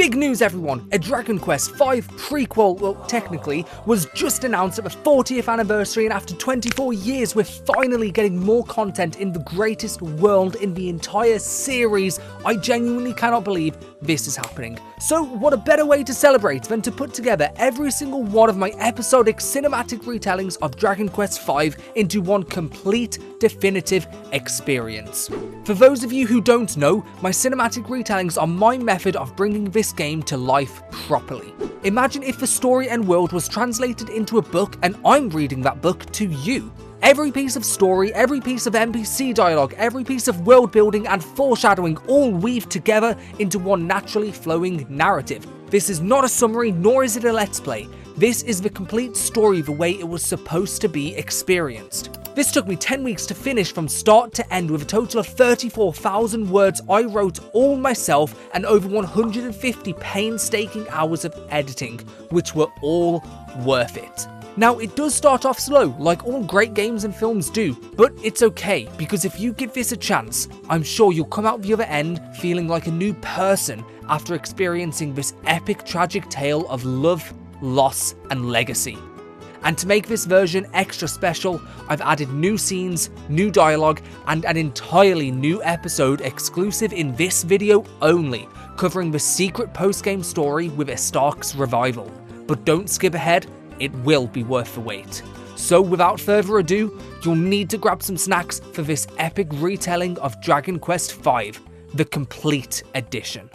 Big news everyone, a Dragon Quest V prequel, well technically, was just announced at the 40th anniversary, and after 24 years we're finally getting more content in the greatest world in the entire series. I genuinely cannot believe this is happening. So what a better way to celebrate than to put together every single one of my episodic cinematic retellings of Dragon Quest V into one complete, definitive experience. For those of you who don't know, my cinematic retellings are my method of bringing this game to life properly. Imagine if the story and world was translated into a book and I'm reading that book to you. Every piece of story, every piece of NPC dialogue, every piece of world building and foreshadowing all weave together into one naturally flowing narrative. This is not a summary, nor is it a let's play. This is the complete story the way it was supposed to be experienced. This took me 10 weeks to finish from start to end with a total of 34,000 words I wrote all myself and over 150 painstaking hours of editing, which were all worth it. Now, it does start off slow, like all great games and films do, but it's okay, because if you give this a chance, I'm sure you'll come out the other end feeling like a new person after experiencing this epic tragic tale of love, loss, and legacy. And to make this version extra special, I've added new scenes, new dialogue, and an entirely new episode exclusive in this video only, covering the secret post-game story with Estarks Revival. But don't skip ahead, it will be worth the wait. So without further ado, you'll need to grab some snacks for this epic retelling of Dragon Quest V, the complete edition.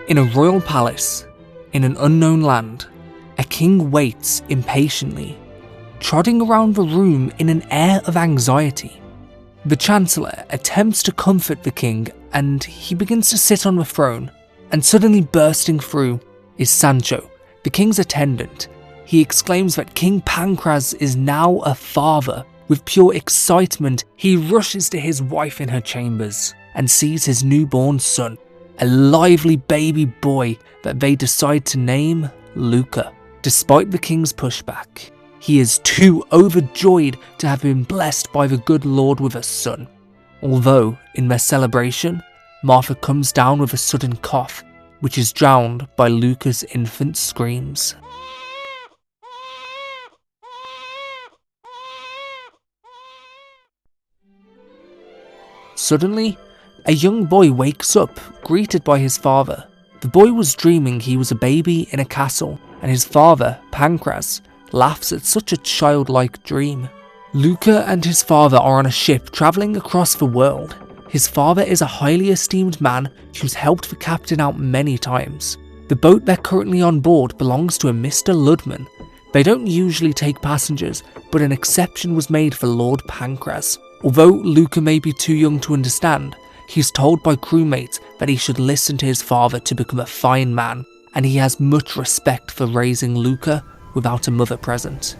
In a royal palace, in an unknown land, a king waits impatiently, trotting around the room in an air of anxiety. The Chancellor attempts to comfort the king and he begins to sit on the throne, and suddenly bursting through is Sancho, the king's attendant. He exclaims that King Pancraz is now a father. With pure excitement, he rushes to his wife in her chambers and sees his newborn son, a lively baby boy that they decide to name Luca. Despite the king's pushback, he is too overjoyed to have been blessed by the good Lord with a son. Although, in their celebration, Martha comes down with a sudden cough, which is drowned by Luca's infant screams. Suddenly, a young boy wakes up, greeted by his father. The boy was dreaming he was a baby in a castle, and his father, Pancraz, laughs at such a childlike dream. Luca and his father are on a ship travelling across the world. His father is a highly esteemed man who's helped the captain out many times. The boat they're currently on board belongs to a Mr. Ludman. They don't usually take passengers, but an exception was made for Lord Pancraz. Although Luca may be too young to understand, he's told by crewmates that he should listen to his father to become a fine man, and he has much respect for raising Luca without a mother present.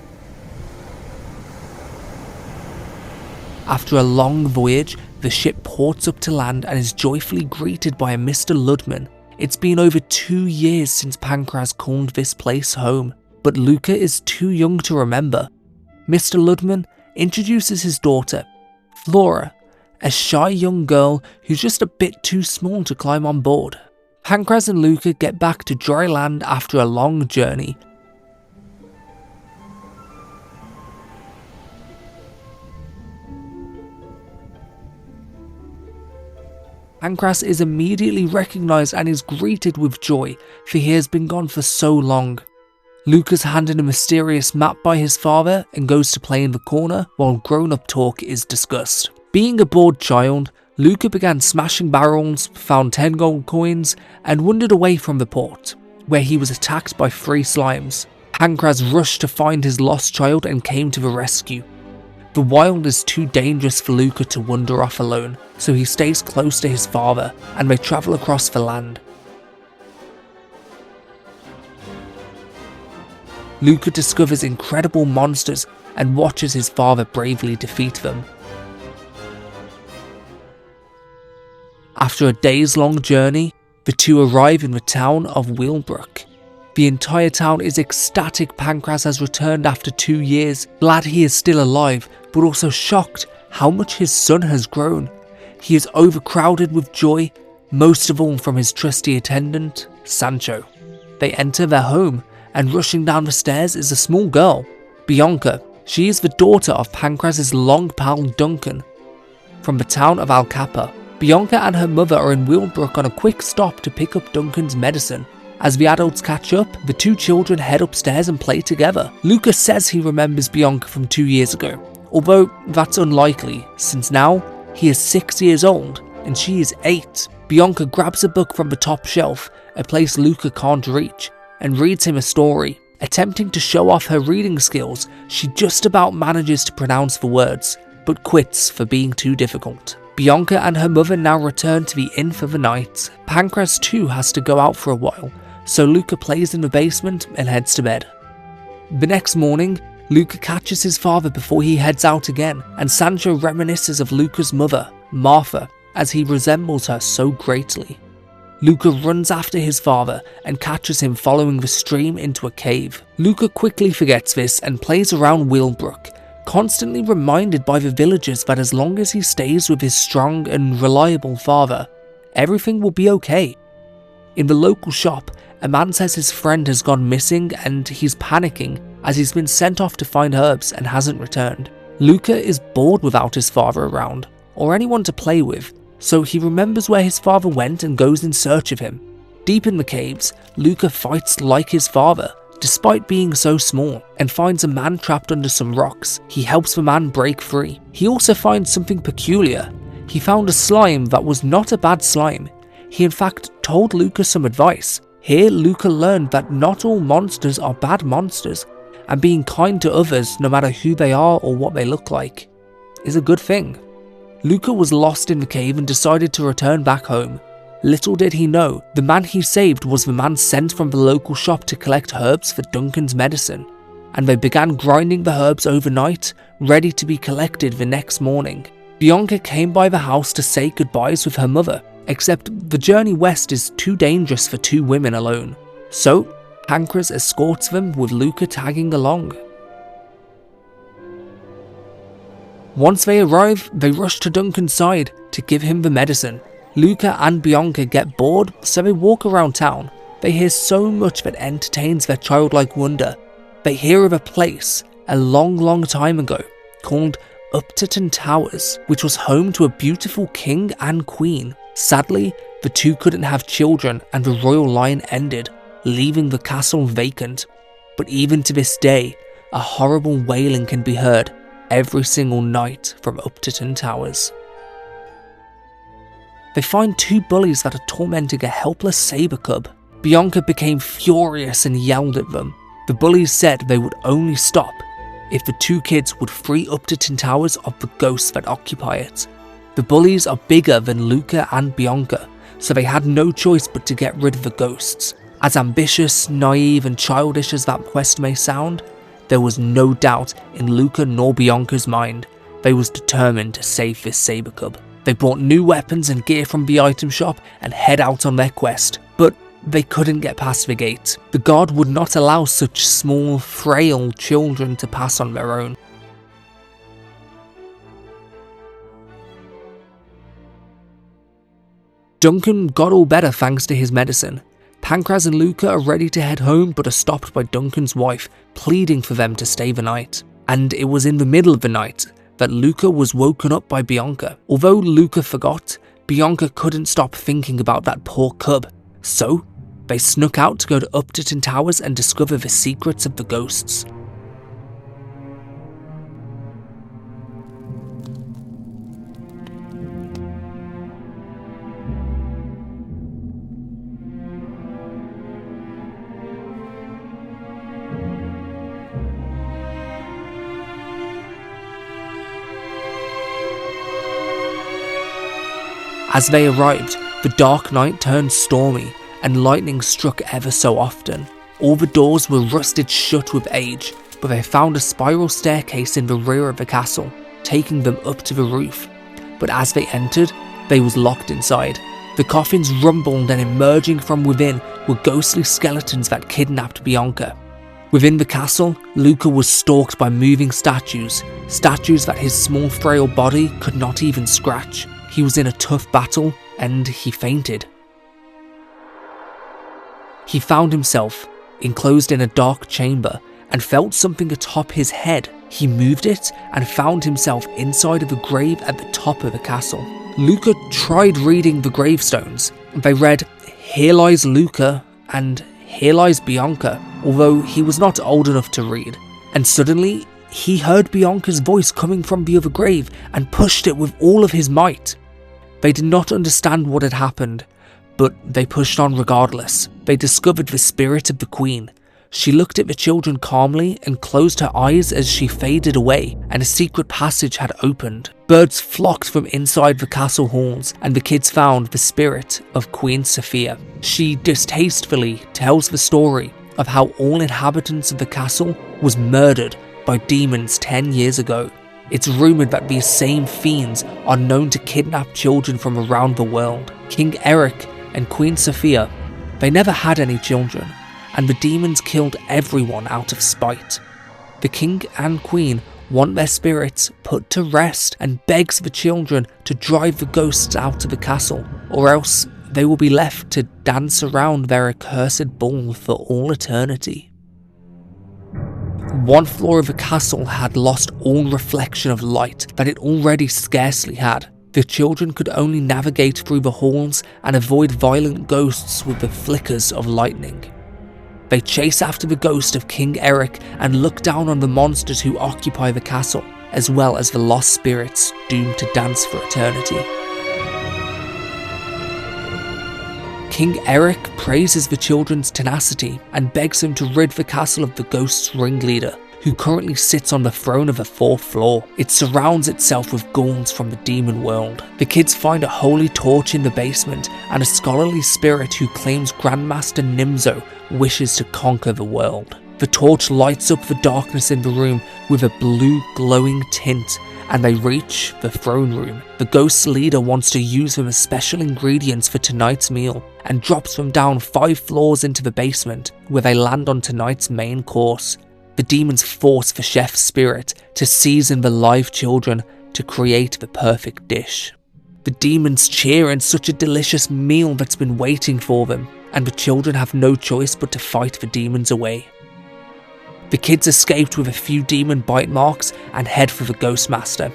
After a long voyage, the ship ports up to land and is joyfully greeted by a Mr. Ludman. It's been over 2 years since Pancraz called this place home, but Luca is too young to remember. Mr. Ludman introduces his daughter, Flora, a shy young girl who's just a bit too small to climb on board. Pancraz and Luca get back to dry land after a long journey. Pancraz is immediately recognised and is greeted with joy, for he has been gone for so long. Luca's handed a mysterious map by his father and goes to play in the corner while grown-up talk is discussed. Being a bored child, Luca began smashing barrels, found 10 gold coins, and wandered away from the port, where he was attacked by 3 slimes. Pancraz rushed to find his lost child and came to the rescue. The wild is too dangerous for Luca to wander off alone, so he stays close to his father and they travel across the land. Luca discovers incredible monsters and watches his father bravely defeat them. After a days-long journey, the two arrive in the town of Wheelbrook. The entire town is ecstatic Pancraz has returned after 2 years, glad he is still alive, but also shocked how much his son has grown. He is overcrowded with joy, most of all from his trusty attendant, Sancho. They enter their home, and rushing down the stairs is a small girl, Bianca. She is the daughter of Pancraz's long pal Duncan. From the town of Alcapa, Bianca and her mother are in Wheelbrook on a quick stop to pick up Duncan's medicine. As the adults catch up, the two children head upstairs and play together. Luca says he remembers Bianca from 2 years ago, although that's unlikely, since now he is 6 years old and she is 8. Bianca grabs a book from the top shelf, a place Luca can't reach, and reads him a story. Attempting to show off her reading skills, she just about manages to pronounce the words, but quits for being too difficult. Bianca and her mother now return to the inn for the night. Pancraz too has to go out for a while, so Luca plays in the basement and heads to bed. The next morning, Luca catches his father before he heads out again, and Sancho reminisces of Luca's mother, Martha, as he resembles her so greatly. Luca runs after his father and catches him following the stream into a cave. Luca quickly forgets this and plays around Wheelbrook, constantly reminded by the villagers that as long as he stays with his strong and reliable father, everything will be okay. In the local shop, a man says his friend has gone missing and he's panicking as he's been sent off to find herbs and hasn't returned. Luca is bored without his father around, or anyone to play with, so he remembers where his father went and goes in search of him. Deep in the caves, Luca fights like his father, despite being so small, and finds a man trapped under some rocks. He helps the man break free. He also finds something peculiar. He found a slime that was not a bad slime. He in fact told Luca some advice. Here Luca learned that not all monsters are bad monsters, and being kind to others, no matter who they are or what they look like, is a good thing. Luca was lost in the cave and decided to return back home. Little did he know, the man he saved was the man sent from the local shop to collect herbs for Duncan's medicine, and they began grinding the herbs overnight, ready to be collected the next morning. Bianca came by the house to say goodbyes with her mother, except the journey west is too dangerous for 2 women alone, so Pancraz escorts them with Luca tagging along. Once they arrive, they rush to Duncan's side to give him the medicine. Luca and Bianca get bored, so they walk around town. They hear so much that entertains their childlike wonder. They hear of a place, a long time ago, called Upton Towers, which was home to a beautiful king and queen. Sadly, the two couldn't have children and the royal line ended, leaving the castle vacant. But even to this day, a horrible wailing can be heard every single night from Upton Towers. They find 2 bullies that are tormenting a helpless saber cub. Bianca became furious and yelled at them. The bullies said they would only stop if the 2 kids would free Upton Towers of the ghosts that occupy it. The bullies are bigger than Luca and Bianca, so they had no choice but to get rid of the ghosts. As ambitious, naive and childish as that quest may sound, there was no doubt in Luca nor Bianca's mind. They was determined to save this saber cub. They bought new weapons and gear from the item shop and head out on their quest, but they couldn't get past the gate. The guard would not allow such small, frail children to pass on their own. Duncan got all better thanks to his medicine. Pancraz and Luca are ready to head home but are stopped by Duncan's wife, pleading for them to stay the night. And it was in the middle of the night that Luca was woken up by Bianca. Although Luca forgot, Bianca couldn't stop thinking about that poor cub. So, they snuck out to go to Upton Towers and discover the secrets of the ghosts. As they arrived, the dark night turned stormy, and lightning struck ever so often. All the doors were rusted shut with age, but they found a spiral staircase in the rear of the castle, taking them up to the roof. But as they entered, they was locked inside. The coffins rumbled, and emerging from within were ghostly skeletons that kidnapped Bianca. Within the castle, Luca was stalked by moving statues that his small frail body could not even scratch. He was in a tough battle and he fainted. He found himself enclosed in a dark chamber and felt something atop his head. He moved it and found himself inside of a grave at the top of the castle. Luca tried reading the gravestones. They read, "Here lies Luca," and "Here lies Bianca," although he was not old enough to read. And suddenly, he heard Bianca's voice coming from the other grave and pushed it with all of his might. They did not understand what had happened, but they pushed on regardless. They discovered the spirit of the queen. She looked at the children calmly and closed her eyes as she faded away, and a secret passage had opened. Birds flocked from inside the castle halls, and the kids found the spirit of Queen Sophia. She distastefully tells the story of how all inhabitants of the castle was murdered by demons 10 years ago. It's rumoured that these same fiends are known to kidnap children from around the world. King Eric and Queen Sophia, they never had any children, and the demons killed everyone out of spite. The king and queen want their spirits put to rest and begs the children to drive the ghosts out of the castle, or else they will be left to dance around their accursed ball for all eternity. One floor of the castle had lost all reflection of light that it already scarcely had. The children could only navigate through the halls and avoid violent ghosts with the flickers of lightning. They chase after the ghost of King Eric and look down on the monsters who occupy the castle, as well as the lost spirits doomed to dance for eternity. King Eric praises the children's tenacity and begs them to rid the castle of the ghost's ringleader, who currently sits on the throne of the 4th floor. It surrounds itself with ghouls from the demon world. The kids find a holy torch in the basement and a scholarly spirit who claims Grandmaster Nimzo wishes to conquer the world. The torch lights up the darkness in the room with a blue glowing tint, and they reach the throne room. The ghost's leader wants to use them as special ingredients for tonight's meal and drops them down 5 floors into the basement, where they land on tonight's main course. The demons force the chef's spirit to season the live children to create the perfect dish. The demons cheer in such a delicious meal that's been waiting for them, and the children have no choice but to fight the demons away. The kids escaped with a few demon bite marks and head for the Ghostmaster.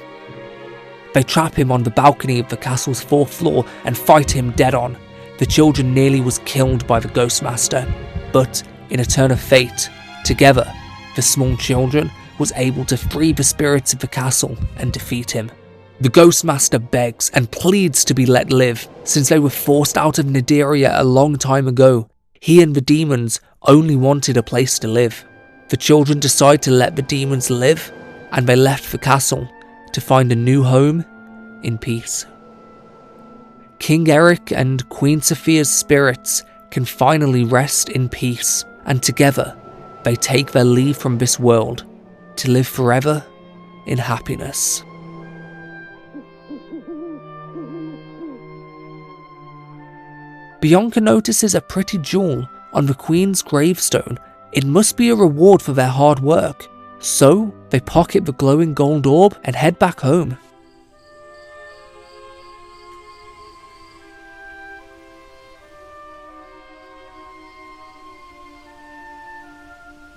They trap him on the balcony of the castle's 4th floor and fight him dead on. The children nearly was killed by the Ghostmaster, but in a turn of fate, together, the small children was able to free the spirits of the castle and defeat him. The Ghostmaster begs and pleads to be let live, since they were forced out of Nideria a long time ago. He and the demons only wanted a place to live. The children decide to let the demons live, and they left the castle to find a new home in peace. King Eric and Queen Sophia's spirits can finally rest in peace, and together they take their leave from this world to live forever in happiness. Bianca notices a pretty jewel on the Queen's gravestone. It must be a reward for their hard work, so they pocket the glowing gold orb and head back home.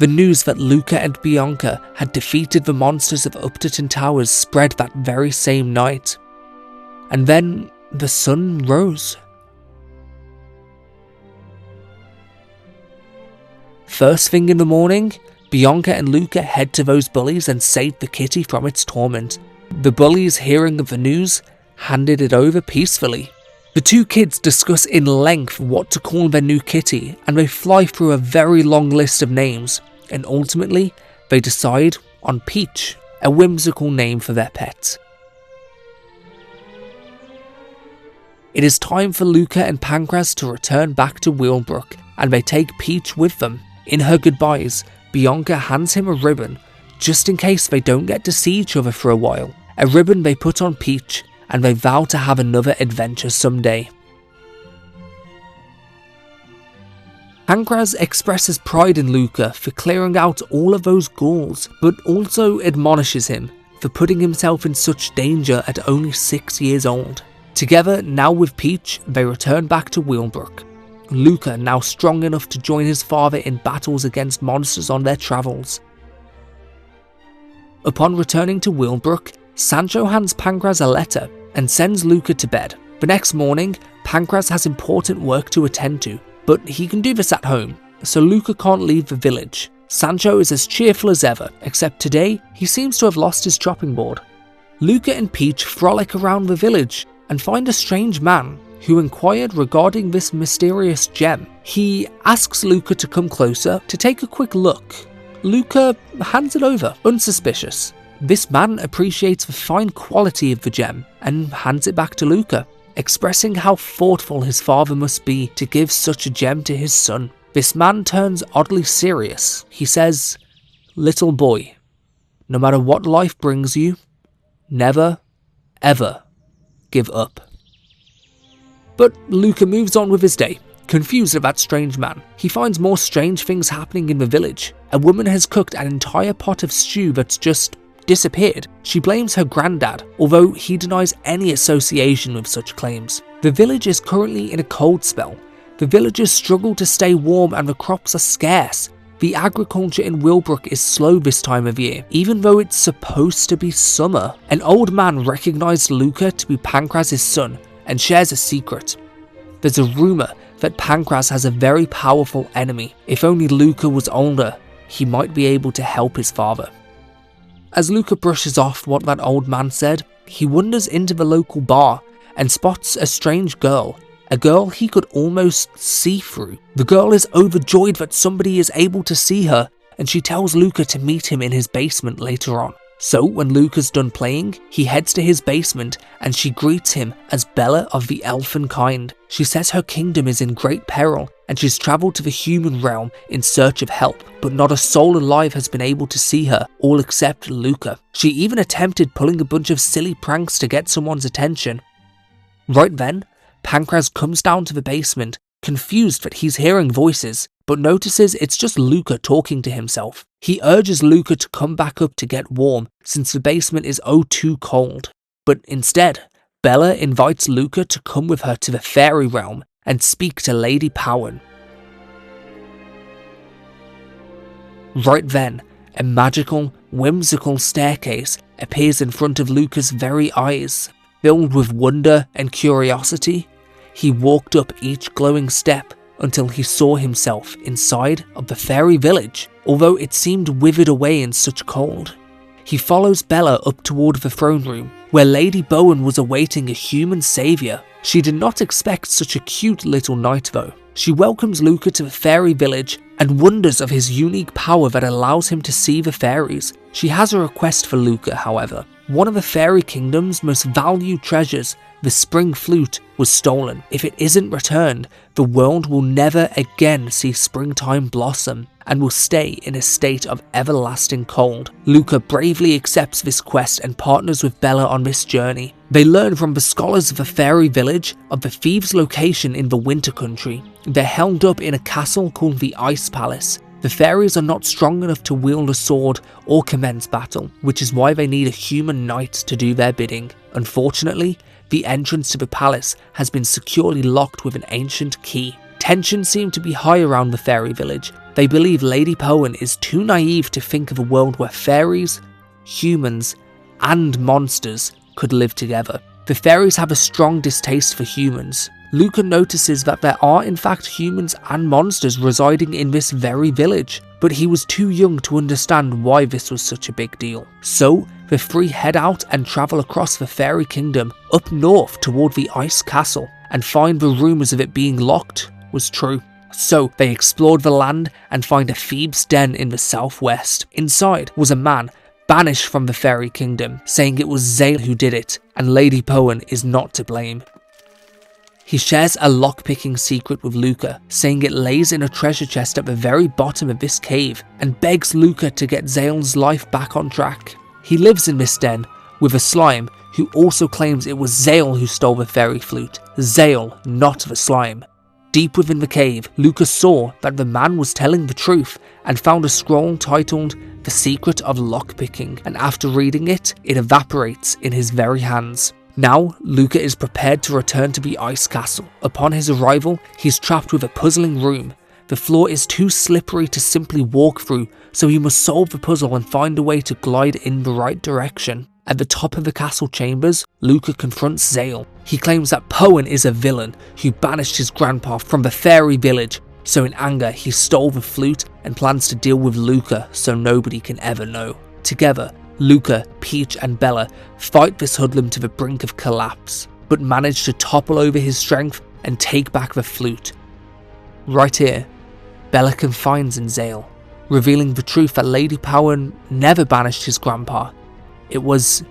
The news that Luca and Bianca had defeated the monsters of Upterton Towers spread that very same night. And then the sun rose. First thing in the morning, Bianca and Luca head to those bullies and save the kitty from its torment. The bullies, hearing of the news, handed it over peacefully. The two kids discuss in length what to call their new kitty, and they fly through a very long list of names, and ultimately they decide on Peach, a whimsical name for their pet. It is time for Luca and Pancras to return back to Wheelbrook, and they take Peach with them. In her goodbyes, Bianca hands him a ribbon, just in case they don't get to see each other for a while. A ribbon they put on Peach, and they vow to have another adventure someday. Pancraz expresses pride in Luca for clearing out all of those ghouls, but also admonishes him for putting himself in such danger at only 6 years old. Together, now with Peach, they return back to Wheelbrook. Luca now strong enough to join his father in battles against monsters on their travels. Upon returning to Wheelbrook, Sancho hands Pancraz a letter and sends Luca to bed. The next morning, Pancraz has important work to attend to, but he can do this at home, so Luca can't leave the village. Sancho is as cheerful as ever, except today he seems to have lost his chopping board. Luca and Peach frolic around the village and find a strange man who inquired regarding this mysterious gem. He asks Luca to come closer to take a quick look. Luca hands it over, unsuspicious. This man appreciates the fine quality of the gem and hands it back to Luca, expressing how thoughtful his father must be to give such a gem to his son. This man turns oddly serious. He says, "Little boy, no matter what life brings you, never, ever give up." But Luca moves on with his day, confused at that strange man. He finds more strange things happening in the village. A woman has cooked an entire pot of stew that's just disappeared. She blames her granddad, although he denies any association with such claims. The village is currently in a cold spell. The villagers struggle to stay warm and the crops are scarce. The agriculture in Wheelbrook is slow this time of year, even though it's supposed to be summer. An old man recognized Luca to be Pancraz's son and shares a secret. There's a rumor that Pancraz has a very powerful enemy. If only Luca was older, he might be able to help his father. As Luca brushes off what that old man said, he wanders into the local bar and spots a strange girl, a girl he could almost see through. The girl is overjoyed that somebody is able to see her, and she tells Luca to meet him in his basement later on. So when Luca's done playing, he heads to his basement and she greets him as Bella of the elfin kind. She says her kingdom is in great peril and she's travelled to the human realm in search of help, but not a soul alive has been able to see her, all except Luca. She even attempted pulling a bunch of silly pranks to get someone's attention. Right then, Pancraz comes down to the basement, confused that he's hearing voices, but notices it's just Luca talking to himself. He urges Luca to come back up to get warm, since the basement is oh too cold. But instead, Bella invites Luca to come with her to the fairy realm and speak to Lady Powen. Right then, a magical, whimsical staircase appears in front of Luca's very eyes. Filled with wonder and curiosity, he walked up each glowing step until he saw himself inside of the fairy village, although it seemed withered away in such cold. He follows Bella up toward the throne room, where Lady Bowen was awaiting a human saviour. She did not expect such a cute little knight though. She welcomes Luca to the fairy village and wonders of his unique power that allows him to see the fairies. She has a request for Luca, however. One of the fairy kingdom's most valued treasures, the spring flute, was stolen. If it isn't returned, the world will never again see springtime blossom and will stay in a state of everlasting cold. Luca bravely accepts this quest and partners with Bella on this journey. They learn from the scholars of the fairy village of the thieves' location in the winter country. They're held up in a castle called the Ice Palace. The fairies are not strong enough to wield a sword or commence battle, which is why they need a human knight to do their bidding. Unfortunately, the entrance to the palace has been securely locked with an ancient key. Tensions seem to be high around the fairy village. They believe Lady Powen is too naive to think of a world where fairies, humans, and monsters could live together. The fairies have a strong distaste for humans. Luca notices that there are in fact humans and monsters residing in this very village, but he was too young to understand why this was such a big deal. So, the three head out and travel across the fairy kingdom up north toward the ice castle and find the rumours of it being locked was true. So, they explored the land and find a thieves' den in the southwest. Inside was a man banished from the fairy kingdom, saying it was Zale who did it, and Lady Powen is not to blame. He shares a lock-picking secret with Luca, saying it lays in a treasure chest at the very bottom of this cave, and begs Luca to get Zale's life back on track. He lives in this den with a slime who also claims it was Zale who stole the fairy flute. Zale, not the slime. Deep within the cave, Luca saw that the man was telling the truth and found a scroll titled The Secret of Lockpicking, and after reading it, it evaporates in his very hands. Now, Luca is prepared to return to the ice castle. Upon his arrival, he is trapped with a puzzling room. The floor is too slippery to simply walk through, so he must solve the puzzle and find a way to glide in the right direction. At the top of the castle chambers, Luca confronts Zale. He claims that Poen is a villain who banished his grandpa from the fairy village, so in anger he stole the flute and plans to deal with Luca so nobody can ever know. Together, Luca, Peach and Bella fight this hoodlum to the brink of collapse, but manage to topple over his strength and take back the flute. Right here, Bella confides in Zale, revealing the truth that Lady Poen never banished his grandpa. It was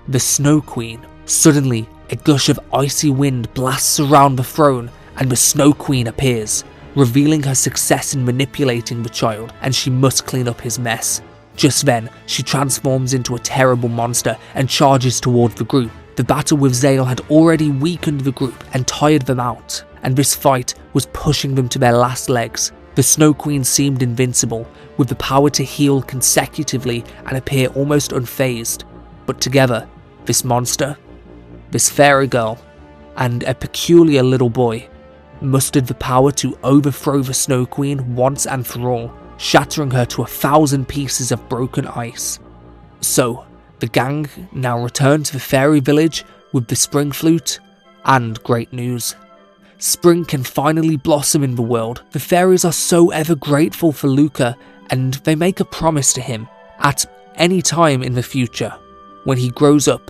the Snow Queen. Suddenly, a gush of icy wind blasts around the throne and the Snow Queen appears, revealing her success in manipulating the child, and she must clean up his mess. Just then, she transforms into a terrible monster and charges toward the group. The battle with Zale had already weakened the group and tired them out, and this fight was pushing them to their last legs. The Snow Queen seemed invincible, with the power to heal consecutively and appear almost unfazed. But together, this monster, this fairy girl, and a peculiar little boy mustered the power to overthrow the Snow Queen once and for all, shattering her to 1,000 pieces of broken ice. So, the gang now return to the fairy village with the spring flute and great news. Spring can finally blossom in the world. The fairies are so ever grateful for Luca, and they make a promise to him. At any time in the future, when he grows up,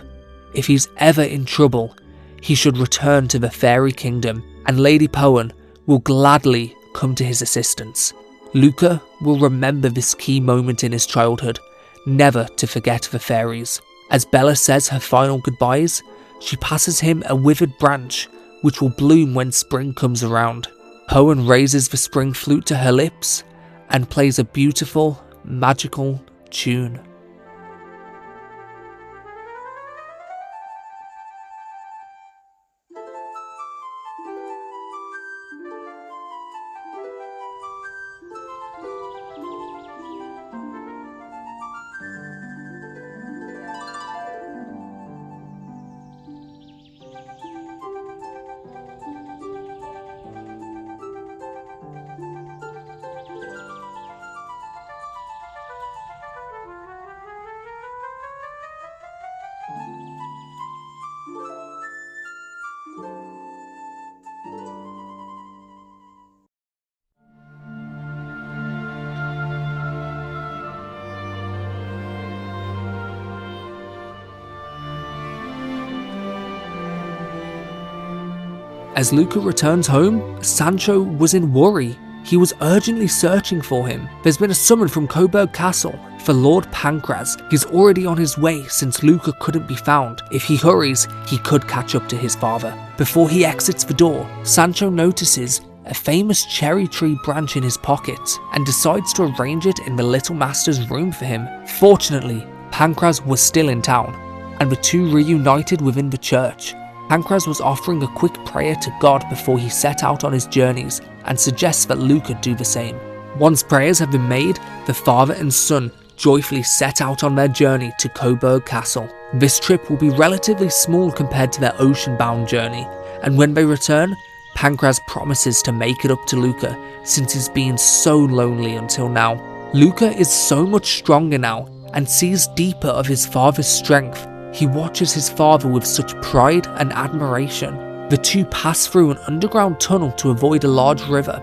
if he's ever in trouble, he should return to the fairy kingdom, and Lady Poen will gladly come to his assistance. Luca will remember this key moment in his childhood, never to forget the fairies. As Bella says her final goodbyes, she passes him a withered branch, which will bloom when spring comes around. Poen raises the spring flute to her lips and plays a beautiful, magical tune. As Luca returns home, Sancho was in worry. He was urgently searching for him. There's been a summon from Coburg Castle for Lord Pancraz. He's already on his way since Luca couldn't be found. If he hurries, he could catch up to his father. Before he exits the door, Sancho notices a famous cherry tree branch in his pocket and decides to arrange it in the little master's room for him. Fortunately, Pancraz was still in town, and the two reunited within the church. Pancraz was offering a quick prayer to God before he set out on his journeys, and suggests that Luca do the same. Once prayers have been made, the father and son joyfully set out on their journey to Coburg Castle. This trip will be relatively small compared to their ocean-bound journey, and when they return, Pancraz promises to make it up to Luca since he's been so lonely until now. Luca is so much stronger now and sees deeper of his father's strength. He watches his father with such pride and admiration. The two pass through an underground tunnel to avoid a large river,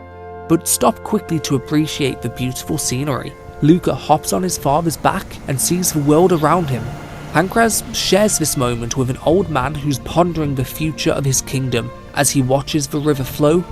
but stop quickly to appreciate the beautiful scenery. Luca hops on his father's back and sees the world around him. Pancraz shares this moment with an old man who's pondering the future of his kingdom as he watches the river flow,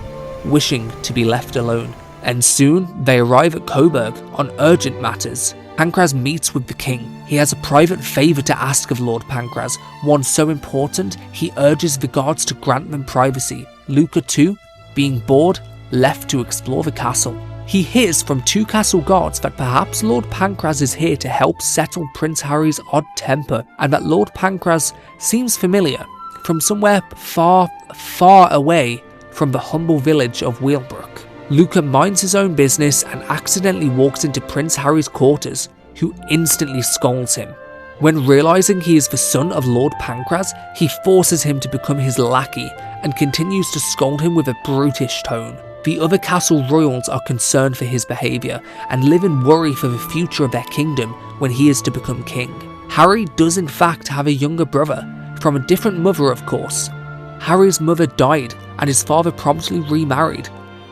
wishing to be left alone. And soon they arrive at Coburg on urgent matters. Pancraz meets with the king. He has a private favour to ask of Lord Pancraz, one so important he urges the guards to grant them privacy. Luca too, being bored, left to explore the castle. He hears from two castle guards that perhaps Lord Pancraz is here to help settle Prince Harry's odd temper, and that Lord Pancraz seems familiar from somewhere far, far away from the humble village of Wheelbrook. Luca minds his own business and accidentally walks into Prince Harry's quarters, who instantly scolds him. When realizing he is the son of Lord Pancras, he forces him to become his lackey and continues to scold him with a brutish tone. The other castle royals are concerned for his behaviour and live in worry for the future of their kingdom when he is to become king. Harry does in fact have a younger brother, from a different mother of course. Harry's mother died and his father promptly remarried.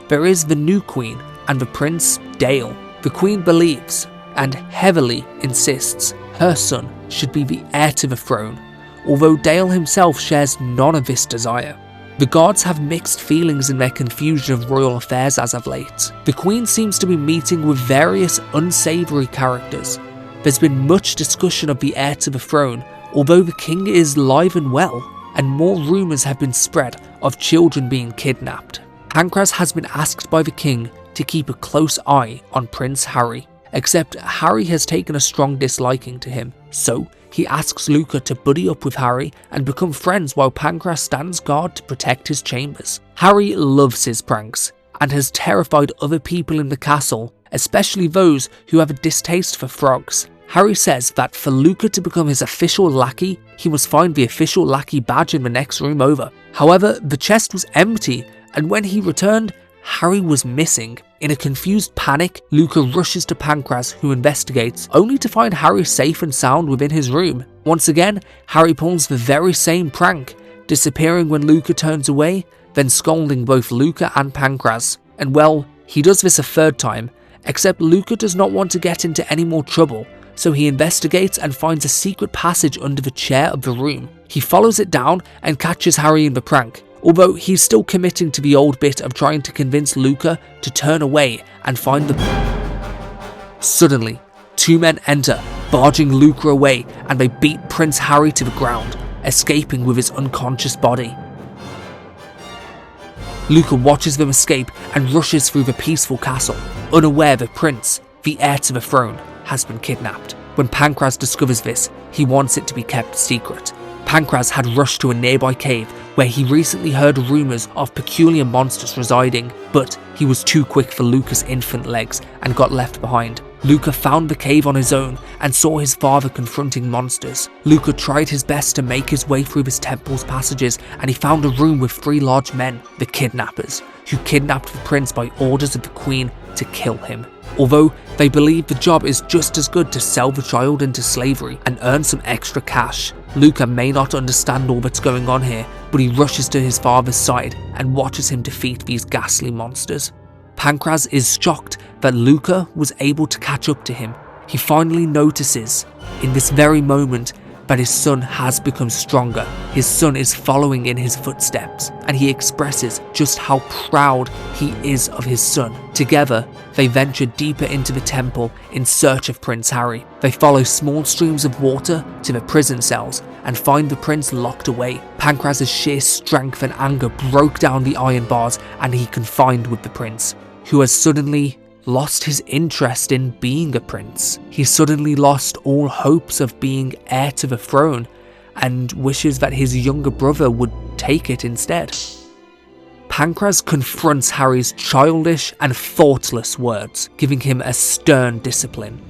There is the new queen and the Prince Dale. The queen believes, and heavily insists, her son should be the heir to the throne, although Dale himself shares none of this desire. The guards have mixed feelings in their confusion of royal affairs as of late. The Queen seems to be meeting with various unsavoury characters. There's been much discussion of the heir to the throne, although the king is live and well, and more rumours have been spread of children being kidnapped. Pancras has been asked by the king to keep a close eye on Prince Harry, except Harry has taken a strong disliking to him, so he asks Luca to buddy up with Harry and become friends while Pancras stands guard to protect his chambers. Harry loves his pranks and has terrified other people in the castle, especially those who have a distaste for frogs. Harry says that for Luca to become his official lackey, he must find the official lackey badge in the next room over. However, the chest was empty, and when he returned, Harry was missing. In a confused panic, Luca rushes to Pancras, who investigates, only to find Harry safe and sound within his room. Once again, Harry pulls the very same prank, disappearing when Luca turns away, then scolding both Luca and Pancras. And well, he does this a third time, except Luca does not want to get into any more trouble, so he investigates and finds a secret passage under the chair of the room. He follows it down and catches Harry in the prank, although he's still committing to the old bit of trying to convince Luca to turn away and find the... Suddenly, two men enter, barging Luca away, and they beat Prince Harry to the ground, escaping with his unconscious body. Luca watches them escape and rushes through the peaceful castle, unaware the prince, the heir to the throne, has been kidnapped. When Pancras discovers this, he wants it to be kept secret. Pancras had rushed to a nearby cave where he recently heard rumours of peculiar monsters residing, but he was too quick for Luca's infant legs and got left behind. Luca found the cave on his own and saw his father confronting monsters. Luca tried his best to make his way through his temple's passages, and he found a room with 3 large men, the kidnappers, who kidnapped the prince by orders of the queen to kill him. Although they believe the job is just as good to sell the child into slavery and earn some extra cash. Luca may not understand all that's going on here, but he rushes to his father's side and watches him defeat these ghastly monsters. Pancras is shocked that Luca was able to catch up to him. He finally notices, in this very moment, that his son has become stronger. His son is following in his footsteps, and he expresses just how proud he is of his son. Together, they venture deeper into the temple in search of Prince Harry. They follow small streams of water to the prison cells and find the prince locked away. Pancras' sheer strength and anger broke down the iron bars, and he confined with the prince, who has suddenly lost his interest in being a prince. He suddenly lost all hopes of being heir to the throne and wishes that his younger brother would take it instead. Pancras confronts Harry's childish and thoughtless words, giving him a stern discipline.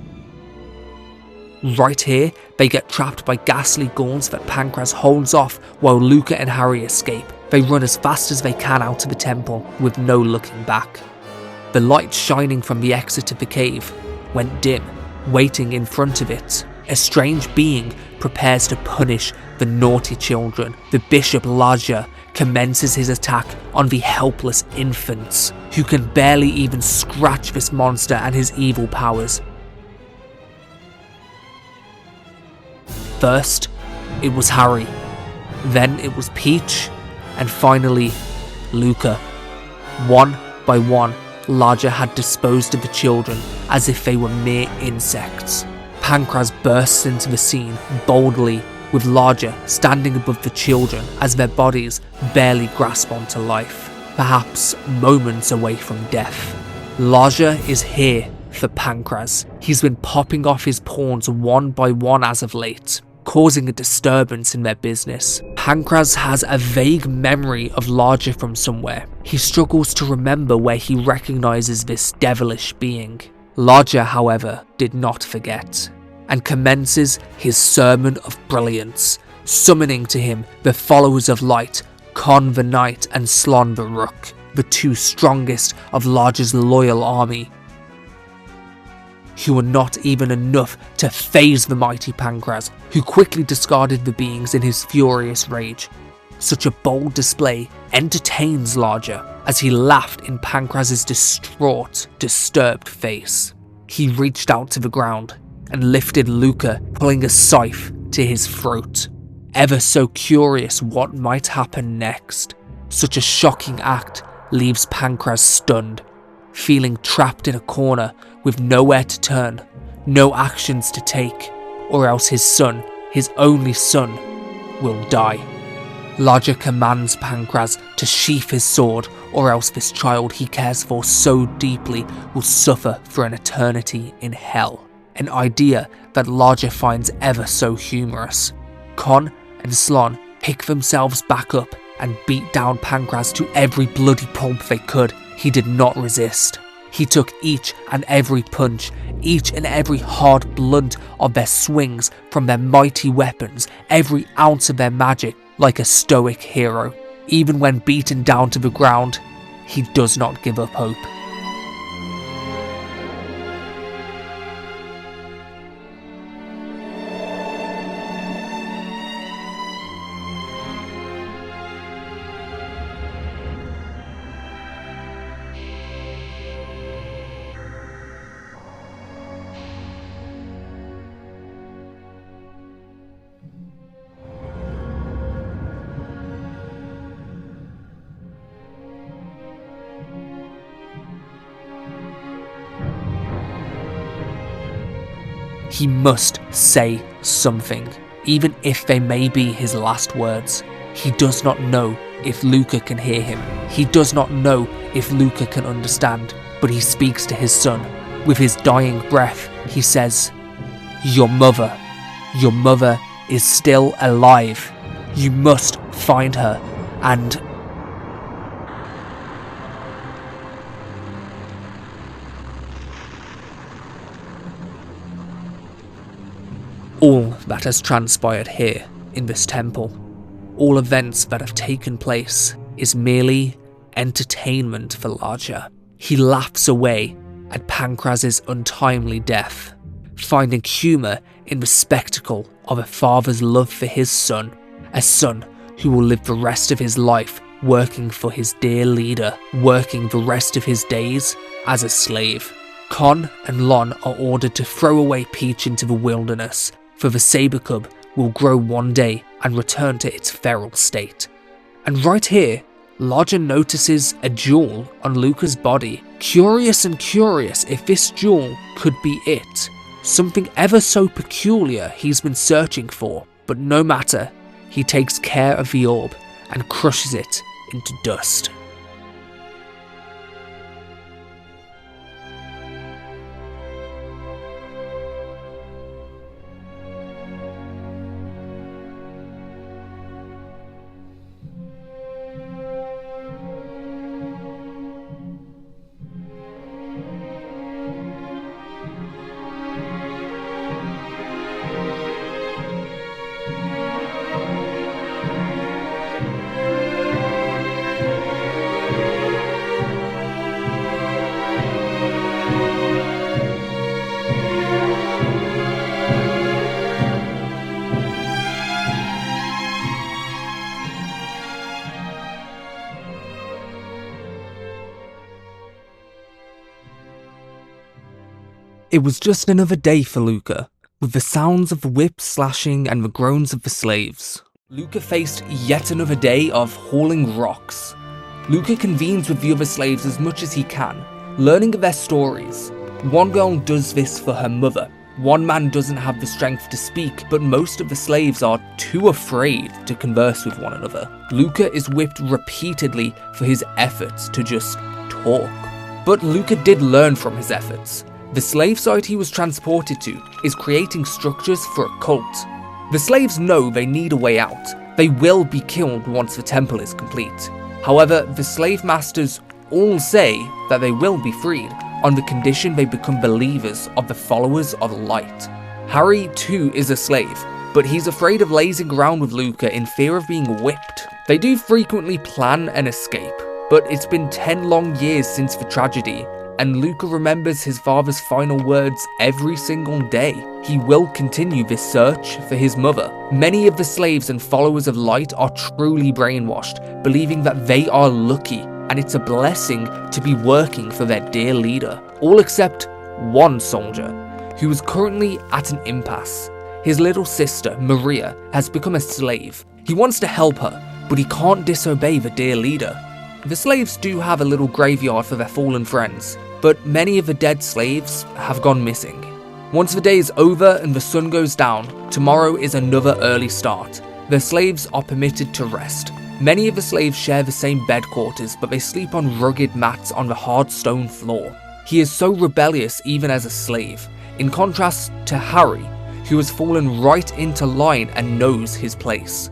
Right here, they get trapped by ghastly ghouls that Pancras holds off while Luca and Harry escape. They run as fast as they can out of the temple with no looking back. The light shining from the exit of the cave went dim. Waiting in front of it, a strange being prepares to punish the naughty children. The Bishop Laja commences his attack on the helpless infants, who can barely even scratch this monster and his evil powers. First, it was Harry, then it was Peach, and finally, Luca. One by one, Laja had disposed of the children as if they were mere insects. Pancras bursts into the scene boldly, with Laja standing above the children as their bodies barely grasp onto life, perhaps moments away from death. Laja is here for Pancras. He's been popping off his pawns one by one as of late. causing a disturbance in their business. Pancraz has a vague memory of Larger from somewhere. He struggles to remember where he recognises this devilish being. Larger, however, did not forget, and commences his sermon of brilliance, summoning to him the followers of light, Con the Knight and Slon the Rook, the two strongest of Larger's loyal army, who were not even enough to faze the mighty Pancraz, who quickly discarded the beings in his furious rage. Such a bold display entertains Larger, as he laughed in Pancraz's distraught, disturbed face. He reached out to the ground and lifted Luca, pulling a scythe to his throat, ever so curious what might happen next. Such a shocking act leaves Pancraz stunned, feeling trapped in a corner with nowhere to turn, no actions to take, or else his son, his only son, will die. Larger commands Pancraz to sheath his sword, or else this child he cares for so deeply will suffer for an eternity in hell. An idea that Larger finds ever so humorous. Con and Slon pick themselves back up and beat down Pancraz to every bloody pulp they could. He did not resist. He took each and every punch, each and every hard blunt of their swings from their mighty weapons, every ounce of their magic, like a stoic hero. Even when beaten down to the ground, he does not give up hope. He must say something, even if they may be his last words. He does not know if Luca can hear him. He does not know if Luca can understand, but he speaks to his son. With his dying breath, he says, your mother is still alive. You must find her, and all that has transpired here in this temple, all events that have taken place, is merely entertainment for Larger. He laughs away at Pancraz's untimely death, finding humour in the spectacle of a father's love for his son, a son who will live the rest of his life working for his dear leader, working the rest of his days as a slave. Con and Lon are ordered to throw away Peach into the wilderness, for the saber cub will grow one day and return to its feral state. And right here, Larger notices a jewel on Luca's body, curious if this jewel could be it, something ever so peculiar he's been searching for. But no matter, he takes care of the orb and crushes it into dust. It was just another day for Luca, with the sounds of the whips slashing and the groans of the slaves. Luca faced yet another day of hauling rocks. Luca convenes with the other slaves as much as he can, learning of their stories. One girl does this for her mother. One man doesn't have the strength to speak, but most of the slaves are too afraid to converse with one another. Luca is whipped repeatedly for his efforts to just talk. But Luca did learn from his efforts. The slave site he was transported to is creating structures for a cult. The slaves know they need a way out. They will be killed once the temple is complete. However, the slave masters all say that they will be freed on the condition they become believers of the followers of light. Harry too is a slave, but he's afraid of lazing around with Luca in fear of being whipped. They do frequently plan an escape, but it's been 10 long years since the tragedy, and Luca remembers his father's final words every single day. He will continue this search for his mother. Many of the slaves and followers of light are truly brainwashed, believing that they are lucky and it's a blessing to be working for their dear leader. All except one soldier, who is currently at an impasse. His little sister, Maria, has become a slave. He wants to help her, but he can't disobey the dear leader. The slaves do have a little graveyard for their fallen friends, but many of the dead slaves have gone missing. Once the day is over and the sun goes down, tomorrow is another early start. The slaves are permitted to rest. Many of the slaves share the same bed quarters, but they sleep on rugged mats on the hard stone floor. He is so rebellious even as a slave, in contrast to Harry, who has fallen right into line and knows his place.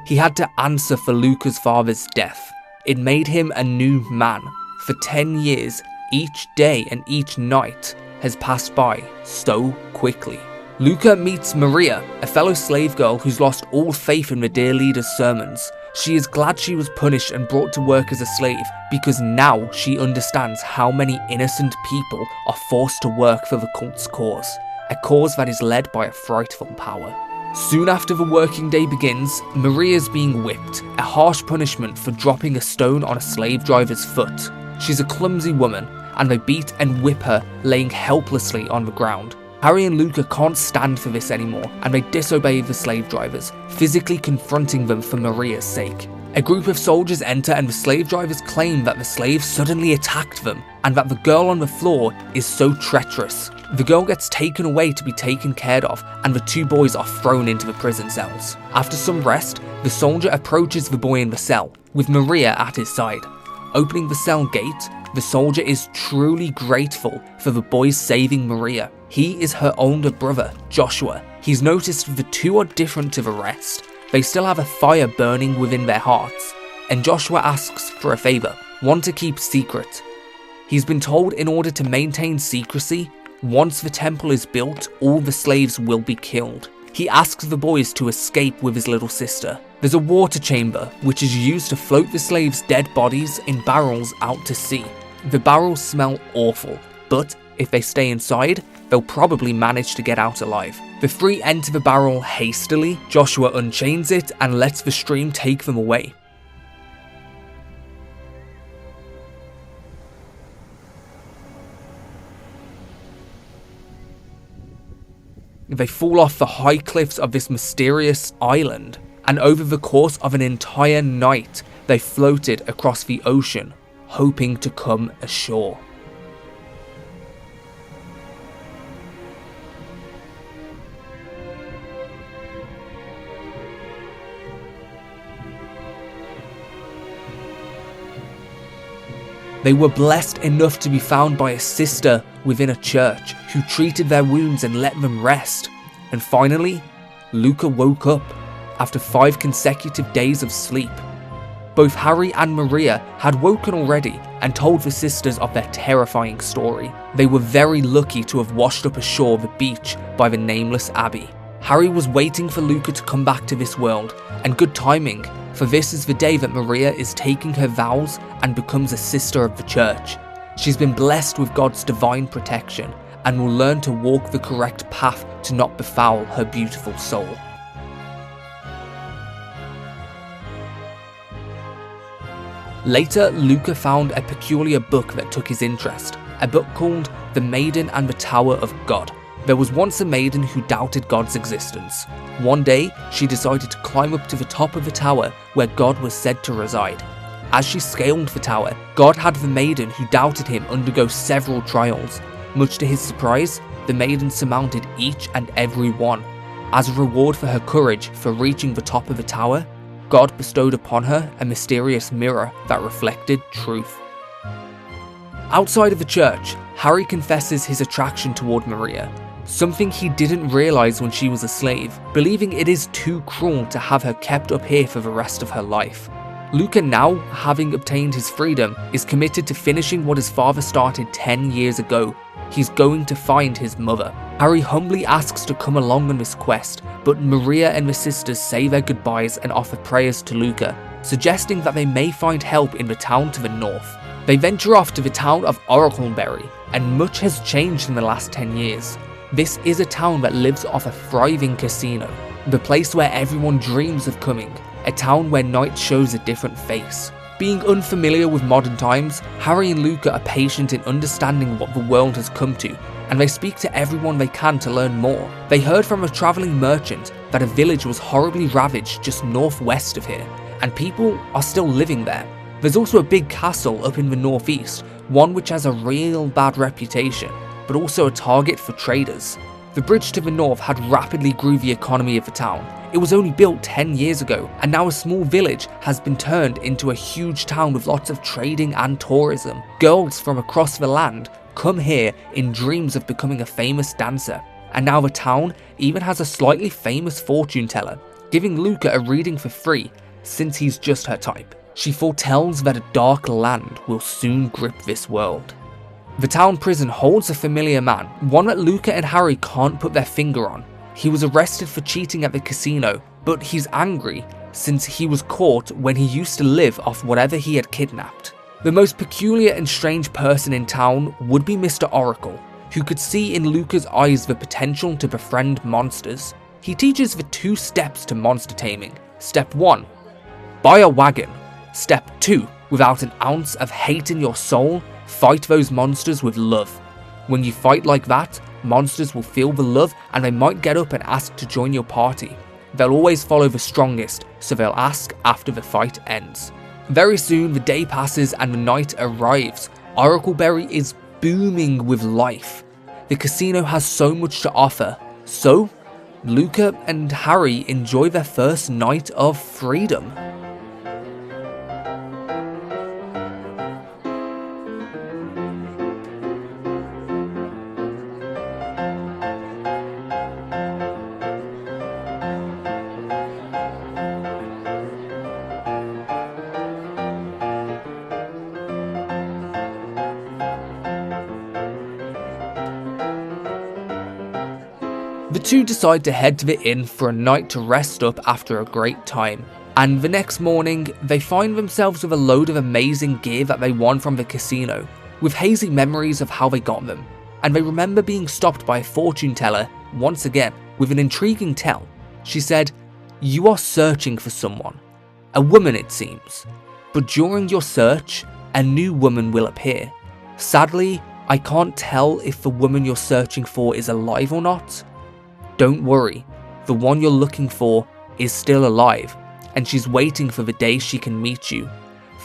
He had to answer for Luca's father's death. It made him a new man. For 10 years, each day and each night has passed by so quickly. Luca meets Maria, a fellow slave girl who's lost all faith in the dear leader's sermons. She is glad she was punished and brought to work as a slave, because now she understands how many innocent people are forced to work for the cult's cause, a cause that is led by a frightful power. Soon after the working day begins, Maria is being whipped, a harsh punishment for dropping a stone on a slave driver's foot. She's a clumsy woman, and they beat and whip her, laying helplessly on the ground. Harry and Luca can't stand for this anymore, and they disobey the slave drivers, physically confronting them for Maria's sake. A group of soldiers enter and the slave drivers claim that the slaves suddenly attacked them, and that the girl on the floor is so treacherous. The girl gets taken away to be taken care of, and the two boys are thrown into the prison cells. After some rest, the soldier approaches the boy in the cell, with Maria at his side. Opening the cell gate, the soldier is truly grateful for the boys saving Maria. He is her older brother, Joshua. He's noticed the two are different to the rest. They still have a fire burning within their hearts, and Joshua asks for a favor, one to keep secret. He's been told in order to maintain secrecy, once the temple is built, all the slaves will be killed. He asks the boys to escape with his little sister. There's a water chamber, which is used to float the slaves' dead bodies in barrels out to sea. The barrels smell awful, but if they stay inside, they'll probably manage to get out alive. The three enter the barrel hastily. Joshua unchains it and lets the stream take them away. They fall off the high cliffs of this mysterious island, and over the course of an entire night, they floated across the ocean, hoping to come ashore. They were blessed enough to be found by a sister within a church who treated their wounds and let them rest. And finally, Luca woke up after 5 consecutive days of sleep. Both Harry and Maria had woken already and told the sisters of their terrifying story. They were very lucky to have washed up ashore the beach by the nameless abbey. Harry was waiting for Luca to come back to this world, and good timing, for this is the day that Maria is taking her vows and becomes a sister of the church. She's been blessed with God's divine protection and will learn to walk the correct path to not befoul her beautiful soul. Later, Luca found a peculiar book that took his interest, a book called The Maiden and the Tower of God. There was once a maiden who doubted God's existence. One day, she decided to climb up to the top of a tower where God was said to reside. As she scaled the tower, God had the maiden who doubted him undergo several trials. Much to his surprise, the maiden surmounted each and every one. As a reward for her courage for reaching the top of the tower, God bestowed upon her a mysterious mirror that reflected truth. Outside of the church, Harry confesses his attraction toward Maria. something he didn't realise when she was a slave, believing it is too cruel to have her kept up here for the rest of her life. Luca, now having obtained his freedom, is committed to finishing what his father started 10 years ago. He's going to find his mother. Harry humbly asks to come along on this quest, but Maria and the sisters say their goodbyes and offer prayers to Luca, suggesting that they may find help in the town to the north. They venture off to the town of Oracleberry, and much has changed in the last 10 years. This is a town that lives off a thriving casino, the place where everyone dreams of coming, a town where night shows a different face. Being unfamiliar with modern times, Harry and Luca are patient in understanding what the world has come to, and they speak to everyone they can to learn more. They heard from a travelling merchant that a village was horribly ravaged just northwest of here, and people are still living there. There's also a big castle up in the northeast, one which has a real bad reputation, but also a target for traders. The bridge to the north had rapidly grew the economy of the town. It was only built 10 years ago, and now a small village has been turned into a huge town with lots of trading and tourism. Girls from across the land come here in dreams of becoming a famous dancer, and now the town even has a slightly famous fortune teller, giving Luca a reading for free since he's just her type. She foretells that a dark land will soon grip this world. The town prison holds a familiar man, one that Luca and Harry can't put their finger on. He was arrested for cheating at the casino, but he's angry since he was caught when he used to live off whatever he had kidnapped. The most peculiar and strange person in town would be Mr. Oracle, who could see in Luca's eyes the potential to befriend monsters. He teaches the 2 steps to monster taming. Step 1, buy a wagon. Step 2, without an ounce of hate in your soul, fight those monsters with love. When you fight like that, monsters will feel the love and they might get up and ask to join your party. They'll always follow the strongest, so they'll ask after the fight ends. Very soon the day passes and the night arrives. Oracleberry is booming with life. The casino has so much to offer, so Luca and Harry enjoy their first night of freedom. The two decide to head to the inn for a night to rest up after a great time, and the next morning they find themselves with a load of amazing gear that they won from the casino, with hazy memories of how they got them, and they remember being stopped by a fortune teller once again with an intriguing tell. She said, "You are searching for someone, a woman it seems, but during your search a new woman will appear. Sadly, I can't tell if the woman you're searching for is alive or not. Don't worry, the one you're looking for is still alive, and she's waiting for the day she can meet you.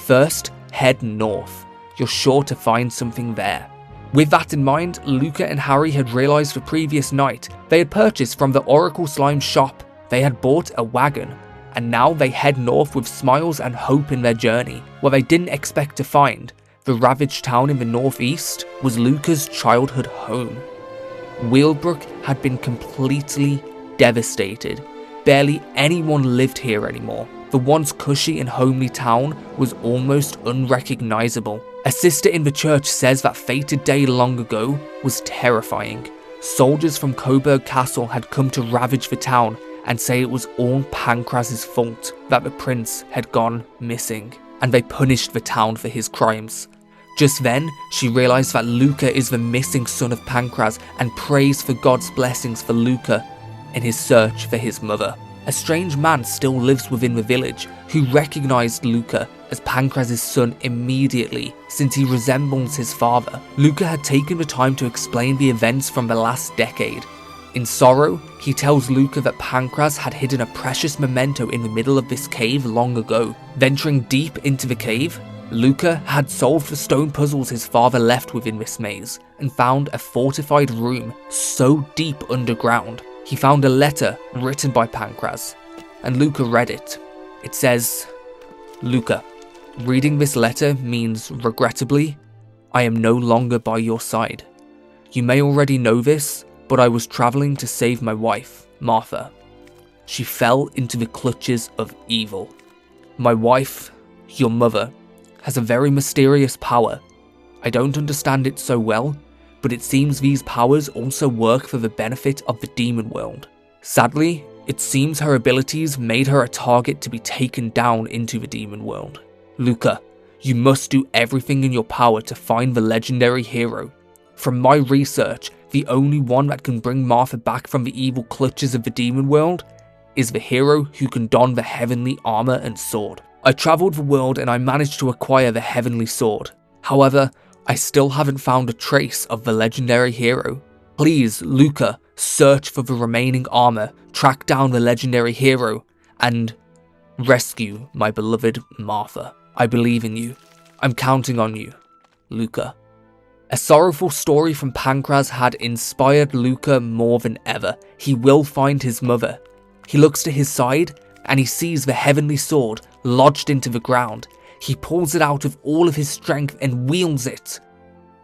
First, head north. You're sure to find something there." With that in mind, Luca and Harry had realised the previous night they had purchased from the Oracle Slime shop. They had bought a wagon, and now they head north with smiles and hope in their journey. What they didn't expect to find, the ravaged town in the northeast, was Luca's childhood home. Wheelbrook had been completely devastated. Barely anyone lived here anymore. The once cushy and homely town was almost unrecognisable. A sister in the church says that fated day long ago was terrifying. Soldiers from Coburg Castle had come to ravage the town and say it was all Pancraz's fault that the prince had gone missing, and they punished the town for his crimes. Just then, she realised that Luca is the missing son of Pancraz and prays for God's blessings for Luca in his search for his mother. A strange man still lives within the village who recognised Luca as Pancraz's son immediately since he resembles his father. Luca had taken the time to explain the events from the last decade. In sorrow, he tells Luca that Pancraz had hidden a precious memento in the middle of this cave long ago. Venturing deep into the cave, Luca had solved the stone puzzles his father left within this maze and found a fortified room so deep underground. He found a letter written by Pancraz, and Luca read it. It says, "Luca, reading this letter means, regrettably, I am no longer by your side. You may already know this, but but I was traveling to save my wife, Martha. She fell into the clutches of evil. My wife, your mother, has a very mysterious power. I don't understand it so well, but it seems these powers also work for the benefit of the demon world. Sadly, it seems her abilities made her a target to be taken down into the demon world. Luca, you must do everything in your power to find the legendary hero. From my research, the only one that can bring Martha back from the evil clutches of the demon world is the hero who can don the heavenly armor and sword. I traveled the world and I managed to acquire the heavenly sword. However, I still haven't found a trace of the legendary hero. Please, Luca, search for the remaining armor, track down the legendary hero, and rescue my beloved Martha. I believe in you. I'm counting on you, Luca. A sorrowful story from Pancraz had inspired Luca more than ever. He will find his mother. He looks to his side and he sees the heavenly sword lodged into the ground. He pulls it out with all of his strength and wields it.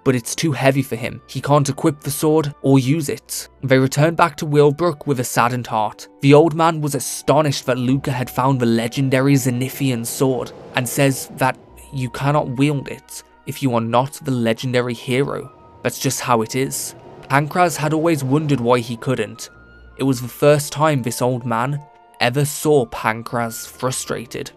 But it's too heavy for him. He can't equip the sword or use it. They return back to Willbrook with a saddened heart. The old man was astonished that Luca had found the legendary Zenithian sword and says that you cannot wield it if you are not the legendary hero. That's just how it is. Pancraz had always wondered why he couldn't. It was the first time this old man ever saw Pancraz frustrated.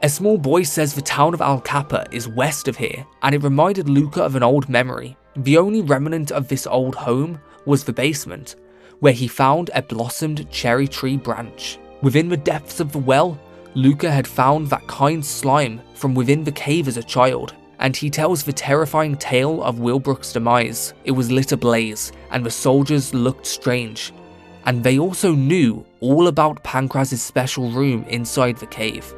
A small boy says the town of Al Kappa is west of here, and it reminded Luca of an old memory. The only remnant of this old home was the basement, where he found a blossomed cherry tree branch. Within the depths of the well, Luca had found that kind slime from within the cave as a child, and he tells the terrifying tale of Willbrook's demise. It was lit ablaze, and the soldiers looked strange, and they also knew all about Pancraz's special room inside the cave.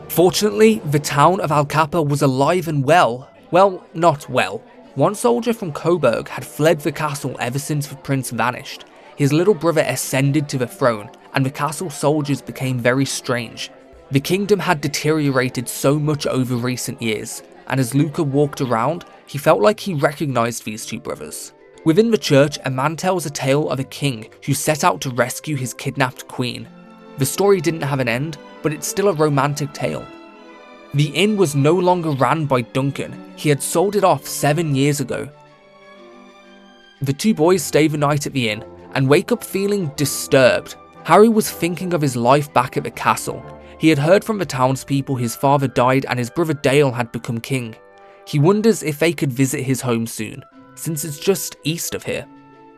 Fortunately, the town of Al Kappa was alive and well. Well, not well. One soldier from Coburg had fled the castle ever since the prince vanished. His little brother ascended to the throne, and the castle soldiers became very strange. The kingdom had deteriorated so much over recent years, and as Luca walked around, he felt like he recognized these two brothers. Within the church, a man tells a tale of a king who set out to rescue his kidnapped queen. The story didn't have an end, but it's still a romantic tale. The inn was no longer ran by Duncan. He had sold it off 7 years ago. The two boys stay the night at the inn and wake up feeling disturbed. Harry was thinking of his life back at the castle. He had heard from the townspeople his father died and his brother Dale had become king. He wonders if they could visit his home soon, since it's just east of here.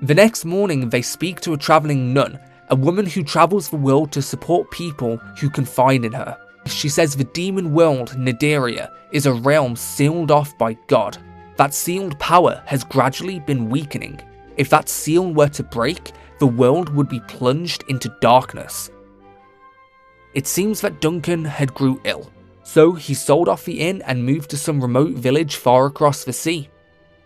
The next morning they speak to a travelling nun, a woman who travels the world to support people who confide in her. She says the demon world, Nidaria, is a realm sealed off by God. That sealed power has gradually been weakening. If that seal were to break, the world would be plunged into darkness. It seems that Duncan had grew ill, so he sold off the inn and moved to some remote village far across the sea.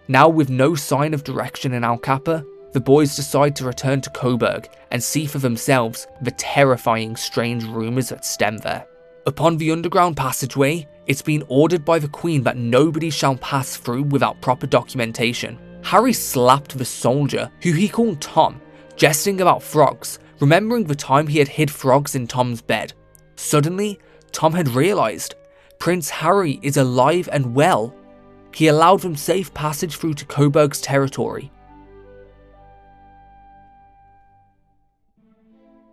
Now with no sign of direction in Al Kappa, the boys decide to return to Coburg and see for themselves the terrifying strange rumours that stem there. Upon the underground passageway, it's been ordered by the Queen that nobody shall pass through without proper documentation. Harry slapped the soldier, who he called Tom, jesting about frogs, remembering the time he had hid frogs in Tom's bed. Suddenly, Tom had realised Prince Harry is alive and well. He allowed them safe passage through to Coburg's territory.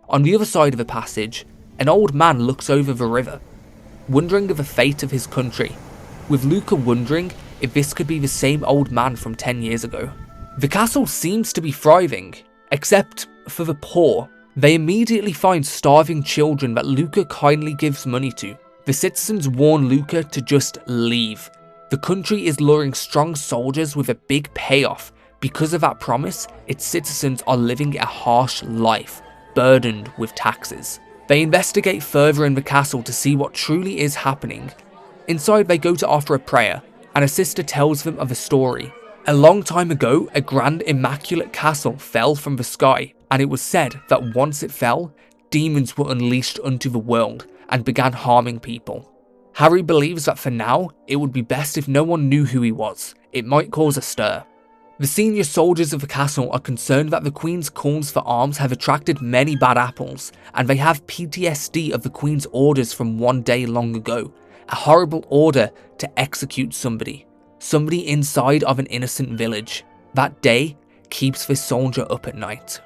On the other side of the passage, an old man looks over the river, wondering of the fate of his country, with Luca wondering if this could be the same old man from 10 years ago. The castle seems to be thriving, except for the poor. They immediately find starving children that Luca kindly gives money to. The citizens warn Luca to just leave. The country is luring strong soldiers with a big payoff. Because of that promise, its citizens are living a harsh life, burdened with taxes. They investigate further in the castle to see what truly is happening. Inside they go to offer a prayer, and a sister tells them of a story. A long time ago, a grand immaculate castle fell from the sky, and it was said that once it fell, demons were unleashed unto the world and began harming people. Harry believes that for now, it would be best if no one knew who he was. It might cause a stir. The senior soldiers of the castle are concerned that the Queen's calls for arms have attracted many bad apples, and they have PTSD of the Queen's orders from one day long ago, a horrible order to execute somebody inside of an innocent village. That day keeps this soldier up at night.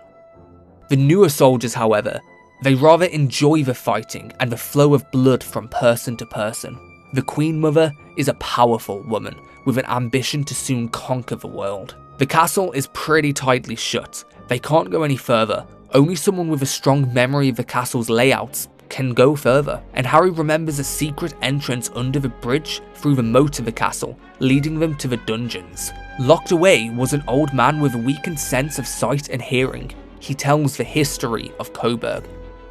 The newer soldiers, however, they rather enjoy the fighting and the flow of blood from person to person. The Queen Mother is a powerful woman with an ambition to soon conquer the world. The castle is pretty tightly shut. They can't go any further. Only someone with a strong memory of the castle's layouts can go further, and Harry remembers a secret entrance under the bridge through the moat of the castle, leading them to the dungeons. Locked away was an old man with a weakened sense of sight and hearing. He tells the history of Coburg.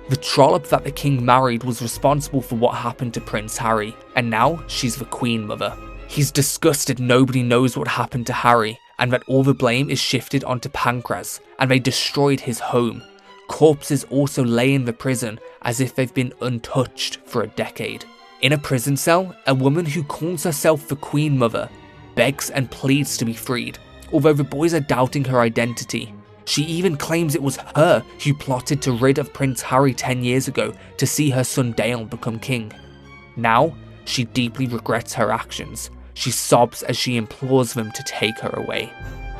The trollop that the king married was responsible for what happened to Prince Harry, and now she's the Queen Mother. He's disgusted nobody knows what happened to Harry, and that all the blame is shifted onto Pancras, and they destroyed his home. Corpses also lay in the prison as if they've been untouched for a decade. In a prison cell, a woman who calls herself the Queen Mother begs and pleads to be freed, although the boys are doubting her identity. She even claims it was her who plotted to rid of Prince Harry 10 years ago to see her son Dale become king. Now, she deeply regrets her actions. She sobs as she implores them to take her away.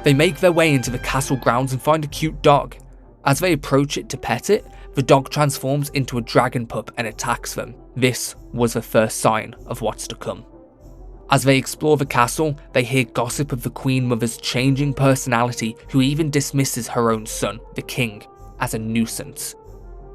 They make their way into the castle grounds and find a cute dog. As they approach it to pet it, the dog transforms into a dragon pup and attacks them. This was the first sign of what's to come. As they explore the castle, they hear gossip of the Queen Mother's changing personality, who even dismisses her own son, the king, as a nuisance.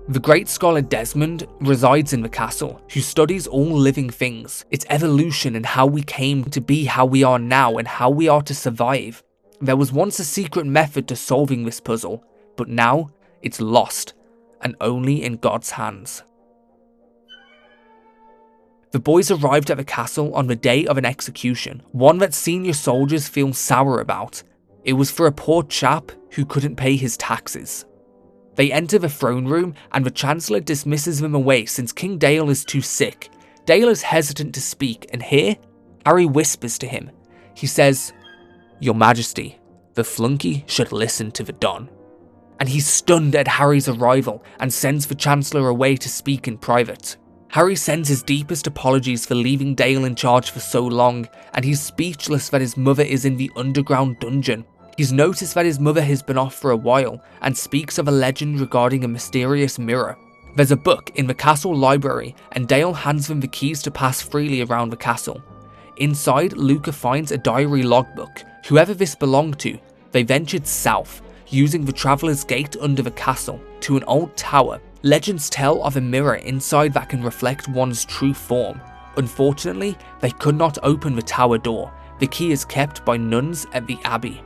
The great scholar Desmond resides in the castle, who studies all living things, its evolution and how we came to be how we are now and how we are to survive. There was once a secret method to solving this puzzle, but now it's lost, and only in God's hands. The boys arrived at the castle on the day of an execution, one that senior soldiers feel sour about. It was for a poor chap who couldn't pay his taxes. They enter the throne room and the Chancellor dismisses them away since King Dale is too sick. Dale is hesitant to speak, and here, Harry whispers to him. He says, "Your Majesty, the flunky should listen to the Don." And he's stunned at Harry's arrival and sends the Chancellor away to speak in private. Harry sends his deepest apologies for leaving Dale in charge for so long, and he's speechless that his mother is in the underground dungeon. He's noticed that his mother has been off for a while and speaks of a legend regarding a mysterious mirror. There's a book in the castle library, and Dale hands them the keys to pass freely around the castle. Inside, Luca finds a diary logbook. Whoever this belonged to, they ventured south, using the Traveller's Gate under the castle, to an old tower. Legends tell of a mirror inside that can reflect one's true form. Unfortunately, they could not open the tower door. The key is kept by nuns at the abbey.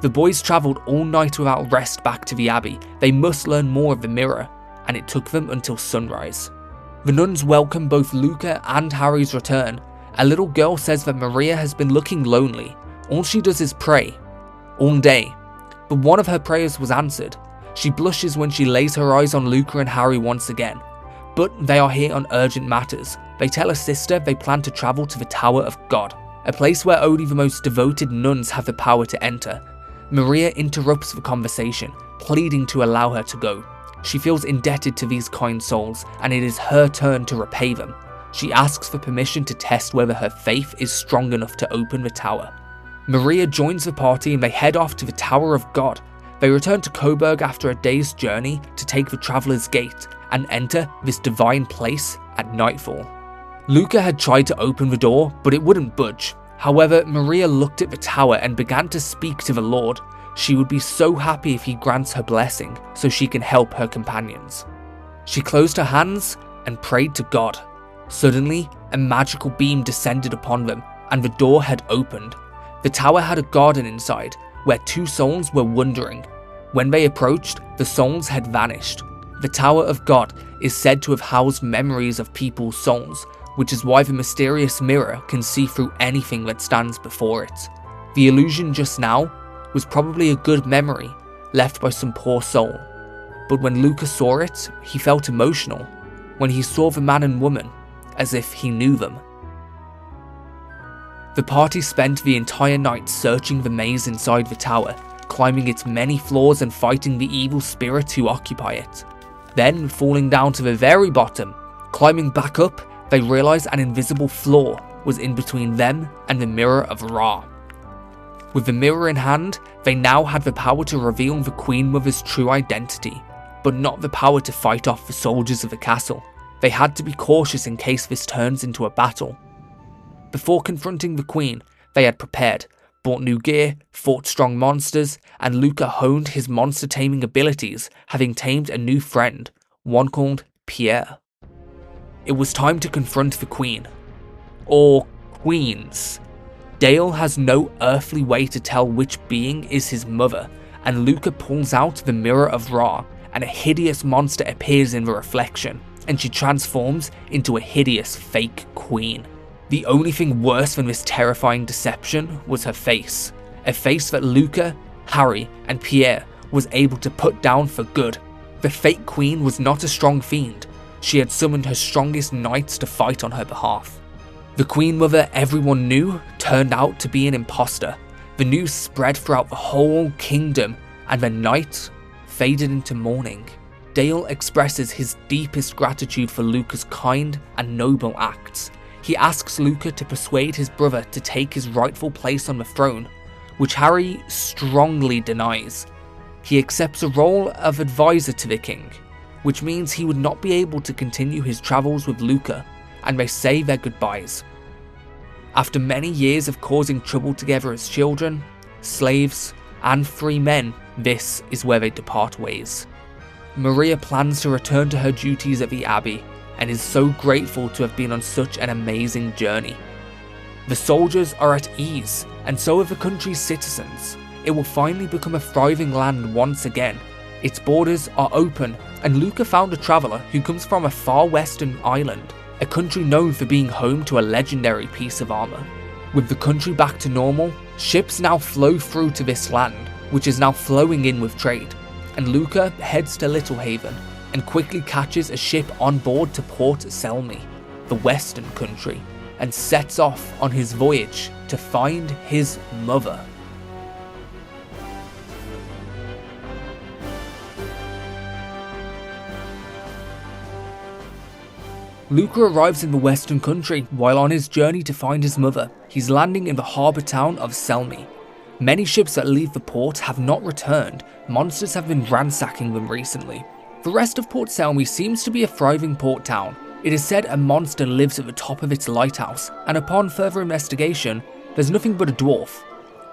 The boys travelled all night without rest back to the abbey. They must learn more of the mirror, and it took them until sunrise. The nuns welcome both Luca and Harry's return. A little girl says that Maria has been looking lonely. All she does is pray, all day. But one of her prayers was answered. She blushes when she lays her eyes on Luca and Harry once again. But they are here on urgent matters. They tell her sister they plan to travel to the Tower of God, a place where only the most devoted nuns have the power to enter. Maria interrupts the conversation, pleading to allow her to go. She feels indebted to these kind souls, and it is her turn to repay them. She asks for permission to test whether her faith is strong enough to open the tower. Maria joins the party and they head off to the Tower of God. They return to Coburg after a day's journey to take the Traveller's Gate and enter this divine place at nightfall. Luca had tried to open the door, but it wouldn't budge. However, Maria looked at the tower and began to speak to the Lord. She would be so happy if he grants her blessing so she can help her companions. She closed her hands and prayed to God. Suddenly, a magical beam descended upon them and the door had opened. The tower had a garden inside, where two souls were wandering. When they approached, the souls had vanished. The Tower of God is said to have housed memories of people's souls, which is why the mysterious mirror can see through anything that stands before it. The illusion just now was probably a good memory left by some poor soul. But when Luca saw it, he felt emotional. When he saw the man and woman, as if he knew them. The party spent the entire night searching the maze inside the tower, climbing its many floors and fighting the evil spirits who occupy it. Then, falling down to the very bottom, climbing back up, they realised an invisible floor was in between them and the Mirror of Ra. With the mirror in hand, they now had the power to reveal the Queen Mother's true identity, but not the power to fight off the soldiers of the castle. They had to be cautious in case this turns into a battle. Before confronting the Queen, they had prepared, bought new gear, fought strong monsters, and Luca honed his monster taming abilities, having tamed a new friend, one called Pierre. It was time to confront the Queen. Or queens. Dale has no earthly way to tell which being is his mother, and Luca pulls out the Mirror of Ra, and a hideous monster appears in the reflection, and she transforms into a hideous fake queen. The only thing worse than this terrifying deception was her face, a face that Luca, Harry, and Pierre was able to put down for good. The fake queen was not a strong fiend, she had summoned her strongest knights to fight on her behalf. The Queen Mother everyone knew turned out to be an imposter. The news spread throughout the whole kingdom, and the night faded into morning. Dale expresses his deepest gratitude for Luca's kind and noble acts. He asks Luca to persuade his brother to take his rightful place on the throne, which Harry strongly denies. He accepts a role of advisor to the king, which means he would not be able to continue his travels with Luca, and they say their goodbyes. After many years of causing trouble together as children, slaves, and free men, this is where they depart ways. Maria plans to return to her duties at the Abbey, and is so grateful to have been on such an amazing journey. The soldiers are at ease, and so are the country's citizens. It will finally become a thriving land once again. Its borders are open, and Luca found a traveller who comes from a far western island, a country known for being home to a legendary piece of armour. With the country back to normal, ships now flow through to this land, which is now flowing in with trade, and Luca heads to Littlehaven and quickly catches a ship on board to Port Selmy, the western country, and sets off on his voyage to find his mother. Luca arrives in the western country while on his journey to find his mother. He's landing in the harbour town of Selmy. Many ships that leave the port have not returned. Monsters have been ransacking them recently. The rest of Port Selmy seems to be a thriving port town. It is said a monster lives at the top of its lighthouse, and upon further investigation, there's nothing but a dwarf.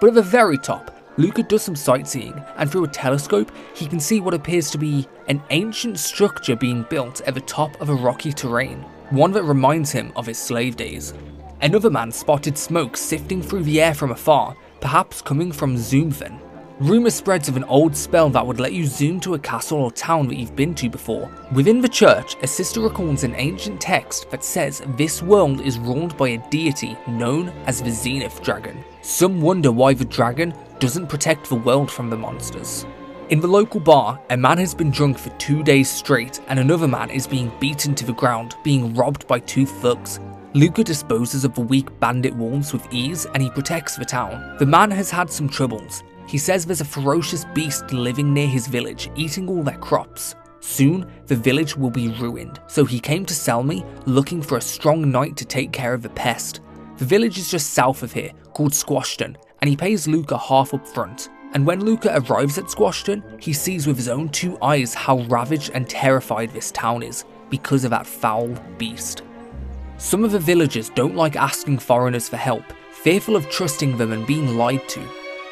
But at the very top, Luca does some sightseeing, and through a telescope, he can see what appears to be an ancient structure being built at the top of a rocky terrain, one that reminds him of his slave days. Another man spotted smoke sifting through the air from afar, perhaps coming from Zoomfen. Rumour spreads of an old spell that would let you zoom to a castle or town that you've been to before. Within the church, a sister recalls an ancient text that says this world is ruled by a deity known as the Zenith Dragon. Some wonder why the dragon doesn't protect the world from the monsters. In the local bar, a man has been drunk for 2 days straight, and another man is being beaten to the ground, being robbed by 2 thugs. Luca disposes of the weak bandit wolves with ease, and he protects the town. The man has had some troubles. He says there's a ferocious beast living near his village, eating all their crops. Soon, the village will be ruined, so he came to Selmy looking for a strong knight to take care of the pest. The village is just south of here, called Squashton, and he pays Luca half up front. And when Luca arrives at Squashton, he sees with his own 2 eyes how ravaged and terrified this town is, because of that foul beast. Some of the villagers don't like asking foreigners for help, fearful of trusting them and being lied to.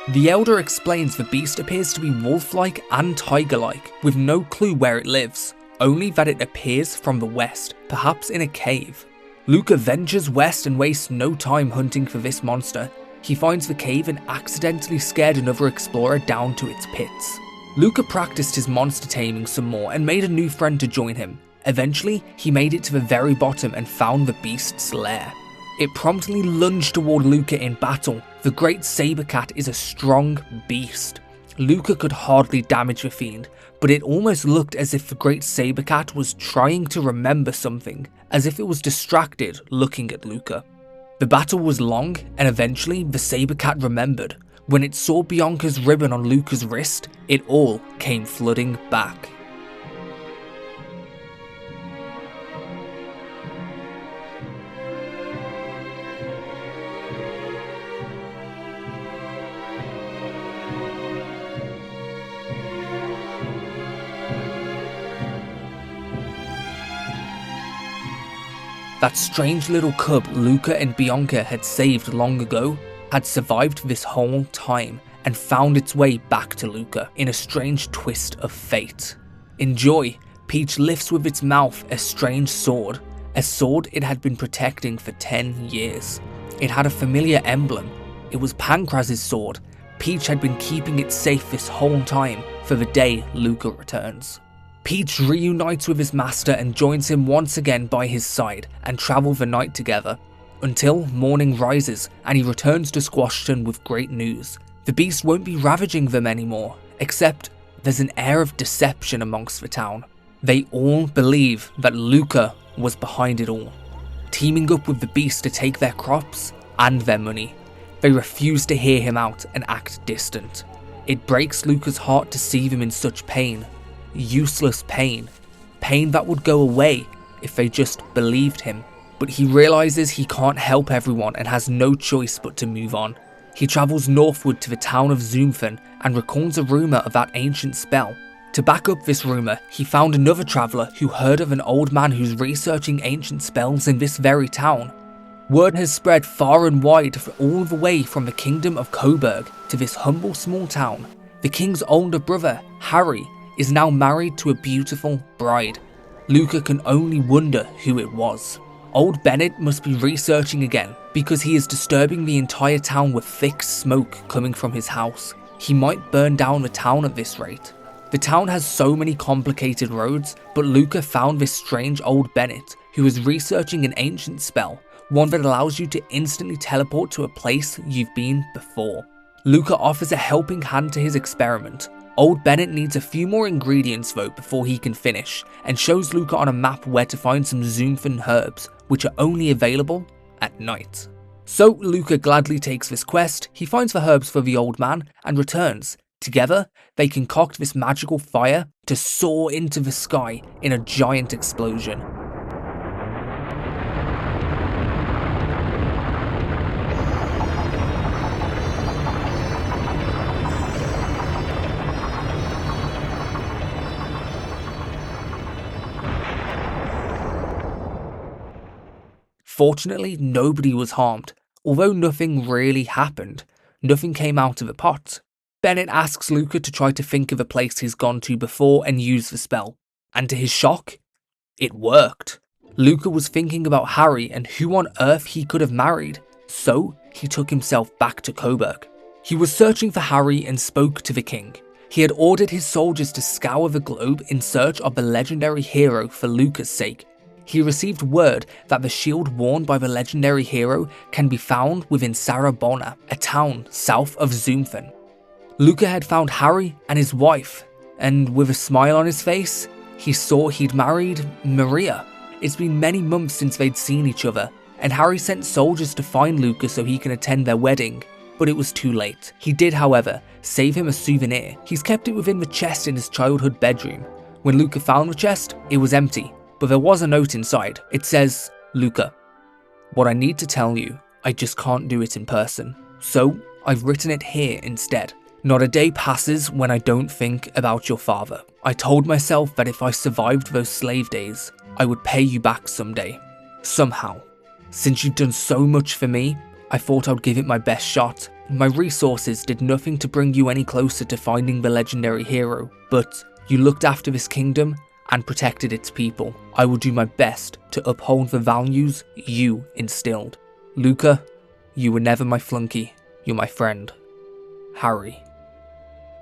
The elder explains the beast appears to be wolf-like and tiger-like, with no clue where it lives, only that it appears from the west, perhaps in a cave. Luca ventures west and wastes no time hunting for this monster. He finds the cave and accidentally scared another explorer down to its pits. Luca practiced his monster taming some more and made a new friend to join him. Eventually, he made it to the very bottom and found the beast's lair. It promptly lunged toward Luca in battle. The great saber cat is a strong beast. Luca could hardly damage the fiend, but it almost looked as if the great saber cat was trying to remember something, as if it was distracted looking at Luca. The battle was long, and eventually the saber cat remembered. When it saw Bianca's ribbon on Luca's wrist, it all came flooding back. That strange little cub Luca and Bianca had saved long ago had survived this whole time and found its way back to Luca in a strange twist of fate. In joy, Peach lifts with its mouth a strange sword, a sword it had been protecting for 10 years. It had a familiar emblem. It was Pancraz's sword. Peach had been keeping it safe this whole time for the day Luca returns. Peach reunites with his master and joins him once again by his side and travel the night together, until morning rises and he returns to Squashton with great news. The beast won't be ravaging them anymore, except there's an air of deception amongst the town. They all believe that Luca was behind it all, teaming up with the beast to take their crops and their money. They refuse to hear him out and act distant. It breaks Luca's heart to see them in such pain. Useless pain. Pain that would go away if they just believed him. But he realizes he can't help everyone and has no choice but to move on. He travels northward to the town of Zoomfen and recalls a rumour of that ancient spell. To back up this rumour, he found another traveller who heard of an old man who's researching ancient spells in this very town. Word has spread far and wide all the way from the kingdom of Coburg to this humble small town. The king's older brother, Harry, is now married to a beautiful bride. Luca can only wonder who it was. Old Bennett must be researching again because he is disturbing the entire town with thick smoke coming from his house. He might burn down the town at this rate. The town has so many complicated roads, but Luca found this strange old Bennett who is researching an ancient spell, one that allows you to instantly teleport to a place you've been before. Luca offers a helping hand to his experiment. Old Bennett needs a few more ingredients though before he can finish, and shows Luca on a map where to find some Zoomfen herbs, which are only available at night. So Luca gladly takes this quest, he finds the herbs for the old man, and returns. Together, they concoct this magical fire to soar into the sky in a giant explosion. Fortunately, nobody was harmed. Although nothing really happened, nothing came out of the pot. Bennett asks Luca to try to think of a place he's gone to before and use the spell. And to his shock, it worked. Luca was thinking about Harry and who on earth he could have married, so he took himself back to Coburg. He was searching for Harry and spoke to the king. He had ordered his soldiers to scour the globe in search of the legendary hero for Luca's sake. He received word that the shield worn by the legendary hero can be found within Sarabona, a town south of Zoomfen. Luca had found Harry and his wife, and with a smile on his face, he saw he'd married Maria. It's been many months since they'd seen each other, and Harry sent soldiers to find Luca so he can attend their wedding, but it was too late. He did, however, save him a souvenir. He's kept it within the chest in his childhood bedroom. When Luca found the chest, it was empty. But there was a note inside. It says, "Luca, what I need to tell you, I just can't do it in person. So I've written it here instead. Not a day passes when I don't think about your father. I told myself that if I survived those slave days, I would pay you back someday. Somehow. Since you've done so much for me, I thought I'd give it my best shot. My resources did nothing to bring you any closer to finding the legendary hero, but you looked after this kingdom and protected its people. I will do my best to uphold the values you instilled. Luca, you were never my flunky, you're my friend. Harry."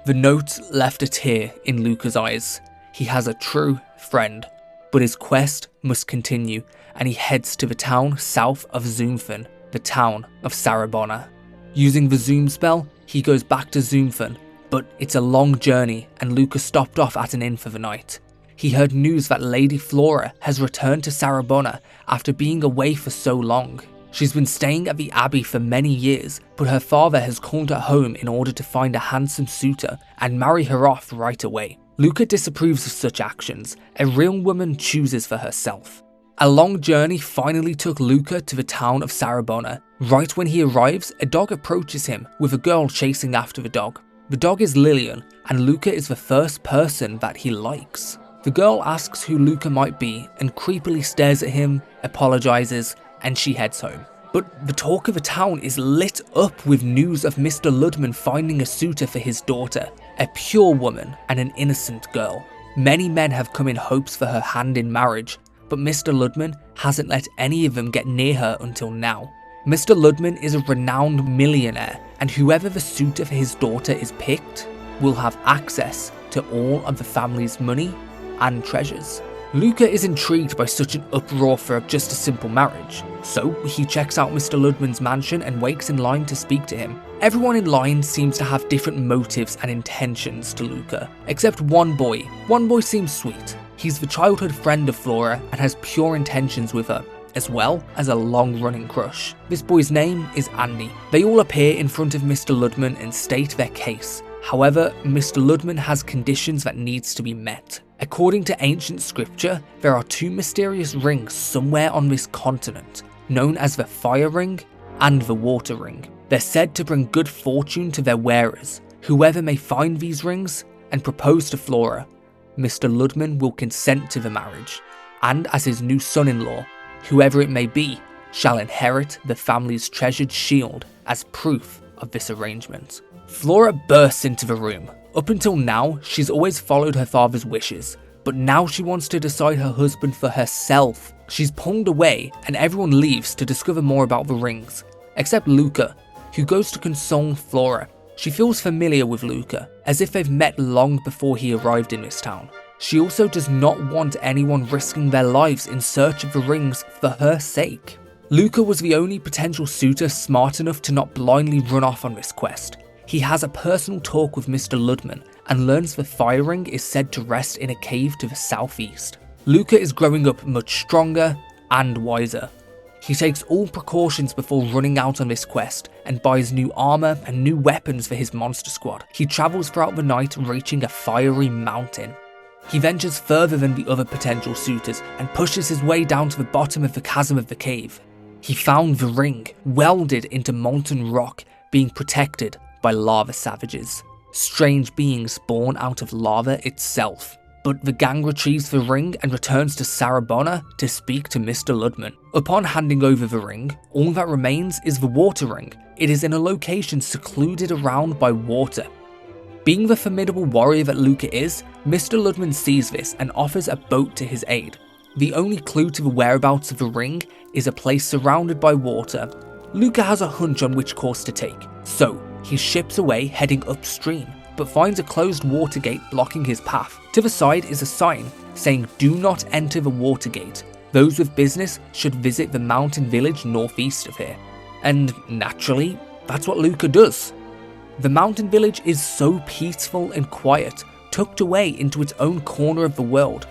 The note left a tear in Luca's eyes. He has a true friend, but his quest must continue, and he heads to the town south of Zoomfen, the town of Sarabona. Using the Zoom spell, he goes back to Zoomfen, but it's a long journey and Luca stopped off at an inn for the night. He heard news that Lady Flora has returned to Sarabona after being away for so long. She's been staying at the Abbey for many years, but her father has called her home in order to find a handsome suitor and marry her off right away. Luca disapproves of such actions. A real woman chooses for herself. A long journey finally took Luca to the town of Sarabona. Right when he arrives, a dog approaches him, with a girl chasing after the dog. The dog is Lillian, and Luca is the first person that he likes. The girl asks who Luca might be and creepily stares at him, apologizes, and she heads home. But the talk of the town is lit up with news of Mr. Ludman finding a suitor for his daughter, a pure woman and an innocent girl. Many men have come in hopes for her hand in marriage, but Mr. Ludman hasn't let any of them get near her until now. Mr. Ludman is a renowned millionaire, and whoever the suitor for his daughter is picked will have access to all of the family's money and treasures. Luca is intrigued by such an uproar for just a simple marriage, so he checks out Mr. Ludman's mansion and waits in line to speak to him. Everyone in line seems to have different motives and intentions to Luca, except one boy. One boy seems sweet. He's the childhood friend of Flora and has pure intentions with her, as well as a long-running crush. This boy's name is Andy. They all appear in front of Mr. Ludman and state their case. However, Mr. Ludman has conditions that needs to be met. According to ancient scripture, there are two mysterious rings somewhere on this continent, known as the Fire Ring and the Water Ring. They're said to bring good fortune to their wearers. Whoever may find these rings and propose to Flora, Mr. Ludman will consent to the marriage, and as his new son-in-law, whoever it may be, shall inherit the family's treasured shield as proof of this arrangement. Flora bursts into the room. Up until now, she's always followed her father's wishes, but now she wants to decide her husband for herself. She's pulled away and everyone leaves to discover more about the rings, except Luca, who goes to console Flora. She feels familiar with Luca, as if they've met long before he arrived in this town. She also does not want anyone risking their lives in search of the rings for her sake. Luca was the only potential suitor smart enough to not blindly run off on this quest. He has a personal talk with Mr. Ludman and learns the Fire Ring is said to rest in a cave to the southeast. Luca is growing up much stronger and wiser. He takes all precautions before running out on this quest and buys new armor and new weapons for his monster squad. He travels throughout the night, reaching a fiery mountain. He ventures further than the other potential suitors and pushes his way down to the bottom of the chasm of the cave. He found the ring, welded into molten rock, being protected by lava savages, strange beings born out of lava itself. But the gang retrieves the ring and returns to Sarabona to speak to Mr. Ludman. Upon handing over the ring, all that remains is the water ring. It is in a location secluded around by water. Being the formidable warrior that Luca is, Mr. Ludman sees this and offers a boat to his aid. The only clue to the whereabouts of the ring is a place surrounded by water. Luca has a hunch on which course to take, so he ships away heading upstream, but finds a closed water gate blocking his path. To the side is a sign saying do not enter the water gate. Those with business should visit the mountain village northeast of here. And naturally, that's what Luca does. The mountain village is so peaceful and quiet, tucked away into its own corner of the world.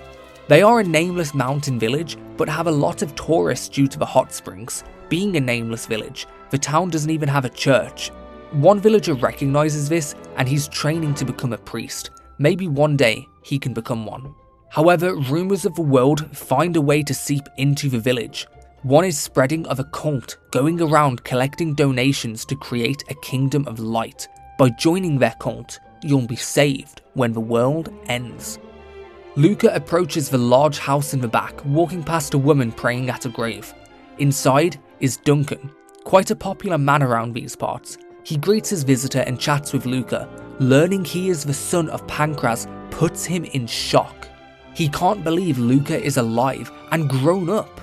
They are a nameless mountain village, but have a lot of tourists due to the hot springs. Being a nameless village, the town doesn't even have a church. One villager recognizes this and he's training to become a priest. Maybe one day he can become one. However, rumors of the world find a way to seep into the village. One is spreading of a cult going around collecting donations to create a kingdom of light. By joining their cult, you'll be saved when the world ends. Luca approaches the large house in the back, walking past a woman praying at a grave. Inside is Duncan, quite a popular man around these parts. He greets his visitor and chats with Luca. Learning he is the son of Pancras puts him in shock. He can't believe Luca is alive and grown up.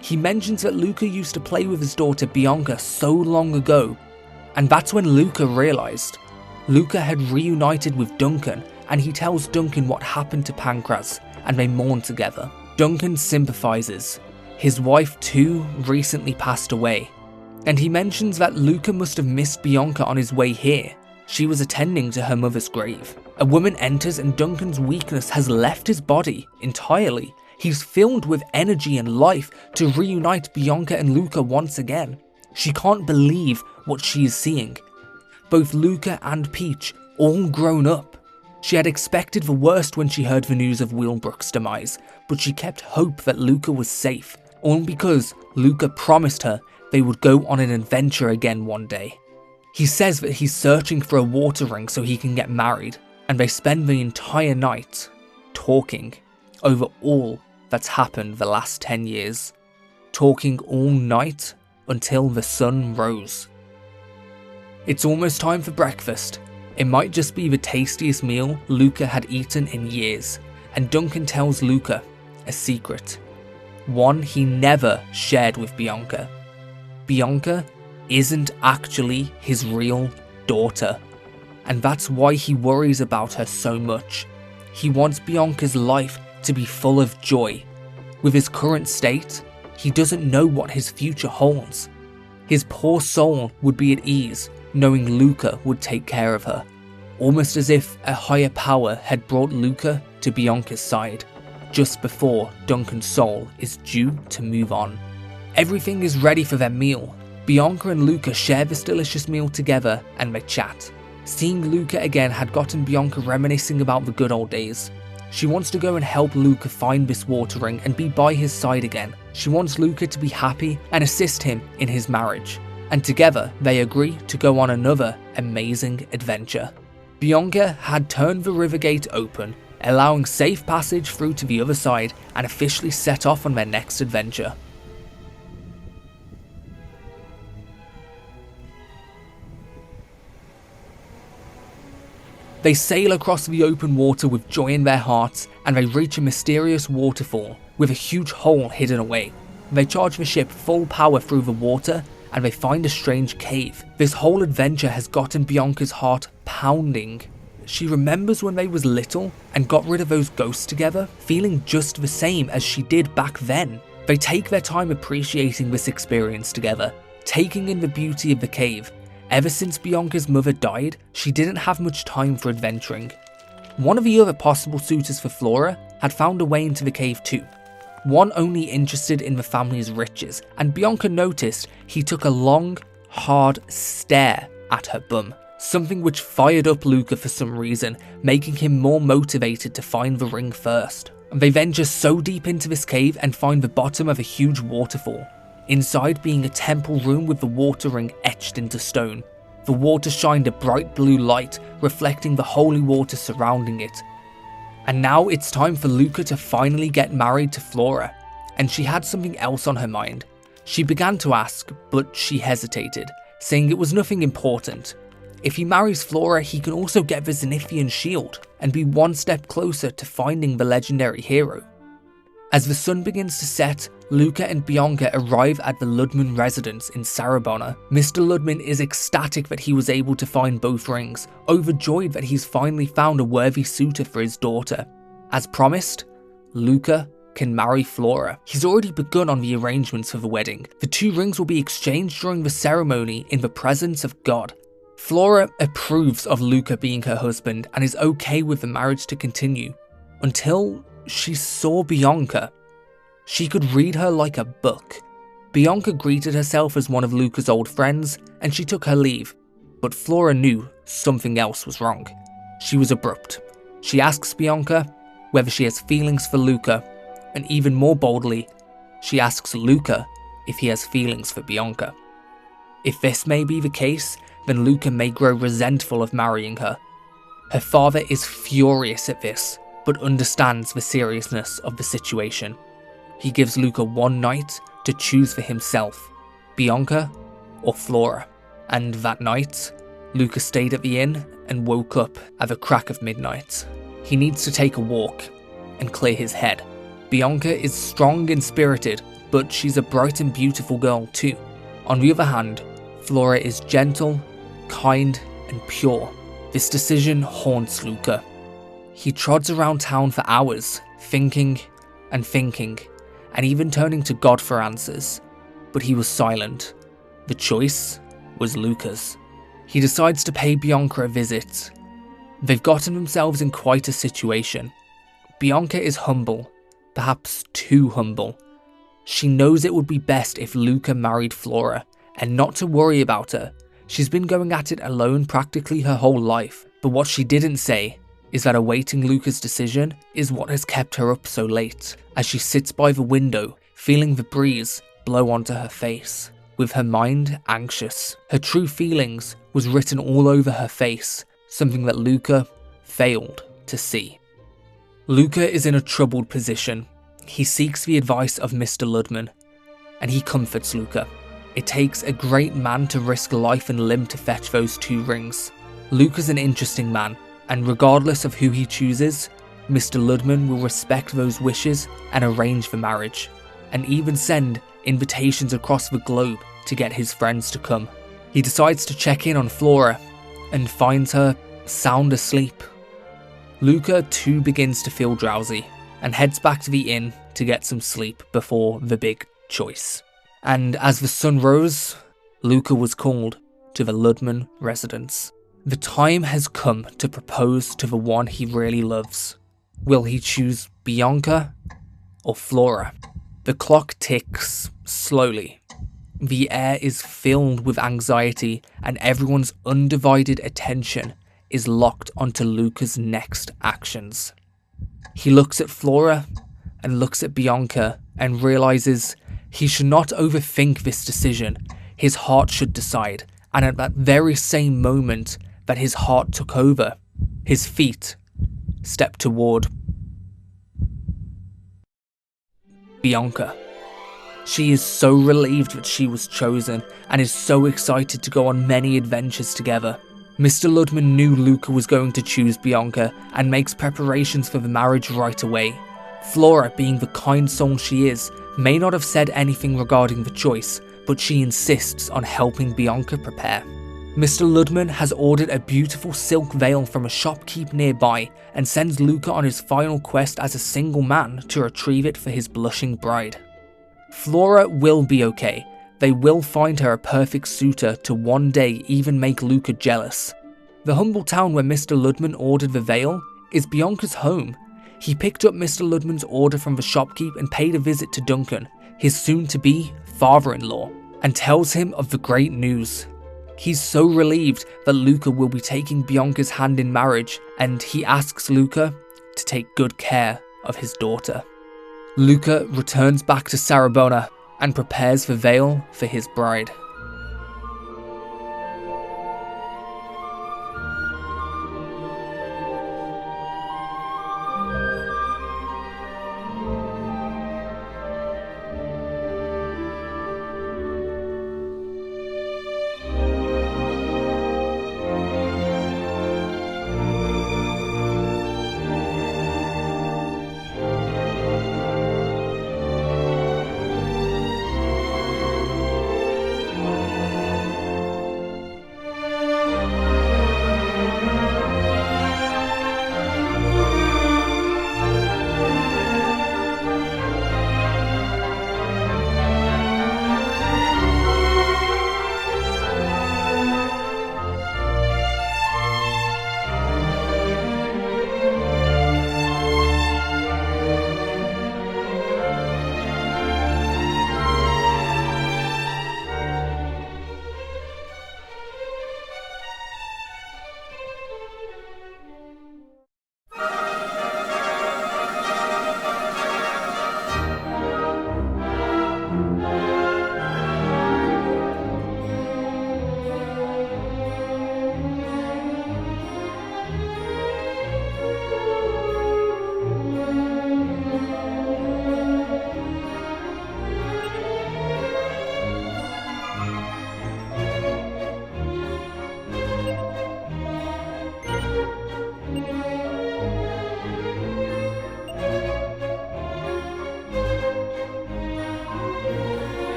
He mentions that Luca used to play with his daughter Bianca so long ago, and that's when Luca realized. Luca had reunited with Duncan, and he tells Duncan what happened to Pancras, and they mourn together. Duncan sympathizes. His wife too recently passed away, and he mentions that Luca must have missed Bianca on his way here. She was attending to her mother's grave. A woman enters and Duncan's weakness has left his body entirely. He's filled with energy and life to reunite Bianca and Luca once again. She can't believe what she is seeing. Both Luca and Peach, all grown up. She had expected the worst when she heard the news of Wheelbrook's demise, but she kept hope that Luca was safe, all because Luca promised her they would go on an adventure again one day. He says that he's searching for a water ring so he can get married, and they spend the entire night talking over all that's happened the last 10 years. Talking all night until the sun rose. It's almost time for breakfast. It might just be the tastiest meal Luca had eaten in years, and Duncan tells Luca a secret. One he never shared with Bianca. Bianca isn't actually his real daughter, and that's why he worries about her so much. He wants Bianca's life to be full of joy. With his current state, he doesn't know what his future holds. His poor soul would be at ease knowing Luca would take care of her, almost as if a higher power had brought Luca to Bianca's side, just before Duncan's soul is due to move on. Everything is ready for their meal. Bianca and Luca share this delicious meal together and they chat. Seeing Luca again had gotten Bianca reminiscing about the good old days. She wants to go and help Luca find this water ring and be by his side again. She wants Luca to be happy and assist him in his marriage. And together they agree to go on another amazing adventure. Bianca had turned the river gate open, allowing safe passage through to the other side, and officially set off on their next adventure. They sail across the open water with joy in their hearts, and they reach a mysterious waterfall with a huge hole hidden away. They charge the ship full power through the water, and they find a strange cave. This whole adventure has gotten Bianca's heart pounding. She remembers when they was little and got rid of those ghosts together, feeling just the same as she did back then. They take their time appreciating this experience together, taking in the beauty of the cave. Ever since Bianca's mother died, she didn't have much time for adventuring. One of the other possible suitors for Flora had found a way into the cave too. One only interested in the family's riches, and Bianca noticed he took a long, hard stare at her bum. Something which fired up Luca for some reason, making him more motivated to find the ring first. They venture so deep into this cave and find the bottom of a huge waterfall. Inside being a temple room with the water ring etched into stone. The water shined a bright blue light, reflecting the holy water surrounding it. And now it's time for Luca to finally get married to Flora, and she had something else on her mind. She began to ask, but she hesitated, saying it was nothing important. If he marries Flora, he can also get the Zenithian shield, and be one step closer to finding the legendary hero. As the sun begins to set, Luca and Bianca arrive at the Ludman residence in Sarabona. Mr. Ludman is ecstatic that he was able to find both rings, overjoyed that he's finally found a worthy suitor for his daughter. As promised, Luca can marry Flora. He's already begun on the arrangements for the wedding. The two rings will be exchanged during the ceremony in the presence of God. Flora approves of Luca being her husband and is okay with the marriage to continue, until she saw Bianca. She could read her like a book. Bianca greeted herself as one of Luca's old friends, and she took her leave. But Flora knew something else was wrong. She was abrupt. She asks Bianca whether she has feelings for Luca, and even more boldly, she asks Luca if he has feelings for Bianca. If this may be the case, then Luca may grow resentful of marrying her. Her father is furious at this, but understands the seriousness of the situation. He gives Luca one night to choose for himself, Bianca or Flora. And that night, Luca stayed at the inn and woke up at the crack of midnight. He needs to take a walk and clear his head. Bianca is strong and spirited, but she's a bright and beautiful girl too. On the other hand, Flora is gentle, kind, and pure. This decision haunts Luca. He trods around town for hours, thinking and thinking, and even turning to God for answers. But he was silent. The choice was Luca's. He decides to pay Bianca a visit. They've gotten themselves in quite a situation. Bianca is humble, perhaps too humble. She knows it would be best if Luca married Flora, and not to worry about her. She's been going at it alone practically her whole life, but what she didn't say is that awaiting Luca's decision is what has kept her up so late, as she sits by the window, feeling the breeze blow onto her face, with her mind anxious. Her true feelings was written all over her face, something that Luca failed to see. Luca is in a troubled position. He seeks the advice of Mr. Ludman, and he comforts Luca. It takes a great man to risk life and limb to fetch those 2 rings. Luca's an interesting man, and regardless of who he chooses, Mr. Ludman will respect those wishes and arrange the marriage, and even send invitations across the globe to get his friends to come. He decides to check in on Flora, and finds her sound asleep. Luca too begins to feel drowsy, and heads back to the inn to get some sleep before the big choice. And as the sun rose, Luca was called to the Ludman residence. The time has come to propose to the one he really loves. Will he choose Bianca or Flora? The clock ticks slowly. The air is filled with anxiety, and everyone's undivided attention is locked onto Luca's next actions. He looks at Flora and looks at Bianca and realizes he should not overthink this decision. His heart should decide, and at that very same moment that his heart took over, his feet stepped toward Bianca. She is so relieved that she was chosen, and is so excited to go on many adventures together. Mr. Ludman knew Luca was going to choose Bianca, and makes preparations for the marriage right away. Flora, being the kind soul she is, may not have said anything regarding the choice, but she insists on helping Bianca prepare. Mr. Ludman has ordered a beautiful silk veil from a shopkeep nearby, and sends Luca on his final quest as a single man to retrieve it for his blushing bride. Flora will be okay. They will find her a perfect suitor to one day even make Luca jealous. The humble town where Mr. Ludman ordered the veil is Bianca's home. He picked up Mr. Ludman's order from the shopkeep and paid a visit to Duncan, his soon-to-be father-in-law, and tells him of the great news. He's so relieved that Luca will be taking Bianca's hand in marriage, and he asks Luca to take good care of his daughter. Luca returns back to Sarabona and prepares the veil for his bride.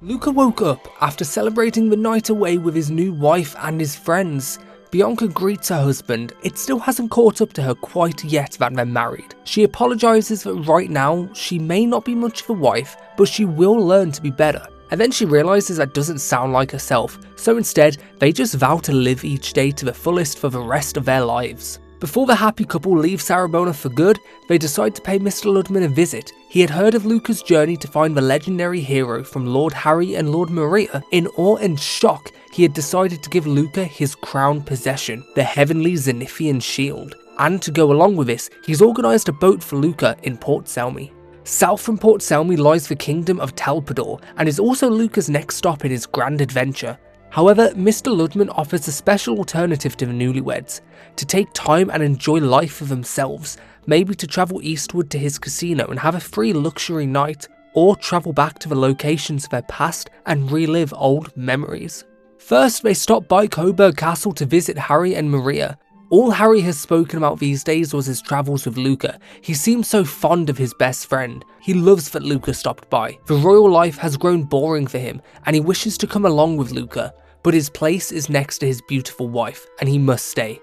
Luca woke up after celebrating the night away with his new wife and his friends. Bianca greets her husband. It still hasn't caught up to her quite yet that they're married. She apologises that right now she may not be much of a wife, but she will learn to be better. And then she realises that doesn't sound like herself, so instead they just vow to live each day to the fullest for the rest of their lives. Before the happy couple leave Sarabona for good, they decide to pay Mr. Ludman a visit. He had heard of Luca's journey to find the legendary hero from Lord Harry and Lord Maria. In awe and shock, he had decided to give Luca his crown possession, the heavenly Zenithian shield. And to go along with this, he's organised a boat for Luca in Port Selmy. South from Port Selmy lies the kingdom of Telpador, and is also Luca's next stop in his grand adventure. However, Mr. Ludman offers a special alternative to the newlyweds, to take time and enjoy life for themselves, maybe to travel eastward to his casino and have a free luxury night, or travel back to the locations of their past and relive old memories. First, they stop by Coburg Castle to visit Harry and Maria. All Harry has spoken about these days was his travels with Luca. He seems so fond of his best friend. He loves that Luca stopped by. The royal life has grown boring for him, and he wishes to come along with Luca, but his place is next to his beautiful wife, and he must stay.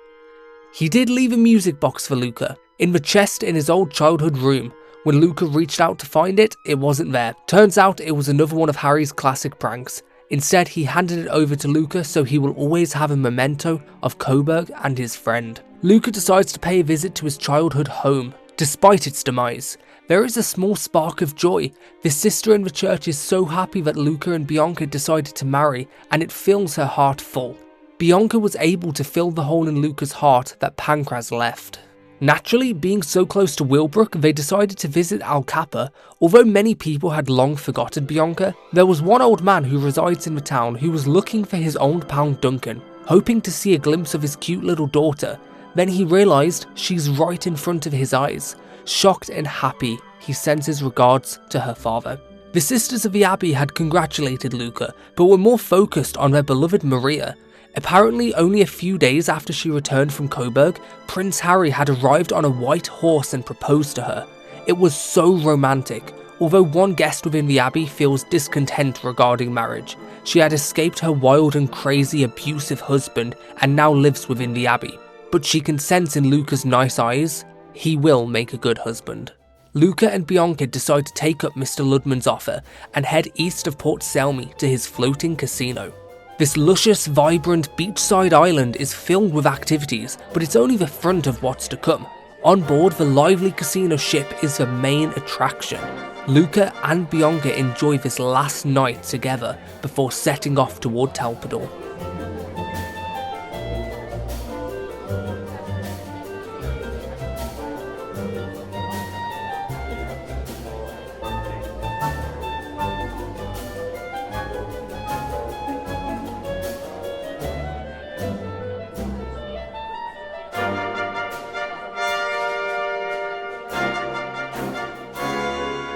He did leave a music box for Luca, in the chest in his old childhood room. When Luca reached out to find it, it wasn't there. Turns out it was another one of Harry's classic pranks. Instead, he handed it over to Luca so he will always have a memento of Coburg and his friend. Luca decides to pay a visit to his childhood home. Despite its demise, there is a small spark of joy. The sister in the church is so happy that Luca and Bianca decided to marry, and it fills her heart full. Bianca was able to fill the hole in Luca's heart that Pancras left. Naturally, being so close to Willbrook, they decided to visit Al Kappa. Although many people had long forgotten Bianca, there was one old man who resides in the town who was looking for his old pal Duncan, hoping to see a glimpse of his cute little daughter. Then he realised she's right in front of his eyes. Shocked and happy, he sends his regards to her father. The sisters of the Abbey had congratulated Luca, but were more focused on their beloved Maria. Apparently, only a few days after she returned from Coburg, Prince Harry had arrived on a white horse and proposed to her. It was so romantic. Although one guest within the Abbey feels discontent regarding marriage, she had escaped her wild and crazy abusive husband and now lives within the Abbey. But she can sense in Luca's nice eyes, he will make a good husband. Luca and Bianca decide to take up Mr. Ludman's offer and head east of Port Selmy to his floating casino. This luscious, vibrant beachside island is filled with activities, but it's only the front of what's to come. On board, the lively casino ship is the main attraction. Luca and Bianca enjoy this last night together before setting off toward Telpador.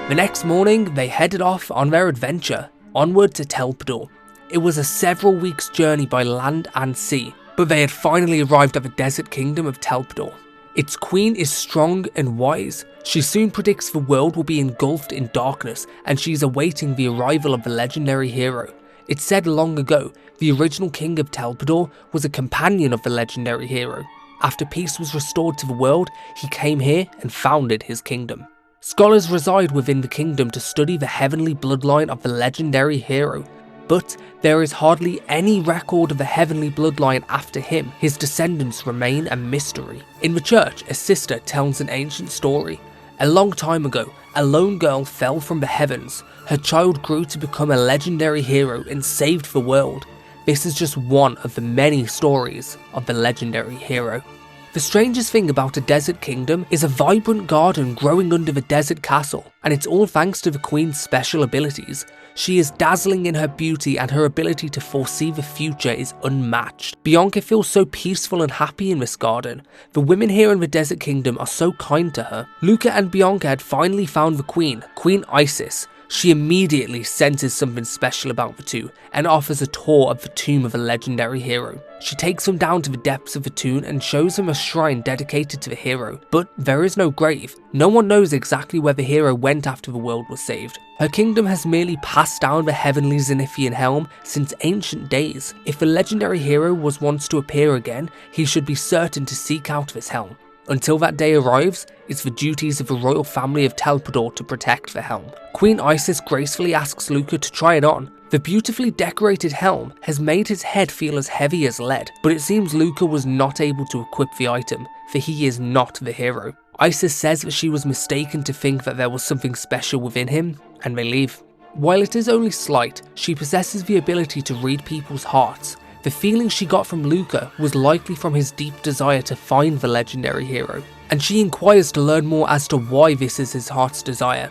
The next morning, they headed off on their adventure, onward to Telpador. It was a several weeks journey by land and sea, but they had finally arrived at the desert kingdom of Telpador. Its queen is strong and wise. She soon predicts the world will be engulfed in darkness, and she's awaiting the arrival of the legendary hero. It's said long ago, the original king of Telpador was a companion of the legendary hero. After peace was restored to the world, he came here and founded his kingdom. Scholars reside within the kingdom to study the heavenly bloodline of the legendary hero, but there is hardly any record of the heavenly bloodline after him. His descendants remain a mystery. In the church, a sister tells an ancient story. A long time ago, a lone girl fell from the heavens. Her child grew to become a legendary hero and saved the world. This is just one of the many stories of the legendary hero. The strangest thing about a desert kingdom is a vibrant garden growing under the desert castle, and it's all thanks to the queen's special abilities. She is dazzling in her beauty, and her ability to foresee the future is unmatched. Bianca feels so peaceful and happy in this garden. The women here in the desert kingdom are so kind to her. Luca and Bianca had finally found the queen, Queen Isis. She immediately senses something special about the two and offers a tour of the tomb of a legendary hero. She takes him down to the depths of the tomb and shows him a shrine dedicated to the hero, but there is no grave. No one knows exactly where the hero went after the world was saved. Her kingdom has merely passed down the heavenly Zenithian helm since ancient days. If the legendary hero was once to appear again, he should be certain to seek out this helm. Until that day arrives, it's the duties of the royal family of Telpador to protect the helm. Queen Isis gracefully asks Luca to try it on. The beautifully decorated helm has made his head feel as heavy as lead, but it seems Luca was not able to equip the item, for he is not the hero. Isis says that she was mistaken to think that there was something special within him, and they leave. While it is only slight, she possesses the ability to read people's hearts. The feeling she got from Luca was likely from his deep desire to find the legendary hero, and she inquires to learn more as to why this is his heart's desire.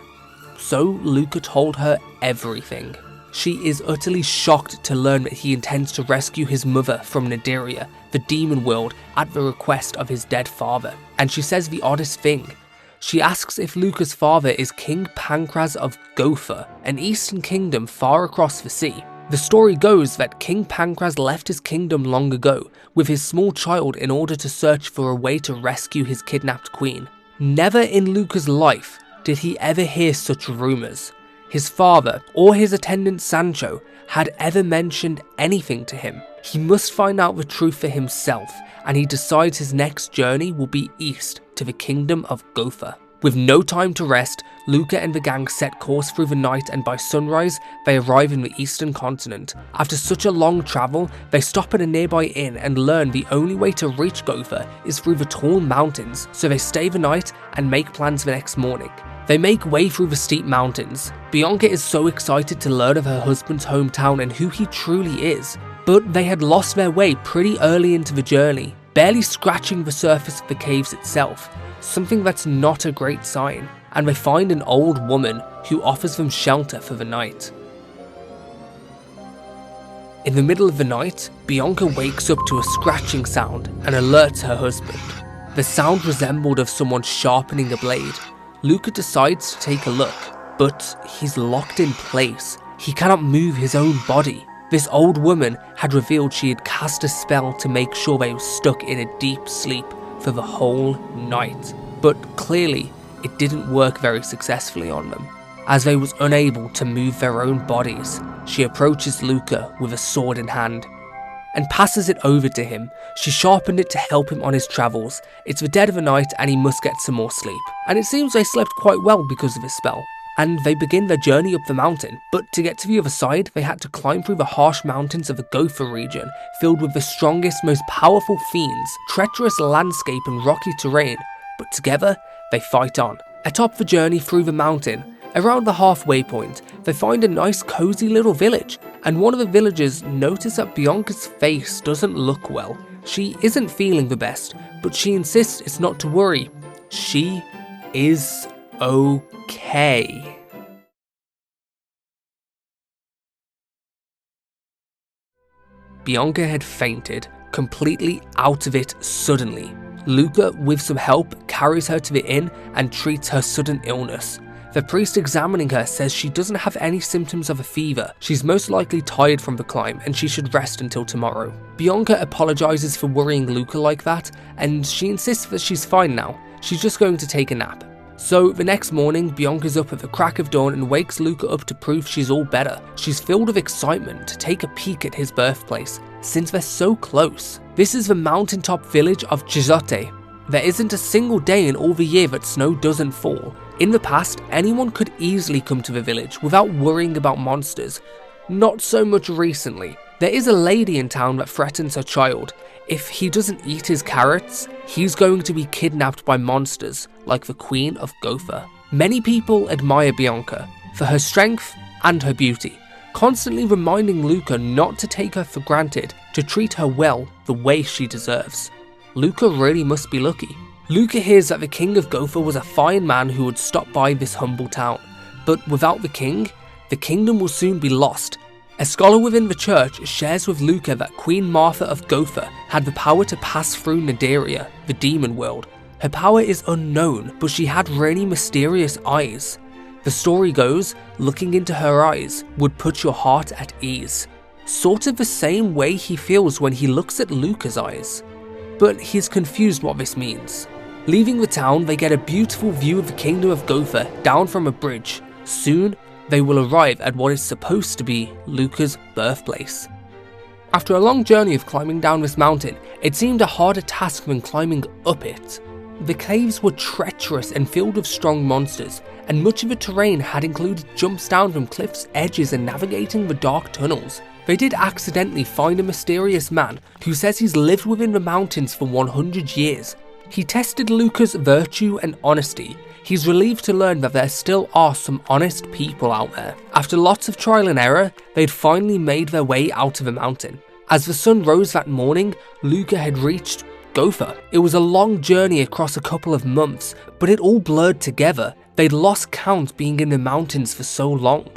So Luca told her everything. She is utterly shocked to learn that he intends to rescue his mother from Nadiria, the demon world, at the request of his dead father, and she says the oddest thing. She asks if Luca's father is King Pancraz of Gopher, an eastern kingdom far across the sea. The story goes that King Pancraz left his kingdom long ago with his small child in order to search for a way to rescue his kidnapped queen. Never in Luca's life did he ever hear such rumours. His father or his attendant Sancho had ever mentioned anything to him. He must find out the truth for himself, and he decides his next journey will be east to the kingdom of Gopher. With no time to rest, Luca and the gang set course through the night, and by sunrise, they arrive in the eastern continent. After such a long travel, they stop at a nearby inn and learn the only way to reach Gopher is through the tall mountains, so they stay the night and make plans the next morning. They make way through the steep mountains. Bianca is so excited to learn of her husband's hometown and who he truly is, but they had lost their way pretty early into the journey, barely scratching the surface of the caves itself. Something that's not a great sign, and they find an old woman who offers them shelter for the night. In the middle of the night, Bianca wakes up to a scratching sound and alerts her husband. The sound resembled of someone sharpening a blade. Luca decides to take a look, but he's locked in place. He cannot move his own body. This old woman had revealed she had cast a spell to make sure they were stuck in a deep sleep for the whole night, but clearly it didn't work very successfully on them. As they was unable to move their own bodies, she approaches Luca with a sword in hand and passes it over to him. She sharpened it to help him on his travels. It's the dead of the night and he must get some more sleep, and it seems they slept quite well because of his spell. And they begin their journey up the mountain, but to get to the other side, they had to climb through the harsh mountains of the Gopher region, filled with the strongest, most powerful fiends, treacherous landscape and rocky terrain, but together, they fight on. Atop the journey through the mountain, around the halfway point, they find a nice cozy little village, and one of the villagers notices that Bianca's face doesn't look well. She isn't feeling the best, but she insists it's not to worry. She is okay. Bianca had fainted, completely out of it suddenly. Luca, with some help, carries her to the inn and treats her sudden illness. The priest examining her says she doesn't have any symptoms of a fever. She's most likely tired from the climb and she should rest until tomorrow. Bianca apologizes for worrying Luca like that, and she insists that she's fine now. She's just going to take a nap. So the next morning, Bianca's up at the crack of dawn and wakes Luca up to prove she's all better. She's filled with excitement to take a peek at his birthplace, since they're so close. This is the mountaintop village of Chizote. There isn't a single day in all the year that snow doesn't fall. In the past, anyone could easily come to the village without worrying about monsters. Not so much recently. There is a lady in town that threatens her child. If he doesn't eat his carrots, he's going to be kidnapped by monsters like the Queen of Gopher. Many people admire Bianca for her strength and her beauty, constantly reminding Luca not to take her for granted, to treat her well the way she deserves. Luca really must be lucky. Luca hears that the King of Gopher was a fine man who would stop by this humble town, but without the king, the kingdom will soon be lost. A scholar within the church shares with Luca that Queen Martha of Gopher had the power to pass through Nadiria, the demon world. Her power is unknown, but she had really mysterious eyes. The story goes, looking into her eyes would put your heart at ease. Sort of the same way he feels when he looks at Luca's eyes. But he's confused what this means. Leaving the town, they get a beautiful view of the kingdom of Gotha down from a bridge. Soon, they will arrive at what is supposed to be Luca's birthplace. After a long journey of climbing down this mountain, it seemed a harder task than climbing up it. The caves were treacherous and filled with strong monsters, and much of the terrain had included jumps down from cliffs' edges and navigating the dark tunnels. They did accidentally find a mysterious man who says he's lived within the mountains for 100 years. He tested Luca's virtue and honesty. He's relieved to learn that there still are some honest people out there. After lots of trial and error, they'd finally made their way out of the mountain. As the sun rose that morning, Luca had reached Gotha. It was a long journey across a couple of months, but it all blurred together. They'd lost count being in the mountains for so long.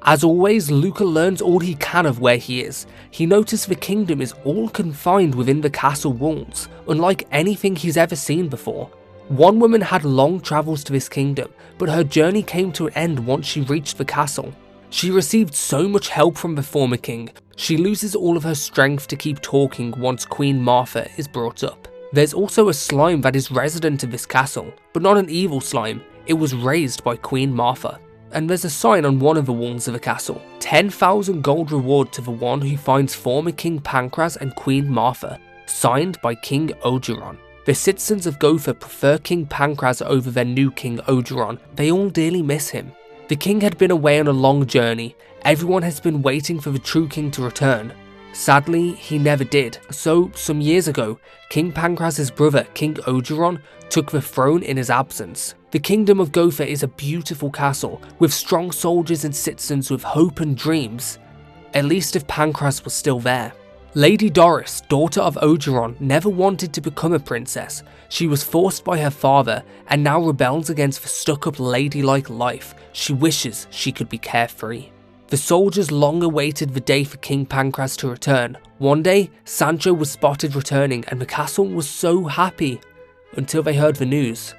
As always, Luca learns all he can of where he is. He noticed the kingdom is all confined within the castle walls, unlike anything he's ever seen before. One woman had long travels to this kingdom, but her journey came to an end once she reached the castle. She received so much help from the former king, she loses all of her strength to keep talking once Queen Martha is brought up. There's also a slime that is resident of this castle, but not an evil slime. It was raised by Queen Martha. And there's a sign on one of the walls of the castle. 10,000 gold reward to the one who finds former King Pancras and Queen Martha, signed by King Ogeron. The citizens of Gotha prefer King Pancras over their new King Ogeron. They all dearly miss him. The king had been away on a long journey. Everyone has been waiting for the true king to return. Sadly, he never did. So, some years ago, King Pancras' brother, King Ogeron, took the throne in his absence. The kingdom of Gotha is a beautiful castle, with strong soldiers and citizens with hope and dreams. At least if Pancras was still there. Lady Doris, daughter of Ogeron, never wanted to become a princess. She was forced by her father, and now rebels against the stuck-up ladylike life. She wishes she could be carefree. The soldiers long awaited the day for King Pancras to return. One day, Sancho was spotted returning, and the castle was so happy, until they heard the news.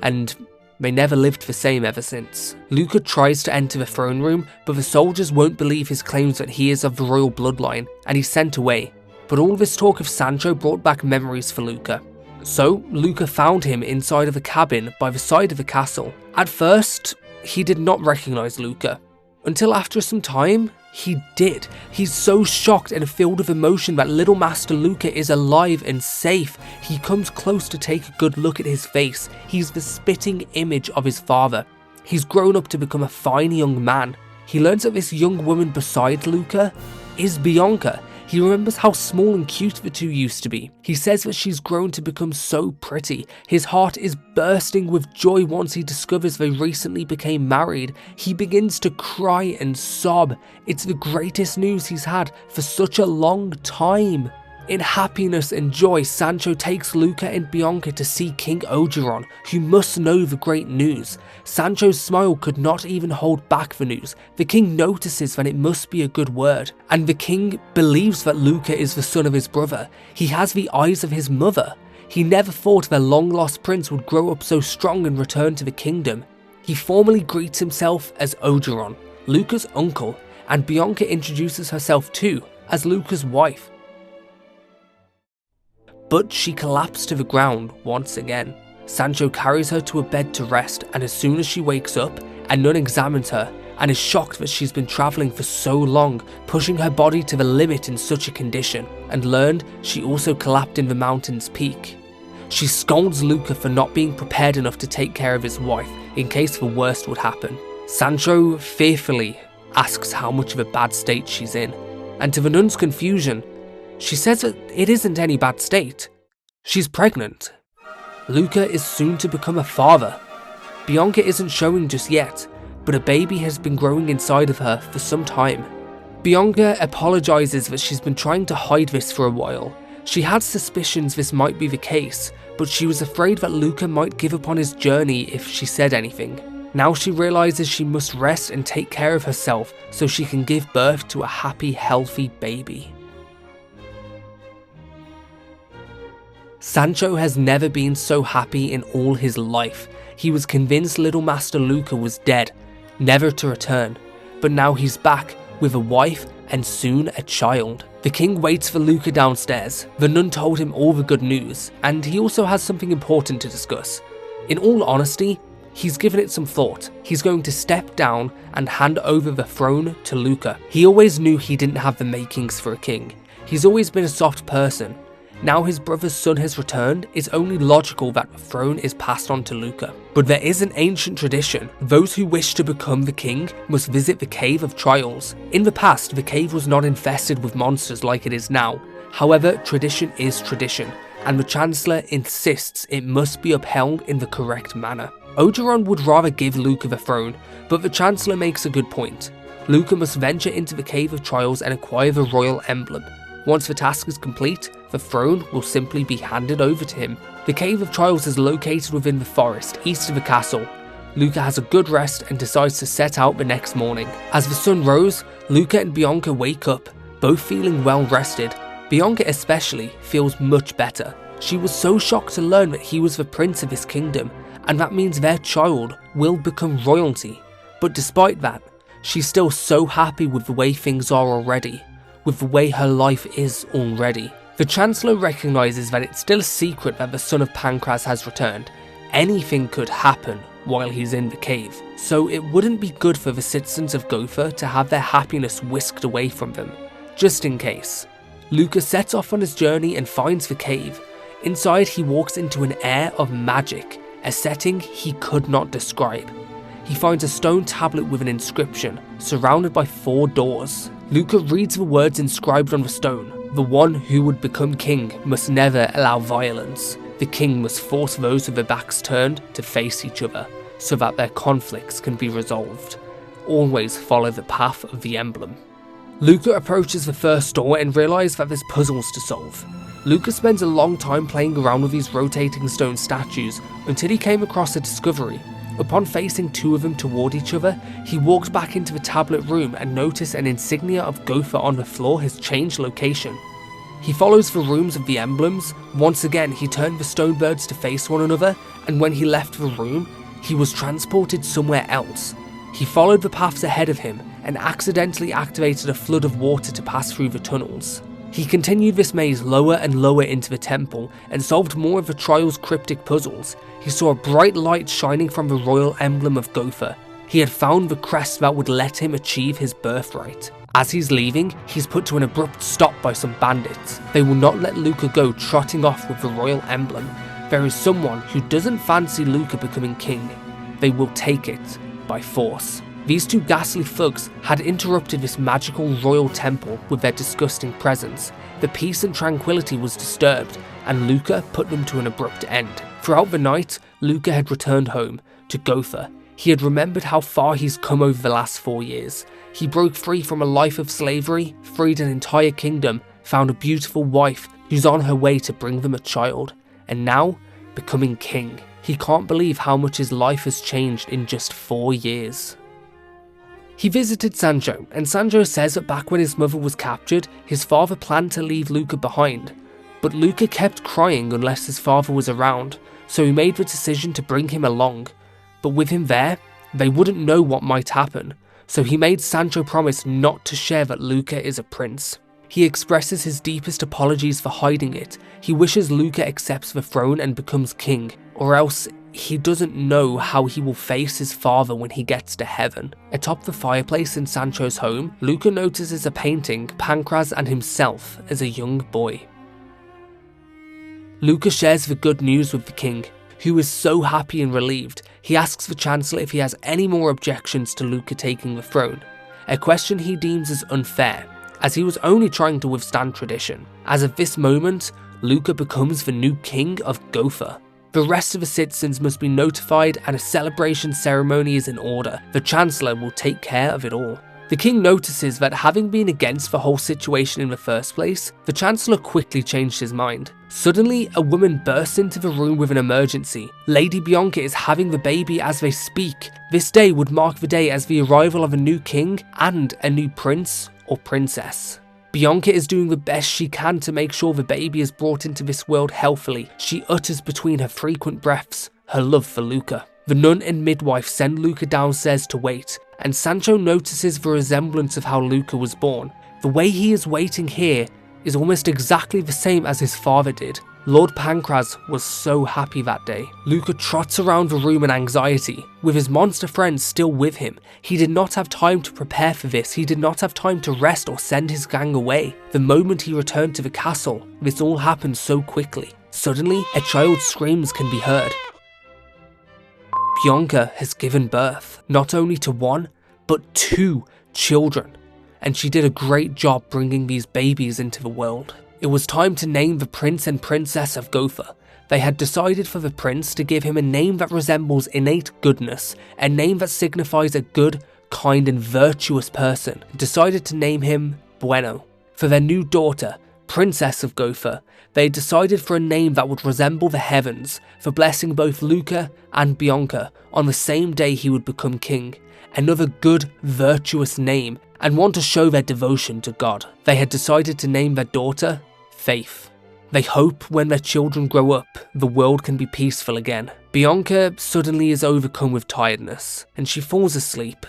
And they never lived the same ever since. Luca tries to enter the throne room, but the soldiers won't believe his claims that he is of the royal bloodline, and he's sent away. But all this talk of Sancho brought back memories for Luca. So, Luca found him inside of a cabin by the side of the castle. At first, he did not recognize Luca. Until after some time, he did. He's so shocked and filled with emotion that little Master Luca is alive and safe. He comes close to take a good look at his face. He's the spitting image of his father. He's grown up to become a fine young man. He learns that this young woman beside Luca is Bianca. He remembers how small and cute the two used to be. He says that she's grown to become so pretty. His heart is bursting with joy once he discovers they recently became married. He begins to cry and sob. It's the greatest news he's had for such a long time. In happiness and joy, Sancho takes Luca and Bianca to see King Ogeron, who must know the great news. Sancho's smile could not even hold back the news. The king notices that it must be a good word, and the king believes that Luca is the son of his brother. He has the eyes of his mother. He never thought their long-lost prince would grow up so strong and return to the kingdom. He formally greets himself as Ogeron, Luca's uncle, and Bianca introduces herself too as Luca's wife. But she collapsed to the ground once again. Sancho carries her to a bed to rest, and as soon as she wakes up, a nun examines her and is shocked that she's been travelling for so long, pushing her body to the limit in such a condition, and learned she also collapsed in the mountain's peak. She scolds Luca for not being prepared enough to take care of his wife in case the worst would happen. Sancho fearfully asks how much of a bad state she's in, and to the nun's confusion, she says that it isn't any bad state. She's pregnant. Luca is soon to become a father. Bianca isn't showing just yet, but a baby has been growing inside of her for some time. Bianca apologizes that she's been trying to hide this for a while. She had suspicions this might be the case, but she was afraid that Luca might give up on his journey if she said anything. Now she realizes she must rest and take care of herself so she can give birth to a happy, healthy baby. Sancho has never been so happy in all his life. He was convinced little Master Luca was dead, never to return. But now he's back with a wife and soon a child. The king waits for Luca downstairs. The nun told him all the good news, and he also has something important to discuss. In all honesty, he's given it some thought. He's going to step down and hand over the throne to Luca. He always knew he didn't have the makings for a king. He's always been a soft person. Now his brother's son has returned, it's only logical that the throne is passed on to Luca. But there is an ancient tradition. Those who wish to become the king must visit the Cave of Trials. In the past, the cave was not infested with monsters like it is now. However, tradition is tradition, and the Chancellor insists it must be upheld in the correct manner. Ogeron would rather give Luca the throne, but the Chancellor makes a good point. Luca must venture into the Cave of Trials and acquire the royal emblem. Once the task is complete, the throne will simply be handed over to him. The Cave of Trials is located within the forest, east of the castle. Luca has a good rest and decides to set out the next morning. As the sun rose, Luca and Bianca wake up, both feeling well rested. Bianca especially feels much better. She was so shocked to learn that he was the prince of his kingdom, and that means their child will become royalty. But despite that, she's still so happy with the way things are already, with the way her life is already. The Chancellor recognises that it's still a secret that the son of Pancras has returned. Anything could happen while he's in the cave, so it wouldn't be good for the citizens of Gotha to have their happiness whisked away from them, just in case. Luca sets off on his journey and finds the cave. Inside he walks into an air of magic, a setting he could not describe. He finds a stone tablet with an inscription, surrounded by 4 doors. Luca reads the words inscribed on the stone. The one who would become king must never allow violence. The king must force those with their backs turned to face each other, so that their conflicts can be resolved. Always follow the path of the emblem. Luca approaches the first door and realises that there's puzzles to solve. Luca spends a long time playing around with these rotating stone statues until he came across a discovery. Upon facing 2 of them toward each other, he walked back into the tablet room and noticed an insignia of Gotha on the floor has changed location. He follows the rooms of the emblems. Once again, he turned the stone birds to face one another, and when he left the room, he was transported somewhere else. He followed the paths ahead of him and accidentally activated a flood of water to pass through the tunnels. He continued this maze lower and lower into the temple and solved more of the Trial's cryptic puzzles. He saw a bright light shining from the royal emblem of Gotha. He had found the crest that would let him achieve his birthright. As he's leaving, he's put to an abrupt stop by some bandits. They will not let Luca go trotting off with the royal emblem. There is someone who doesn't fancy Luca becoming king. They will take it by force. These 2 ghastly thugs had interrupted this magical royal temple with their disgusting presence. The peace and tranquility was disturbed, and Luca put them to an abrupt end. Throughout the night, Luca had returned home to Gotha. He had remembered how far he's come over the last 4 years. He broke free from a life of slavery, freed an entire kingdom, found a beautiful wife who's on her way to bring them a child, and now, becoming king. He can't believe how much his life has changed in just 4 years. He visited Sancho, and Sancho says that back when his mother was captured, his father planned to leave Luca behind. But Luca kept crying unless his father was around, so he made the decision to bring him along. But with him there, they wouldn't know what might happen, so he made Sancho promise not to share that Luca is a prince. He expresses his deepest apologies for hiding it. He wishes Luca accepts the throne and becomes king, or else he doesn't know how he will face his father when he gets to heaven. Atop the fireplace in Sancho's home, Luca notices a painting, Pancras and himself as a young boy. Luca shares the good news with the king, who is so happy and relieved. He asks the Chancellor if he has any more objections to Luca taking the throne, a question he deems as unfair, as he was only trying to withstand tradition. As of this moment, Luca becomes the new king of Gotha. The rest of the citizens must be notified and a celebration ceremony is in order. The Chancellor will take care of it all. The king notices that having been against the whole situation in the first place, the Chancellor quickly changed his mind. Suddenly, a woman bursts into the room with an emergency. Lady Bianca is having the baby as they speak. This day would mark the day as the arrival of a new king and a new prince or princess. Bianca is doing the best she can to make sure the baby is brought into this world healthily. She utters between her frequent breaths her love for Luca. The nun and midwife send Luca downstairs to wait. and Sancho notices the resemblance of how Luca was born. The way he is waiting here is almost exactly the same as his father did. Lord Pancraz was so happy that day. Luca trots around the room in anxiety, with his monster friends still with him. He did not have time to prepare for this, he did not have time to rest or send his gang away. The moment he returned to the castle, this all happened so quickly. Suddenly, a child's screams can be heard. Bianca has given birth, not only to one, but 2 children, and she did a great job bringing these babies into the world. It was time to name the prince and princess of Gotha. They had decided for the prince to give him a name that resembles innate goodness, a name that signifies a good, kind and virtuous person, and decided to name him Bueno. For their new daughter, Princess of Gotha, they decided for a name that would resemble the heavens, for blessing both Luca and Bianca on the same day he would become king. Another good, virtuous name, and one to show their devotion to God. They had decided to name their daughter Faith. They hope when their children grow up, the world can be peaceful again. Bianca suddenly is overcome with tiredness, and she falls asleep.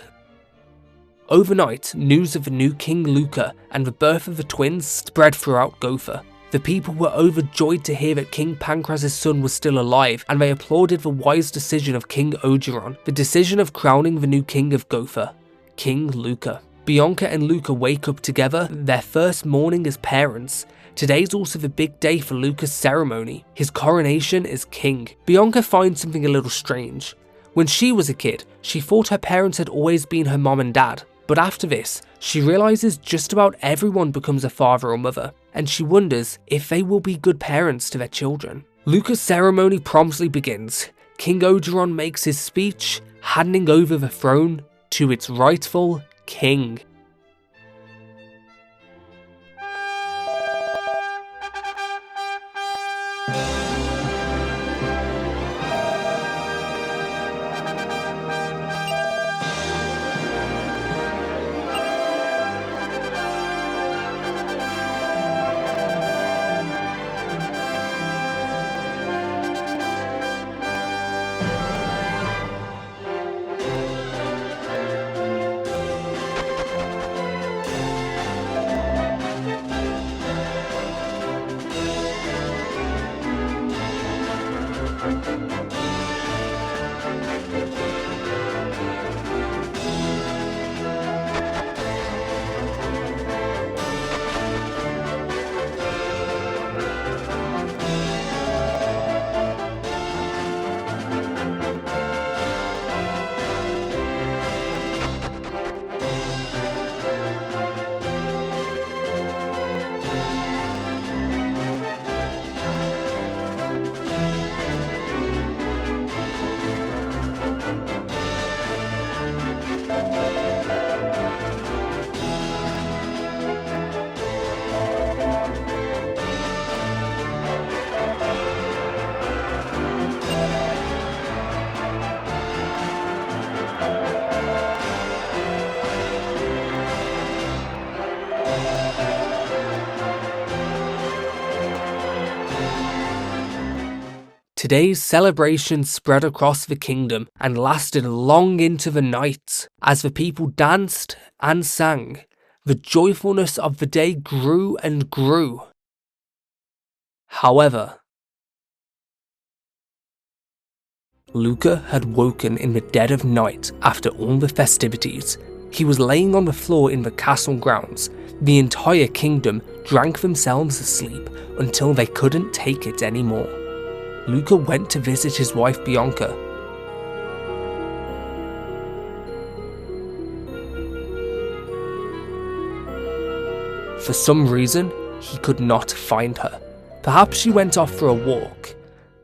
Overnight, news of the new King Luca and the birth of the twins spread throughout Gotha. The people were overjoyed to hear that King Pancraz's son was still alive, and they applauded the wise decision of King Ogeron, the decision of crowning the new king of Gotha, King Luca. Bianca and Luca wake up together, their first morning as parents. Today's also the big day for Luca's ceremony. His coronation as king. Bianca finds something a little strange. When she was a kid, she thought her parents had always been her mom and dad. But after this, she realizes just about everyone becomes a father or mother, and she wonders if they will be good parents to their children. Luca's ceremony promptly begins. King Ogeron makes his speech, handing over the throne to its rightful king. Today's celebration spread across the kingdom and lasted long into the night. As the people danced and sang, the joyfulness of the day grew and grew. However, Luca had woken in the dead of night after all the festivities. He was laying on the floor in the castle grounds. The entire kingdom drank themselves asleep until they couldn't take it anymore. Luca went to visit his wife Bianca. For some reason, he could not find her. Perhaps she went off for a walk,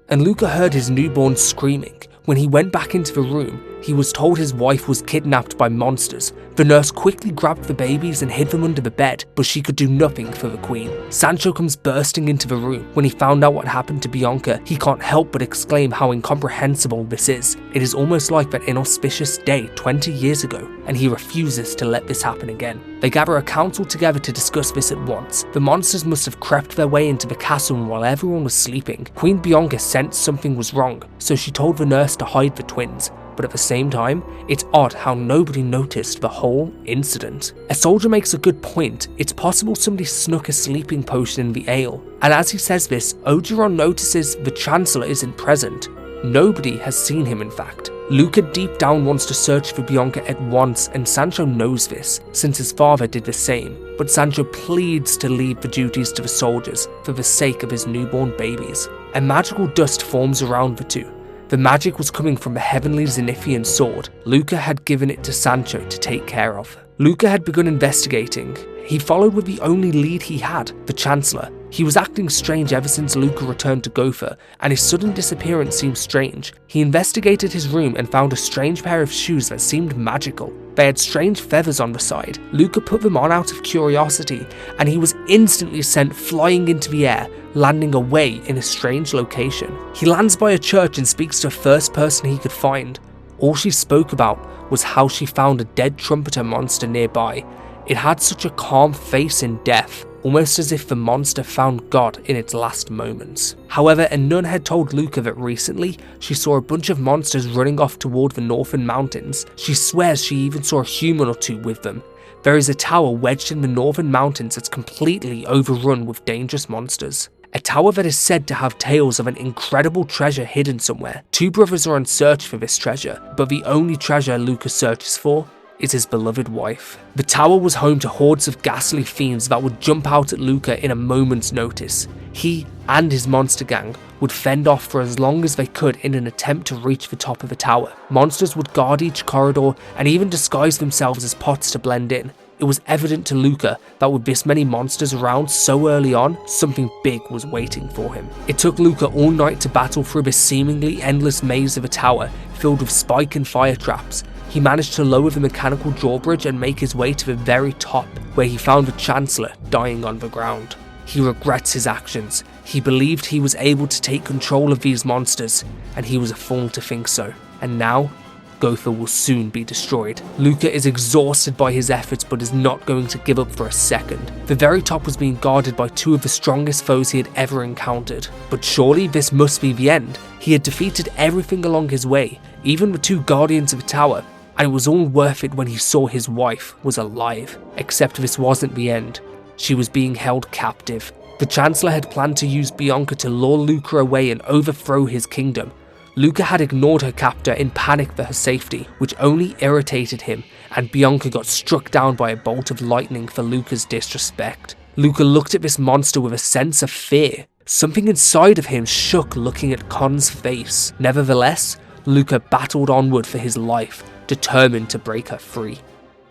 and Luca heard his newborn screaming. When he went back into the room, he was told his wife was kidnapped by monsters. The nurse quickly grabbed the babies and hid them under the bed, but she could do nothing for the queen. Sancho comes bursting into the room. When he found out what happened to Bianca, he can't help but exclaim how incomprehensible this is. It is almost like that inauspicious day 20 years ago, and he refuses to let this happen again. They gather a council together to discuss this at once. The monsters must have crept their way into the castle while everyone was sleeping. Queen Bianca sensed something was wrong, so she told the nurse to hide the twins. but at the same time, it's odd how nobody noticed the whole incident. A soldier makes a good point. It's possible somebody snuck a sleeping potion in the ale, and as he says this, Ogeron notices the Chancellor isn't present. Nobody has seen him, in fact. Luca deep down wants to search for Bianca at once, and Sancho knows this, since his father did the same, but Sancho pleads to leave the duties to the soldiers for the sake of his newborn babies. A magical dust forms around the two. The magic was coming from the heavenly Zenithian sword. Luca had given it to Sancho to take care of. Luca had begun investigating. He followed with the only lead he had, the Chancellor. He was acting strange ever since Luca returned to Gotha, and his sudden disappearance seemed strange. He investigated his room and found a strange pair of shoes that seemed magical. They had strange feathers on the side. Luca put them on out of curiosity, and he was instantly sent flying into the air, landing away in a strange location. He lands by a church and speaks to the first person he could find. All she spoke about was how she found a dead trumpeter monster nearby. It had such a calm face in death, almost as if the monster found God in its last moments. However, a nun had told Luca that recently she saw a bunch of monsters running off toward the northern mountains. She swears she even saw a human or two with them. There is a tower wedged in the northern mountains that's completely overrun with dangerous monsters. A tower that is said to have tales of an incredible treasure hidden somewhere. Two brothers are on search for this treasure, but the only treasure Luca searches for is his beloved wife. The tower was home to hordes of ghastly fiends that would jump out at Luca in a moment's notice. He and his monster gang would fend off for as long as they could in an attempt to reach the top of the tower. Monsters would guard each corridor and even disguise themselves as pots to blend in. It was evident to Luca that with this many monsters around so early on, something big was waiting for him. It took Luca all night to battle through this seemingly endless maze of a tower filled with spike and fire traps. He managed to lower the mechanical drawbridge and make his way to the very top, where he found the Chancellor dying on the ground. He regrets his actions. He believed he was able to take control of these monsters, and he was a fool to think so. And now, Gotha will soon be destroyed. Luca is exhausted by his efforts but is not going to give up for a second. The very top was being guarded by two of the strongest foes he had ever encountered. But surely this must be the end. He had defeated everything along his way, even the two guardians of the tower, and it was all worth it when he saw his wife was alive. Except this wasn't the end. She was being held captive. The Chancellor had planned to use Bianca to lure Luca away and overthrow his kingdom. Luca had ignored her captor in panic for her safety, which only irritated him, and Bianca got struck down by a bolt of lightning for Luca's disrespect. Luca looked at this monster with a sense of fear. Something inside of him shook looking at Con's face. Nevertheless, Luca battled onward for his life, determined to break her free.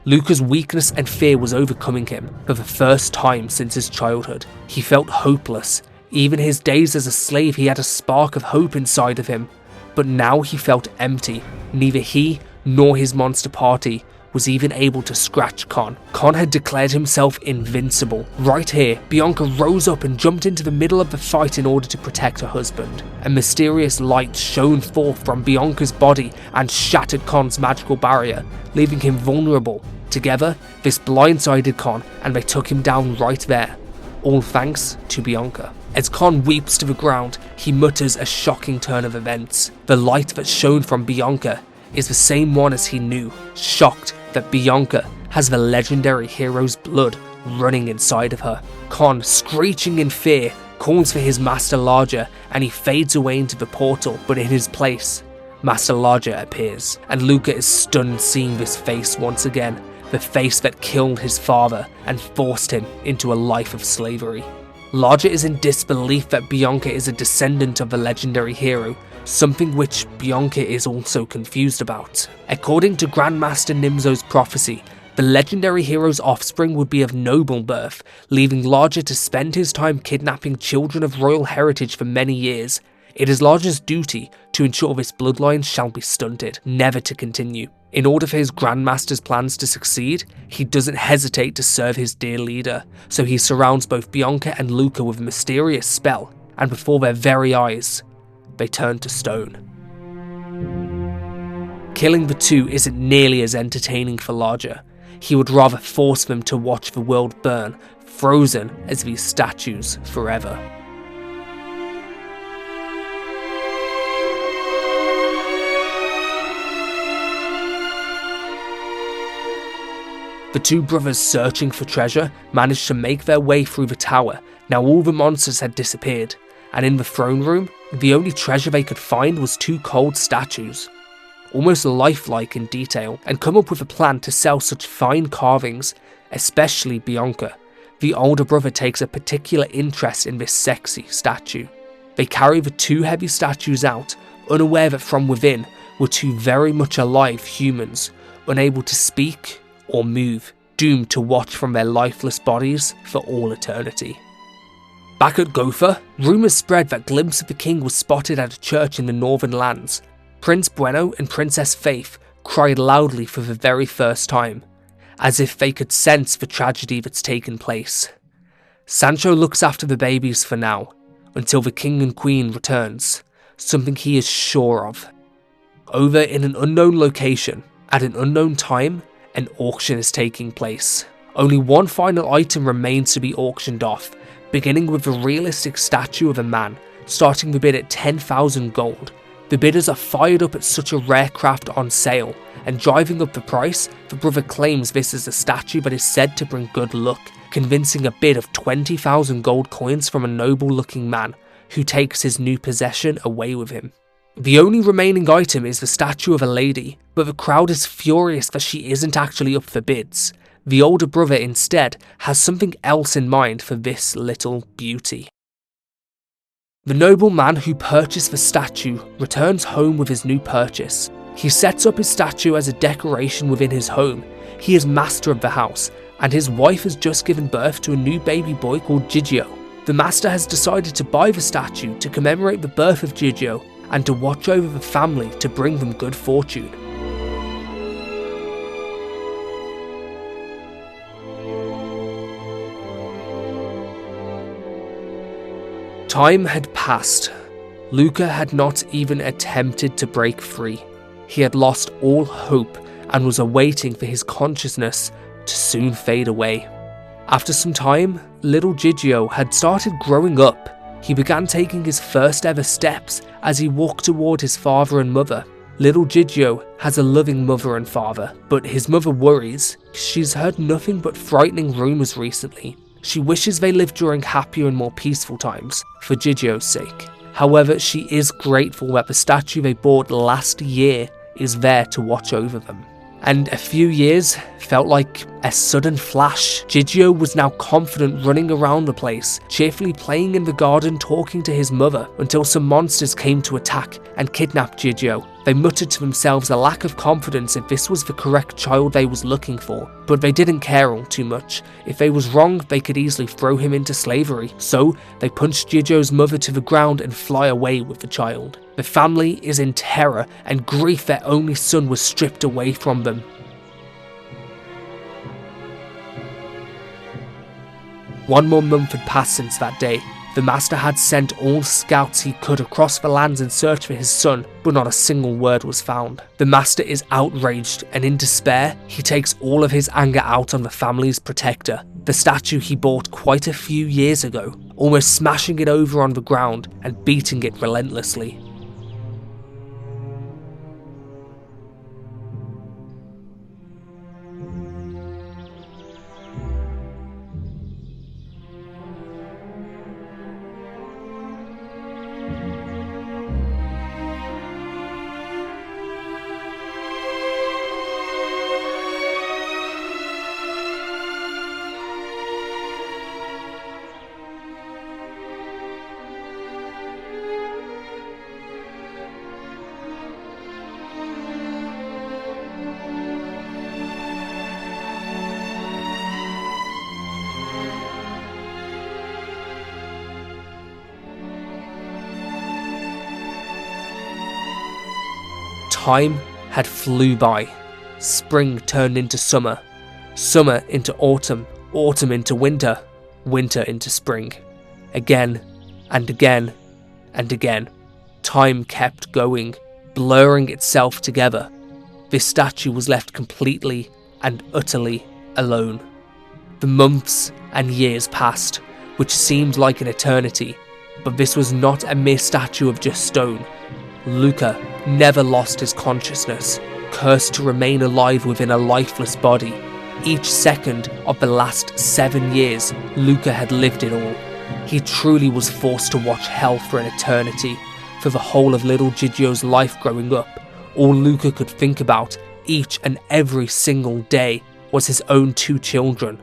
Luca's weakness and fear was overcoming him for the first time since his childhood. He felt hopeless. Even his days as a slave, he had a spark of hope inside of him. But now he felt empty. Neither he nor his monster party was even able to scratch Con. Con had declared himself invincible. Right here, Bianca rose up and jumped into the middle of the fight in order to protect her husband. A mysterious light shone forth from Bianca's body and shattered Con's magical barrier, leaving him vulnerable. Together, this blindsided Con, and they took him down right there. All thanks to Bianca. As Con weeps to the ground, he mutters a shocking turn of events. The light that shone from Bianca is the same one as he knew, shocked that Bianca has the legendary hero's blood running inside of her. Con, screeching in fear, calls for his Master Larger and he fades away into the portal, but in his place, Master Larger appears, and Luca is stunned seeing this face once again, the face that killed his father and forced him into a life of slavery. Larger is in disbelief that Bianca is a descendant of the legendary hero, something which Bianca is also confused about. According to Grandmaster Nimzo's prophecy, the legendary hero's offspring would be of noble birth, leaving Larger to spend his time kidnapping children of royal heritage for many years. It is Larger's duty to ensure this bloodline shall be stunted, never to continue. In order for his Grandmaster's plans to succeed, he doesn't hesitate to serve his dear leader, so he surrounds both Bianca and Luca with a mysterious spell, and before their very eyes, they turn to stone. Killing the two isn't nearly as entertaining for Larger. He would rather force them to watch the world burn, frozen as these statues forever. The two brothers searching for treasure managed to make their way through the tower. Now all the monsters had disappeared, and in the throne room, the only treasure they could find was two cold statues, almost lifelike in detail, and come up with a plan to sell such fine carvings, especially Bianca. The older brother takes a particular interest in this sexy statue. They carry the two heavy statues out, unaware that from within were two very much alive humans, unable to speak or move, doomed to watch from their lifeless bodies for all eternity. Back at Gotha, rumours spread that glimpse of the king was spotted at a church in the northern lands. Prince Bueno and Princess Faith cried loudly for the very first time, as if they could sense the tragedy that's taken place. Sancho looks after the babies for now, until the king and queen returns, something he is sure of. Over in an unknown location, at an unknown time, an auction is taking place. Only one final item remains to be auctioned off, beginning with a realistic statue of a man, starting the bid at 10,000 gold. The bidders are fired up at such a rare craft on sale, and driving up the price, the brother claims this is a statue that is said to bring good luck, convincing a bid of 20,000 gold coins from a noble looking man, who takes his new possession away with him. The only remaining item is the statue of a lady, but the crowd is furious that she isn't actually up for bids. The older brother instead has something else in mind for this little beauty. The noble man who purchased the statue returns home with his new purchase. He sets up his statue as a decoration within his home. He is master of the house, and his wife has just given birth to a new baby boy called Gigio. The master has decided to buy the statue to commemorate the birth of Gigio and to watch over the family to bring them good fortune. Time had passed. Luca had not even attempted to break free. He had lost all hope and was awaiting for his consciousness to soon fade away. After some time, little Gigio had started growing up. He began taking his first ever steps as he walked toward his father and mother. Little Gigio has a loving mother and father, but his mother worries. She's heard nothing but frightening rumours recently. She wishes they lived during happier and more peaceful times, for Gigio's sake. However, she is grateful that the statue they bought last year is there to watch over them. And a few years felt like a sudden flash. Gigio was now confident, running around the place, cheerfully playing in the garden, talking to his mother, until some monsters came to attack and kidnap Gigio. They muttered to themselves a lack of confidence if this was the correct child they was looking for, but they didn't care all too much. If they was wrong, they could easily throw him into slavery. So they punched Gigio's mother to the ground and fly away with the child. The family is in terror and grief their only son was stripped away from them. One more month had passed since that day. The master had sent all scouts he could across the lands in search for his son, but not a single word was found. The master is outraged, and in despair, he takes all of his anger out on the family's protector, the statue he bought quite a few years ago, almost smashing it over on the ground and beating it relentlessly. Time had flew by. Spring turned into summer, summer into autumn, autumn into winter, winter into spring. Again and again and again. Time kept going, blurring itself together. This statue was left completely and utterly alone. The months and years passed, which seemed like an eternity, but this was not a mere statue of just stone. Luca never lost his consciousness, cursed to remain alive within a lifeless body. Each second of the last 7 years, Luca had lived it all. He truly was forced to watch hell for an eternity. For the whole of little Gigio's life growing up, all Luca could think about each and every single day was his own 2 children,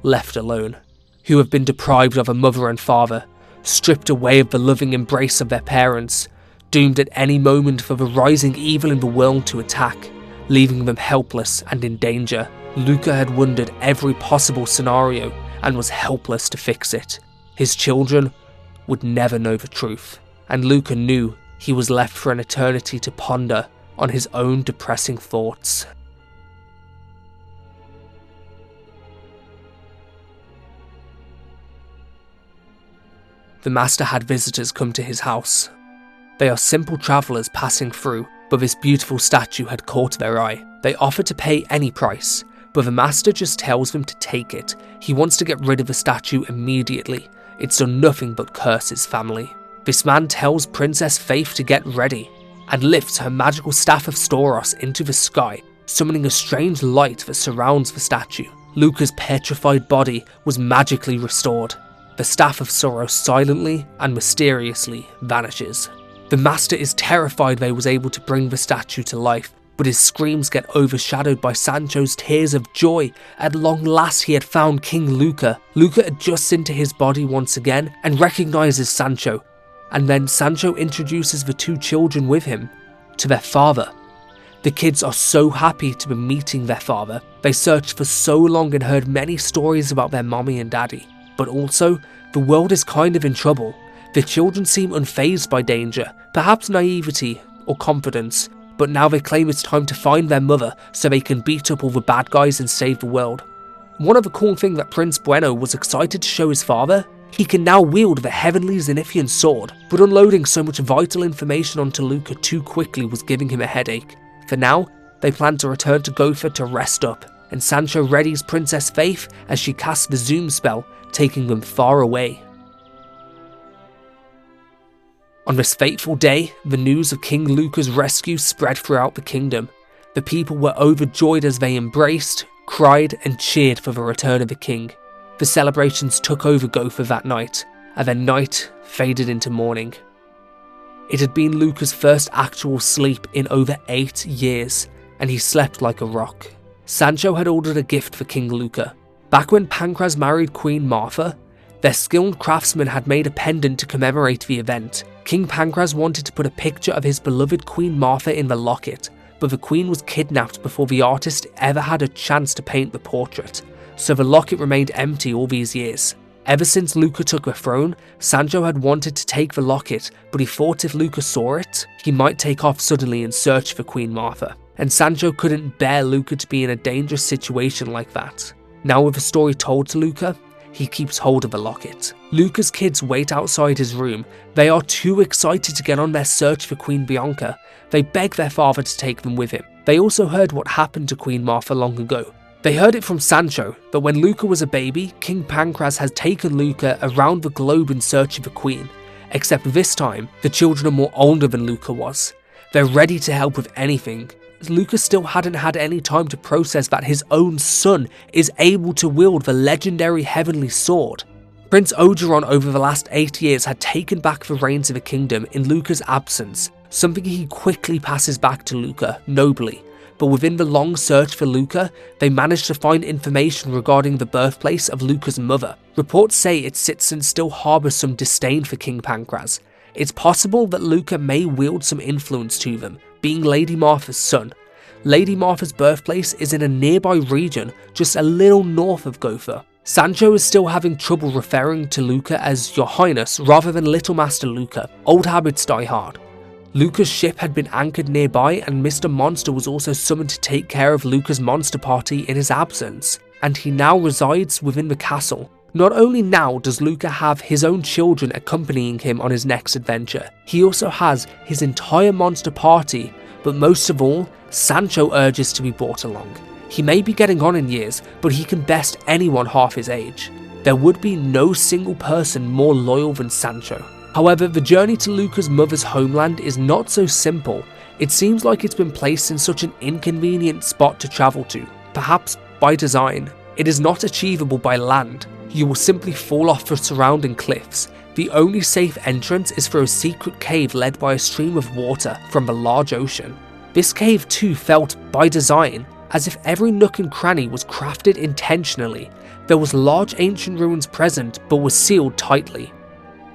left alone, who have been deprived of a mother and father, stripped away of the loving embrace of their parents, doomed at any moment for the rising evil in the world to attack, leaving them helpless and in danger. Luca had wondered every possible scenario and was helpless to fix it. His children would never know the truth, and Luca knew he was left for an eternity to ponder on his own depressing thoughts. The master had visitors come to his house. They are simple travellers passing through, but this beautiful statue had caught their eye. They offer to pay any price, but the master just tells them to take it. He wants to get rid of the statue immediately. It's done nothing but curse his family. This man tells Princess Faith to get ready, and lifts her magical staff of Storos into the sky, summoning a strange light that surrounds the statue. Luca's petrified body was magically restored. The staff of Soros silently and mysteriously vanishes. The master is terrified they was able to bring the statue to life, but his screams get overshadowed by Sancho's tears of joy. At long last he had found King Luca. Luca adjusts into his body once again and recognizes Sancho, and then Sancho introduces the 2 children with him to their father. The kids are so happy to be meeting their father. They searched for so long and heard many stories about their mommy and daddy, but also the world is kind of in trouble. The children seem unfazed by danger, perhaps naivety or confidence, but now they claim it's time to find their mother so they can beat up all the bad guys and save the world. One of the cool things that Prince Bueno was excited to show his father, he can now wield the heavenly Zenithian sword, but unloading so much vital information onto Luca too quickly was giving him a headache. For now, they plan to return to Gotha to rest up, and Sancho readies Princess Faith as she casts the zoom spell, taking them far away. On this fateful day, the news of King Luca's rescue spread throughout the kingdom. The people were overjoyed as they embraced, cried and cheered for the return of the king. The celebrations took over Gotha that night, and then night faded into morning. It had been Luca's first actual sleep in over 8 years, and he slept like a rock. Sancho had ordered a gift for King Luca. Back when Pancras married Queen Martha, their skilled craftsmen had made a pendant to commemorate the event. King Pancras wanted to put a picture of his beloved Queen Martha in the locket, but the queen was kidnapped before the artist ever had a chance to paint the portrait, so the locket remained empty all these years. Ever since Luca took the throne, Sancho had wanted to take the locket, but he thought if Luca saw it, he might take off suddenly and search for Queen Martha, and Sancho couldn't bear Luca to be in a dangerous situation like that. Now with the story told to Luca, he keeps hold of the locket. Luca's kids wait outside his room. They are too excited to get on their search for Queen Bianca. They beg their father to take them with him. They also heard what happened to Queen Martha long ago. They heard it from Sancho, that when Luca was a baby, King Pancras had taken Luca around the globe in search of a queen. Except this time, the children are more older than Luca was. They're ready to help with anything. Luca still hadn't had any time to process that his own son is able to wield the legendary heavenly sword. Prince Ogeron over the last 8 years had taken back the reins of the kingdom in Luca's absence, something he quickly passes back to Luca, nobly. But within the long search for Luca, they managed to find information regarding the birthplace of Luca's mother. Reports say it sits and still harbours some disdain for King Pancras. It's possible that Luca may wield some influence to them, being Lady Martha's son. Lady Martha's birthplace is in a nearby region just a little north of Gotha. Sancho is still having trouble referring to Luca as Your Highness rather than Little Master Luca. Old habits die hard. Luca's ship had been anchored nearby, and Mr. Monster was also summoned to take care of Luca's monster party in his absence, and he now resides within the castle. Not only now does Luca have his own children accompanying him on his next adventure, he also has his entire monster party, but most of all, Sancho urges to be brought along. He may be getting on in years, but he can best anyone half his age. There would be no single person more loyal than Sancho. However, the journey to Luca's mother's homeland is not so simple. It seems like it's been placed in such an inconvenient spot to travel to. Perhaps by design. It is not achievable by land. You will simply fall off the surrounding cliffs. The only safe entrance is through a secret cave led by a stream of water from the large ocean. This cave too felt by design, as if every nook and cranny was crafted intentionally. There was large ancient ruins present, but were sealed tightly.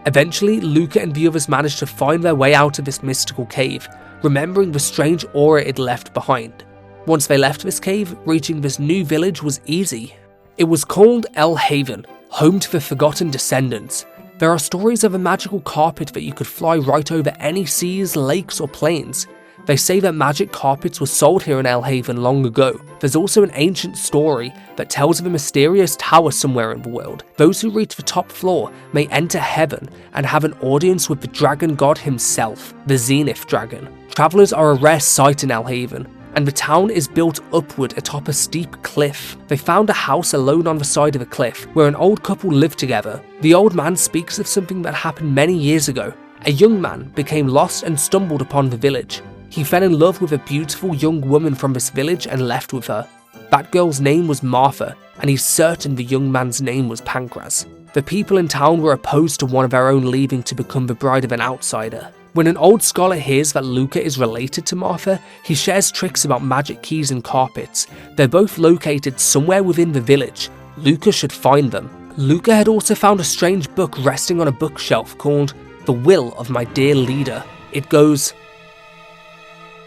Eventually, Luca and the others managed to find their way out of this mystical cave, remembering the strange aura it left behind. Once they left this cave, reaching this new village was easy. It was called El Haven, home to the Forgotten Descendants. There are stories of a magical carpet that you could fly right over any seas, lakes or plains. They say that magic carpets were sold here in El Haven long ago. There's also an ancient story that tells of a mysterious tower somewhere in the world. Those who reach the top floor may enter heaven and have an audience with the dragon god himself, the Zenith dragon. Travelers are a rare sight in El Haven, and the town is built upward atop a steep cliff. They found a house alone on the side of a cliff, where an old couple lived together. The old man speaks of something that happened many years ago. A young man became lost and stumbled upon the village. He fell in love with a beautiful young woman from this village and left with her. That girl's name was Martha, and he's certain the young man's name was Pancras. The people in town were opposed to one of their own leaving to become the bride of an outsider. When an old scholar hears that Luca is related to Martha, he shares tricks about magic keys and carpets. They're both located somewhere within the village. Luca should find them. Luca had also found a strange book resting on a bookshelf called The Will of My Dear Leader. It goes,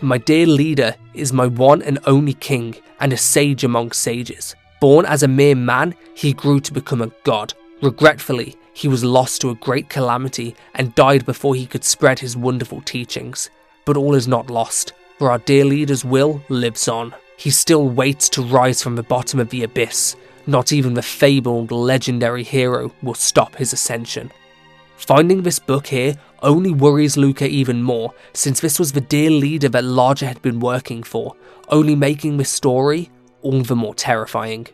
"My dear leader is my one and only king and a sage among sages. Born as a mere man, he grew to become a god. Regretfully, he was lost to a great calamity and died before he could spread his wonderful teachings. But all is not lost, for our dear leader's will lives on. He still waits to rise from the bottom of the abyss. Not even the fabled legendary hero will stop his ascension." Finding this book here only worries Luca even more, since this was the dear leader that Larger had been working for, only making this story all the more terrifying.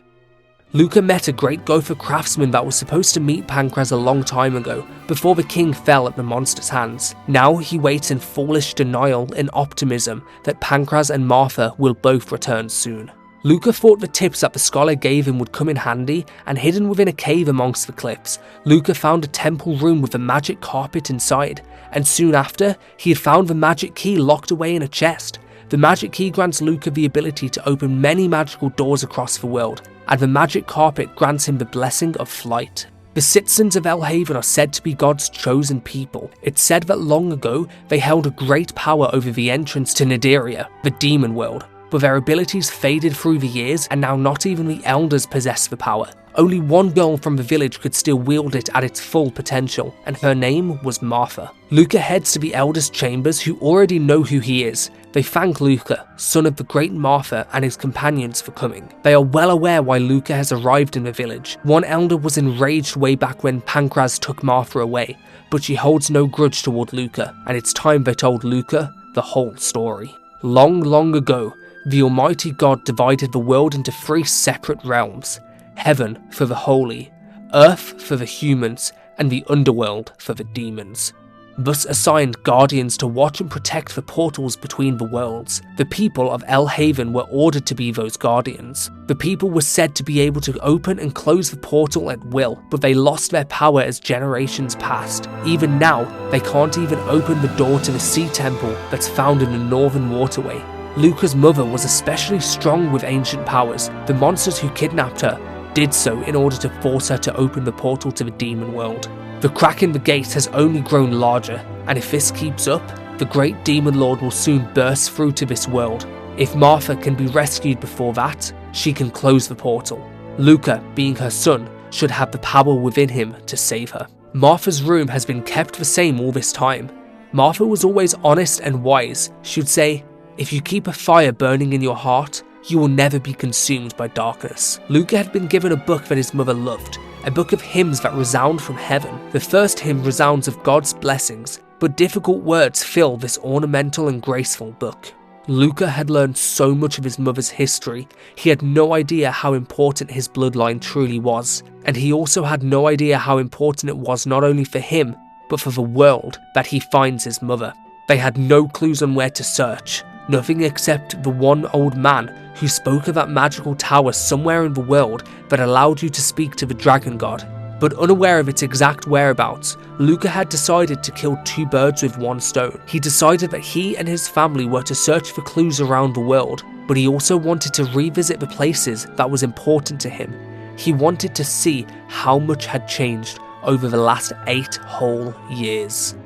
Luca met a great gopher craftsman that was supposed to meet Pancras a long time ago, before the king fell at the monster's hands. Now he waits in foolish denial and optimism that Pancras and Martha will both return soon. Luca thought the tips that the scholar gave him would come in handy, and hidden within a cave amongst the cliffs, Luca found a temple room with a magic carpet inside, and soon after, he had found the magic key locked away in a chest. The magic key grants Luca the ability to open many magical doors across the world, and the magic carpet grants him the blessing of flight. The citizens of El Haven are said to be God's chosen people. It's said that long ago, they held a great power over the entrance to Nadiria, the demon world. But their abilities faded through the years, and now not even the elders possess the power. Only one girl from the village could still wield it at its full potential, and her name was Martha. Luca heads to the elders' chambers, who already know who he is. They thank Luca, son of the great Martha, and his companions for coming. They are well aware why Luca has arrived in the village. One elder was enraged way back when Pancras took Martha away, but she holds no grudge toward Luca, and it's time they told Luca the whole story. Long, long ago, the Almighty God divided the world into 3 separate realms: heaven for the holy, earth for the humans, and the underworld for the demons. Thus assigned guardians to watch and protect the portals between the worlds. The people of El Haven were ordered to be those guardians. The people were said to be able to open and close the portal at will, but they lost their power as generations passed. Even now, they can't even open the door to the sea temple that's found in the northern waterway. Luca's mother was especially strong with ancient powers. The monsters who kidnapped her did so in order to force her to open the portal to the demon world. The crack in the gate has only grown larger, and if this keeps up, the great demon lord will soon burst through to this world. If Martha can be rescued before that, she can close the portal. Luca, being her son, should have the power within him to save her. Martha's room has been kept the same all this time. Martha was always honest and wise. She would say, "If you keep a fire burning in your heart, you will never be consumed by darkness." Luca had been given a book that his mother loved, a book of hymns that resound from heaven. The first hymn resounds of God's blessings, but difficult words fill this ornamental and graceful book. Luca had learned so much of his mother's history, he had no idea how important his bloodline truly was, and he also had no idea how important it was not only for him, but for the world that he finds his mother. They had no clues on where to search. nothing except the one old man who spoke of that magical tower somewhere in the world that allowed you to speak to the dragon god. But unaware of its exact whereabouts, Luca had decided to kill two birds with one stone. He decided that he and his family were to search for clues around the world, but he also wanted to revisit the places that was important to him. He wanted to see how much had changed over the last 8 whole years.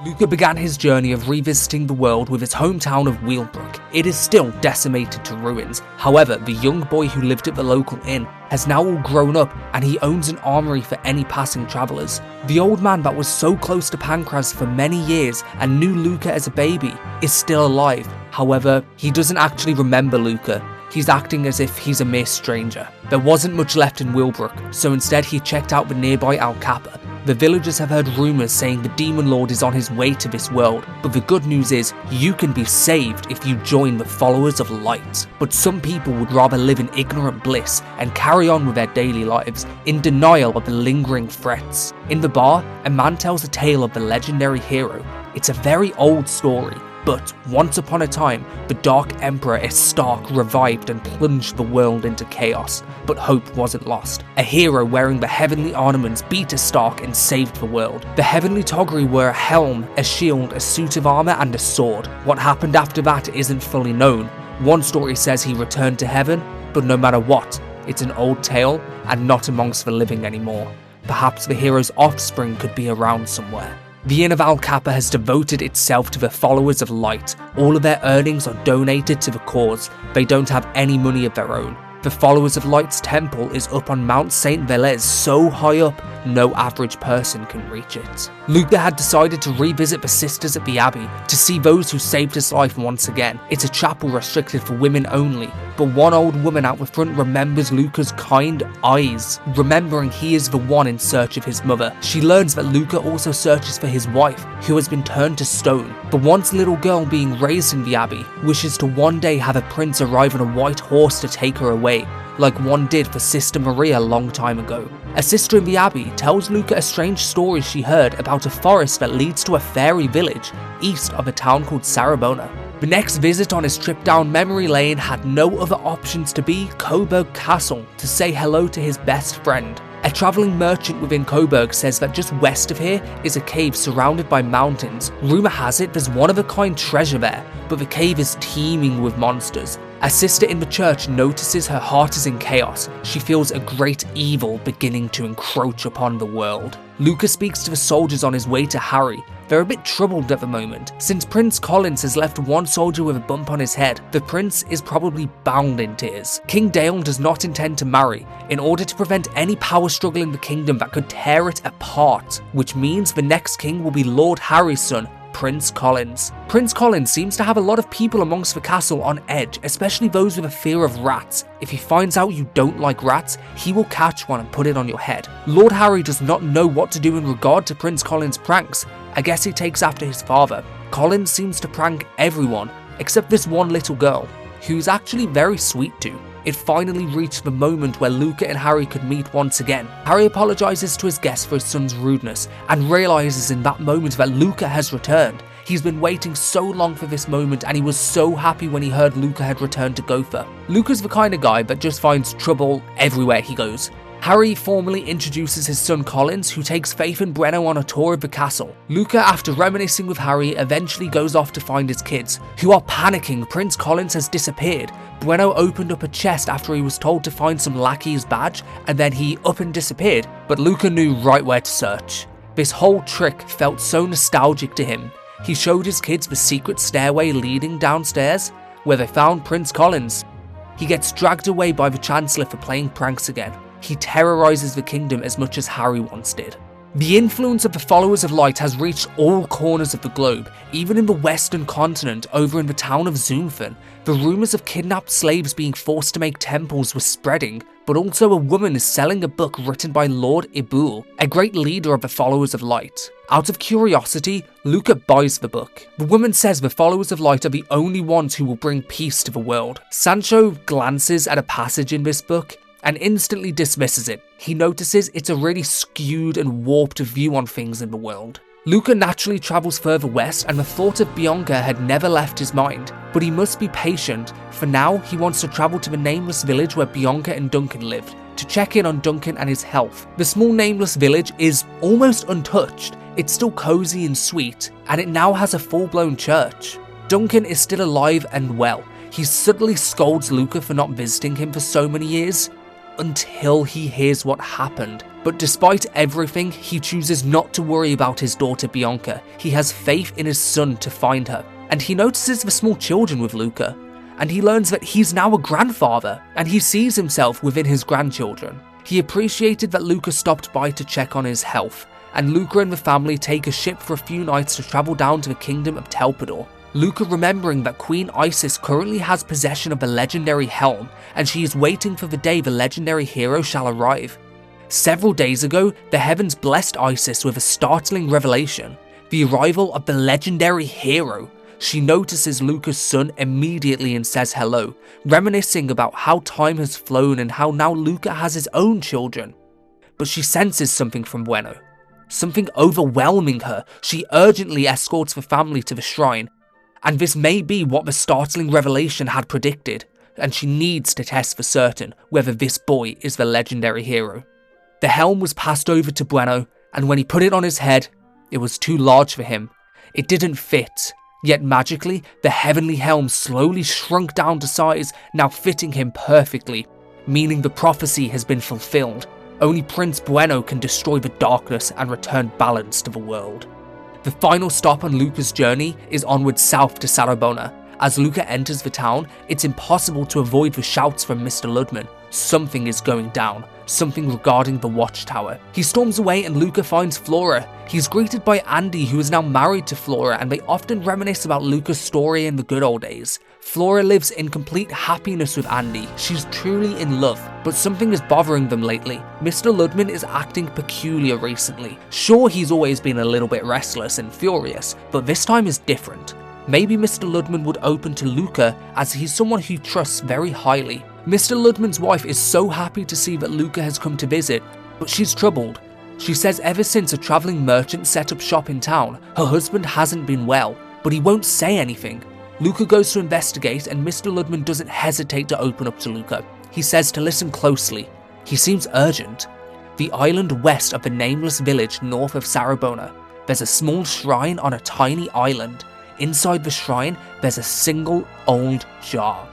Luca began his journey of revisiting the world with his hometown of Wheelbrook. It is still decimated to ruins. However, the young boy who lived at the local inn has now all grown up, and he owns an armory for any passing travellers. The old man that was so close to Pancras for many years and knew Luca as a baby is still alive. However, he doesn't actually remember Luca. He's acting as if he's a mere stranger. There wasn't much left in Wheelbrook, so instead he checked out the nearby Al Kappa. The villagers have heard rumours saying the Demon Lord is on his way to this world, but the good news is you can be saved if you join the Followers of Light. But some people would rather live in ignorant bliss and carry on with their daily lives, in denial of the lingering threats. In the bar, a man tells a tale of the legendary hero. It's a very old story, but once upon a time, the Dark Emperor Estark revived and plunged the world into chaos, but hope wasn't lost. A hero wearing the heavenly ornaments beat Estark and saved the world. The heavenly Togri were a helm, a shield, a suit of armor, and a sword. What happened after that isn't fully known. One story says he returned to heaven, but no matter what, it's an old tale and not amongst the living anymore. Perhaps the hero's offspring could be around somewhere. The Inn of Al Kappa has devoted itself to the Followers of Light. All of their earnings are donated to the cause. They don't have any money of their own. The Followers of Light's temple is up on Mount St. Velez, so high up, no average person can reach it. Luca had decided to revisit the sisters at the Abbey to see those who saved his life once again. It's a chapel restricted for women only, but one old woman out the front remembers Luca's kind eyes, remembering he is the one in search of his mother. She learns that Luca also searches for his wife, who has been turned to stone. The once little girl being raised in the Abbey wishes to one day have a prince arrive on a white horse to take her away, like one did for Sister Maria a long time ago. A sister in the Abbey tells Luca a strange story she heard about a forest that leads to a fairy village east of a town called Sarabona. The next visit on his trip down memory lane had no other options to be Coburg Castle to say hello to his best friend. A travelling merchant within Coburg says that just west of here is a cave surrounded by mountains. Rumour has it there's one-of-a-kind treasure there, but the cave is teeming with monsters. A sister in the church notices her heart is in chaos. She feels a great evil beginning to encroach upon the world. Luca speaks to the soldiers on his way to Harry. They're a bit troubled at the moment. Since Prince Collins has left one soldier with a bump on his head, the prince is probably bound in tears. King Dale does not intend to marry, in order to prevent any power struggle in the kingdom that could tear it apart, which means the next king will be Lord Harry's son, Prince Collins. Prince Collins seems to have a lot of people amongst the castle on edge, especially those with a fear of rats. If he finds out you don't like rats, he will catch one and put it on your head. Lord Harry does not know what to do in regard to Prince Collins' pranks. I guess he takes after his father. Collins seems to prank everyone, except this one little girl, who's actually very sweet to. It finally reached the moment where Luca and Harry could meet once again. Harry apologises to his guest for his son's rudeness and realises in that moment that Luca has returned. He's been waiting so long for this moment, and he was so happy when he heard Luca had returned to Gopher. Luca's the kind of guy that just finds trouble everywhere he goes. Harry formally introduces his son Collins, who takes Faith and Brenno on a tour of the castle. Luca, after reminiscing with Harry, eventually goes off to find his kids, who are panicking. Prince Collins has disappeared. Brenno opened up a chest after he was told to find some lackey's badge, and then he up and disappeared, but Luca knew right where to search. This whole trick felt so nostalgic to him. He showed his kids the secret stairway leading downstairs, where they found Prince Collins. He gets dragged away by the Chancellor for playing pranks again. He terrorizes the kingdom as much as Harry once did. The influence of the Followers of Light has reached all corners of the globe, even in the western continent over in the town of Zoomfin. The rumours of kidnapped slaves being forced to make temples were spreading, but also a woman is selling a book written by Lord Ibul, a great leader of the Followers of Light. Out of curiosity, Luca buys the book. The woman says the Followers of Light are the only ones who will bring peace to the world. Sancho glances at a passage in this book and instantly dismisses it. He notices it's a really skewed and warped view on things in the world. Luca naturally travels further west, and the thought of Bianca had never left his mind, but he must be patient. For now, he wants to travel to the nameless village where Bianca and Duncan lived, to check in on Duncan and his health. The small nameless village is almost untouched. It's still cozy and sweet, and it now has a full-blown church. Duncan is still alive and well. He subtly scolds Luca for not visiting him for so many years, until he hears what happened. But despite everything, he chooses not to worry about his daughter Bianca. He has faith in his son to find her. And he notices the small children with Luca, and he learns that he's now a grandfather, and he sees himself within his grandchildren. He appreciated that Luca stopped by to check on his health, and Luca and the family take a ship for a few nights to travel down to the kingdom of Telpador. Luca remembering that Queen Isis currently has possession of the legendary helm, and she is waiting for the day the legendary hero shall arrive. Several days ago, the heavens blessed Isis with a startling revelation: the arrival of the legendary hero. She notices Luca's son immediately and says hello, reminiscing about how time has flown and how now Luca has his own children. But she senses something from Bueno, something overwhelming her. She urgently escorts the family to the shrine, and this may be what the startling revelation had predicted, and she needs to test for certain whether this boy is the legendary hero. The helm was passed over to Bueno, and when he put it on his head, it was too large for him. It didn't fit, yet magically, the heavenly helm slowly shrunk down to size, now fitting him perfectly, meaning the prophecy has been fulfilled. Only Prince Bueno can destroy the darkness and return balance to the world. The final stop on Luca's journey is onward south to Sarabona. As Luca enters the town, it's impossible to avoid the shouts from Mr. Ludman. Something is going down, something regarding the watchtower. He storms away and Luca finds Flora. He's greeted by Andy, who is now married to Flora, and they often reminisce about Luca's story in the good old days. Flora lives in complete happiness with Andy. She's truly in love, but something is bothering them lately. Mr. Ludman is acting peculiar recently. Sure, he's always been a little bit restless and furious, but this time is different. Maybe Mr. Ludman would open to Luca, as he's someone he trusts very highly. Mr. Ludman's wife is so happy to see that Luca has come to visit, but she's troubled. She says ever since a travelling merchant set up shop in town, her husband hasn't been well, but he won't say anything. Luca goes to investigate, and Mr. Ludman doesn't hesitate to open up to Luca. He says to listen closely. He seems urgent. The island west of the nameless village north of Sarabona, there's a small shrine on a tiny island. Inside the shrine, there's a single old jar.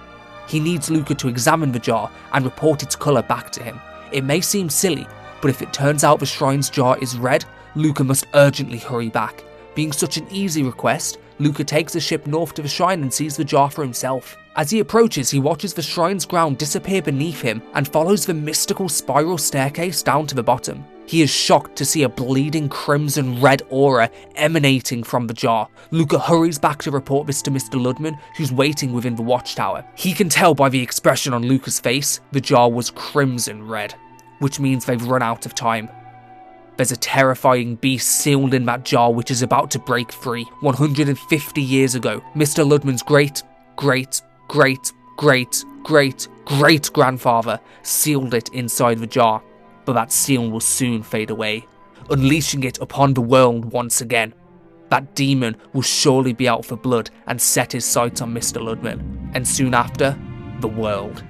He needs Luca to examine the jar and report its colour back to him. It may seem silly, but if it turns out the shrine's jar is red, Luca must urgently hurry back. Being such an easy request, Luca takes the ship north to the shrine and sees the jar for himself. As he approaches, he watches the shrine's ground disappear beneath him and follows the mystical spiral staircase down to the bottom. He is shocked to see a bleeding crimson red aura emanating from the jar. Luca hurries back to report this to Mr. Ludman, who's waiting within the watchtower. He can tell by the expression on Luca's face, the jar was crimson red, which means they've run out of time. There's a terrifying beast sealed in that jar which is about to break free. 150 years ago, Mr. Ludman's great-great-great-great-great-grandfather sealed it inside the jar, but that seal will soon fade away, unleashing it upon the world once again. That demon will surely be out for blood and set his sights on Mr. Ludman, and soon after, the world.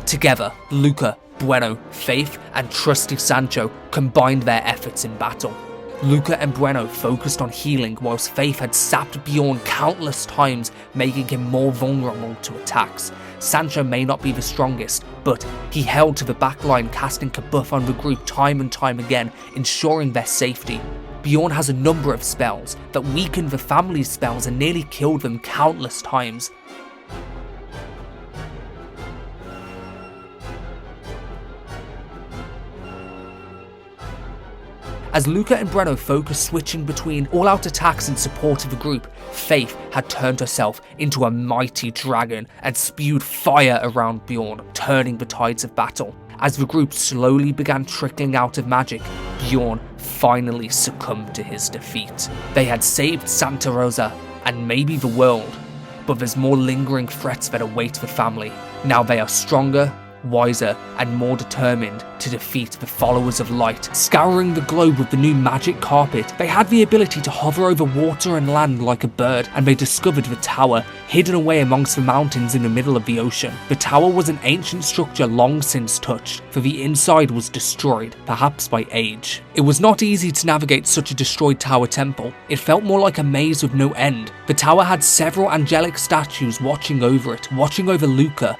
Together, Luca, Bueno, Faith, and trusty Sancho combined their efforts in battle. Luca and Bueno focused on healing, whilst Faith had sapped Bjorn countless times, making him more vulnerable to attacks. Sancho may not be the strongest, but he held to the backline, casting a buff on the group time and time again, ensuring their safety. Bjorn has a number of spells that weakened the family's spells and nearly killed them countless times. As Luca and Breno focused switching between all-out attacks in support of the group, Faith had turned herself into a mighty dragon and spewed fire around Bjorn, turning the tides of battle. As the group slowly began trickling out of magic, Bjorn finally succumbed to his defeat. They had saved Santa Rosa and maybe the world, but there's more lingering threats that await the family. Now they are stronger, wiser, and more determined to defeat the followers of light. Scouring the globe with the new magic carpet, they had the ability to hover over water and land like a bird, and they discovered the tower, hidden away amongst the mountains in the middle of the ocean. The tower was an ancient structure long since touched, for the inside was destroyed, perhaps by age. It was not easy to navigate such a destroyed tower temple. It felt more like a maze with no end. The tower had several angelic statues watching over it, watching over Luca.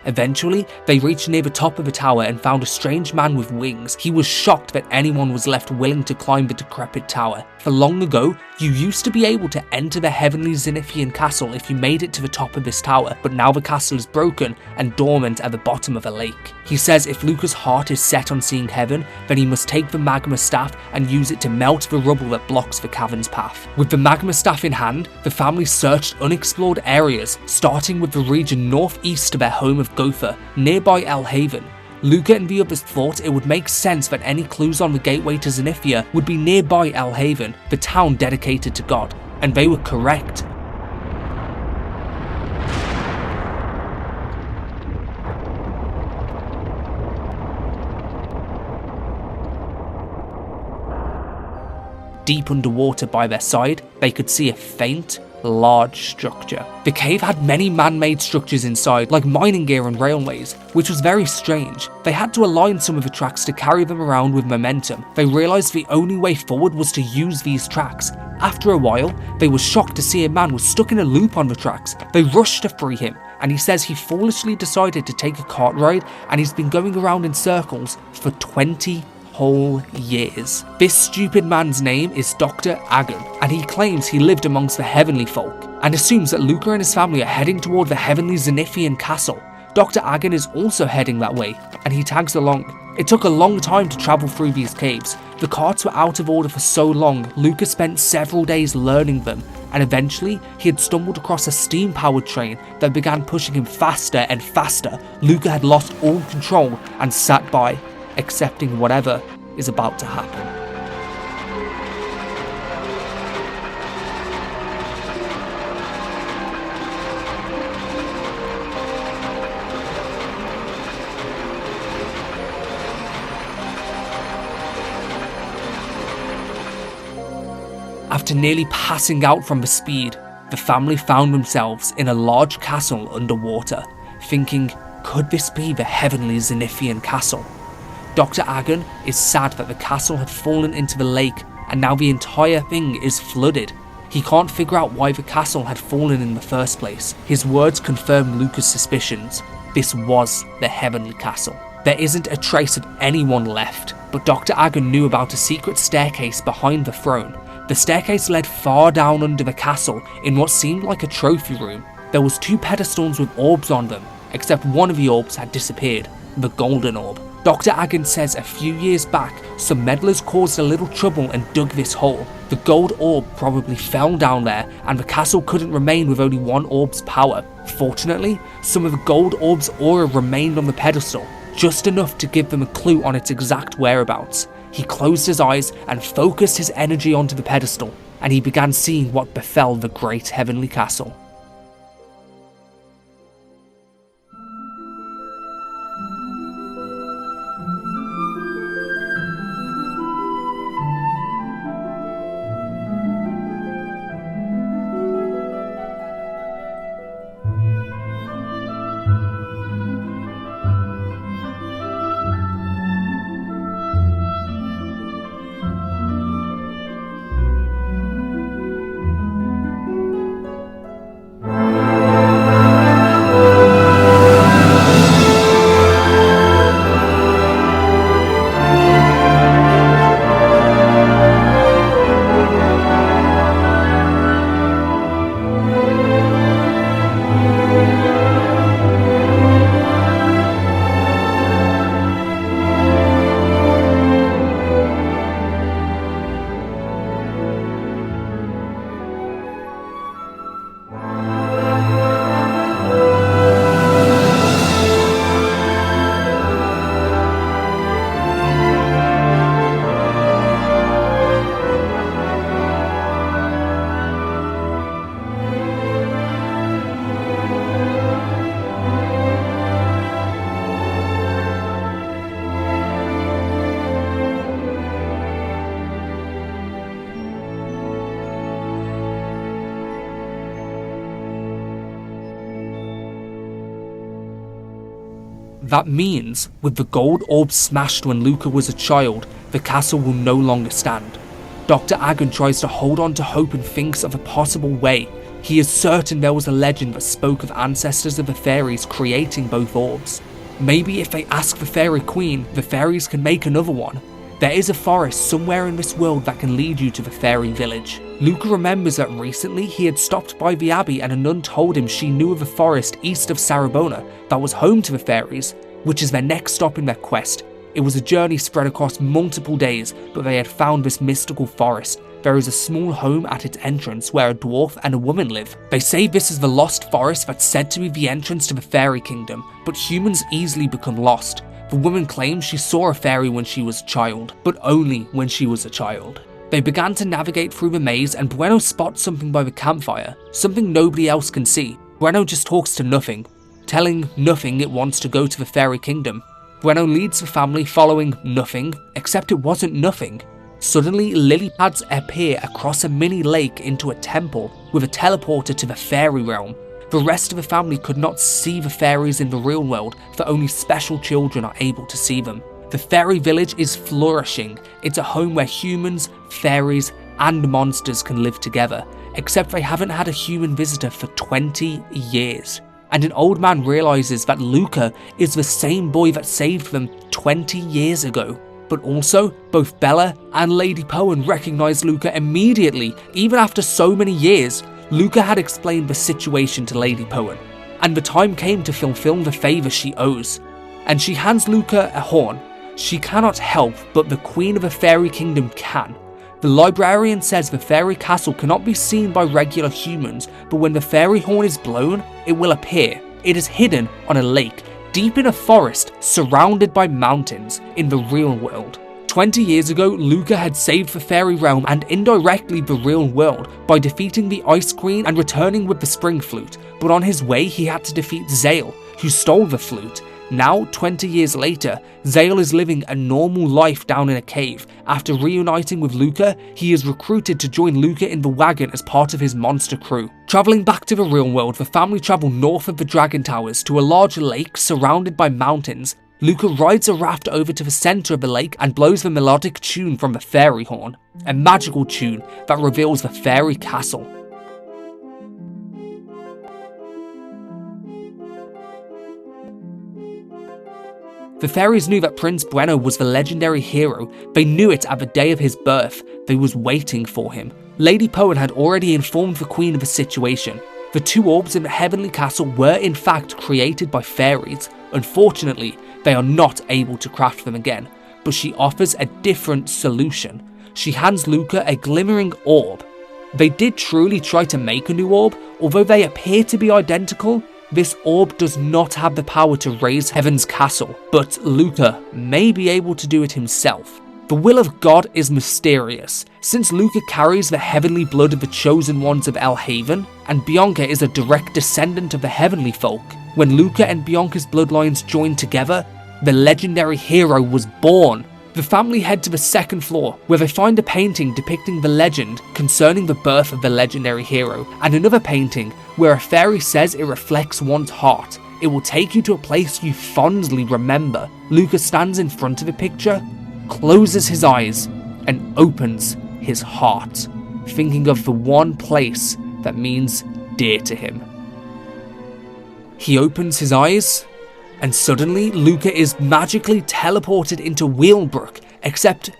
Eventually, they reached near the top of the tower and found a strange man with wings. He was shocked that anyone was left willing to climb the decrepit tower. For long ago, you used to be able to enter the heavenly Zenithian castle if you made it to the top of this tower, but now the castle is broken and dormant at the bottom of a lake. He says if Luca's heart is set on seeing heaven, then he must take the magma staff and use it to melt the rubble that blocks the cavern's path. With the magma staff in hand, the family searched unexplored areas, starting with the region northeast of their home of Gotha, nearby El Haven. Luca and the others thought it would make sense that any clues on the gateway to Zenithia would be nearby El Haven, the town dedicated to God, and they were correct. Deep underwater by their side, they could see a faint, large structure. The cave had many man-made structures inside, like mining gear and railways, which was very strange. They had to align some of the tracks to carry them around with momentum. They realised the only way forward was to use these tracks. After a while, they were shocked to see a man was stuck in a loop on the tracks. They rushed to free him, and he says he foolishly decided to take a cart ride, and he's been going around in circles for 20 whole years. This stupid man's name is Dr. Agon, and he claims he lived amongst the heavenly folk, and assumes that Luca and his family are heading toward the heavenly Zenithian castle. Dr. Agon is also heading that way, and he tags along. It took a long time to travel through these caves. The carts were out of order for so long, Luca spent several days learning them, and eventually he had stumbled across a steam-powered train that began pushing him faster and faster. Luca had lost all control and sat by, accepting whatever is about to happen. After nearly passing out from the speed, the family found themselves in a large castle underwater, thinking, could this be the heavenly Zenithian castle? Dr. Agon is sad that the castle had fallen into the lake and now the entire thing is flooded. He can't figure out why the castle had fallen in the first place. His words confirm Luca's suspicions. This was the heavenly castle. There isn't a trace of anyone left, but Dr. Agon knew about a secret staircase behind the throne. The staircase led far down under the castle in what seemed like a trophy room. There was 2 pedestals with orbs on them, except one of the orbs had disappeared, the golden orb. Dr. Agon says a few years back, some meddlers caused a little trouble and dug this hole. The gold orb probably fell down there, and the castle couldn't remain with only one orb's power. Fortunately, some of the gold orb's aura remained on the pedestal, just enough to give them a clue on its exact whereabouts. He closed his eyes and focused his energy onto the pedestal, and he began seeing what befell the great heavenly castle. That means, with the gold orb smashed when Luca was a child, the castle will no longer stand. Dr. Agon tries to hold on to hope and thinks of a possible way. He is certain there was a legend that spoke of ancestors of the fairies creating both orbs. Maybe if they ask the Fairy Queen, the fairies can make another one. There is a forest somewhere in this world that can lead you to the fairy village. Luca remembers that recently he had stopped by the abbey and a nun told him she knew of a forest east of Sarabona that was home to the fairies, which is their next stop in their quest. It was a journey spread across multiple days, but they had found this mystical forest. There is a small home at its entrance where a dwarf and a woman live. They say this is the lost forest that's said to be the entrance to the fairy kingdom, but humans easily become lost. The woman claims she saw a fairy when she was a child, but only when she was a child. They began to navigate through the maze and Bueno spots something by the campfire, something nobody else can see. Bueno just talks to nothing, telling nothing it wants to go to the fairy kingdom. Bueno leads the family following nothing, except it wasn't nothing. Suddenly, lily pads appear across a mini lake into a temple with a teleporter to the fairy realm. The rest of the family could not see the fairies in the real world, for only special children are able to see them. The fairy village is flourishing. It's a home where humans, fairies, and monsters can live together, except they haven't had a human visitor for 20 years. And an old man realizes that Luca is the same boy that saved them 20 years ago. But also, both Bella and Lady Poen recognize Luca immediately, even after so many years. Luca had explained the situation to Lady Poen, and the time came to fulfill the favour she owes. And she hands Luca a horn. She cannot help, but the Queen of the Fairy Kingdom can. The librarian says the fairy castle cannot be seen by regular humans, but when the fairy horn is blown, it will appear. It is hidden on a lake, deep in a forest, surrounded by mountains, in the real world. 20 years ago, Luca had saved the fairy realm and indirectly the real world by defeating the Ice Queen and returning with the Spring Flute, but on his way he had to defeat Zale, who stole the flute. Now, 20 years later, Zale is living a normal life down in a cave. After reuniting with Luca, he is recruited to join Luca in the wagon as part of his monster crew. Travelling back to the real world, the family travel north of the Dragon Towers to a large lake surrounded by mountains. Luca rides a raft over to the centre of the lake and blows the melodic tune from the fairy horn, a magical tune that reveals the fairy castle. The fairies knew that Prince Bueno was the legendary hero. They knew it at the day of his birth. They was waiting for him. Lady Poen had already informed the Queen of the situation. The two orbs in the heavenly castle were in fact created by fairies. Unfortunately, they are not able to craft them again, but she offers a different solution. She hands Luca a glimmering orb. They did truly try to make a new orb, although they appear to be identical. This orb does not have the power to raise Heaven's castle, but Luca may be able to do it himself. The will of God is mysterious, since Luca carries the heavenly blood of the chosen ones of El Haven, and Bianca is a direct descendant of the heavenly folk. When Luca and Bianca's bloodlines joined together, the legendary hero was born. The family head to the second floor, where they find a painting depicting the legend concerning the birth of the legendary hero, and another painting where a fairy says it reflects one's heart. It will take you to a place you fondly remember. Luca stands in front of the picture, closes his eyes, and opens his heart, thinking of the one place that means dear to him. He opens his eyes, and suddenly Luca is magically teleported into Wheelbrook, except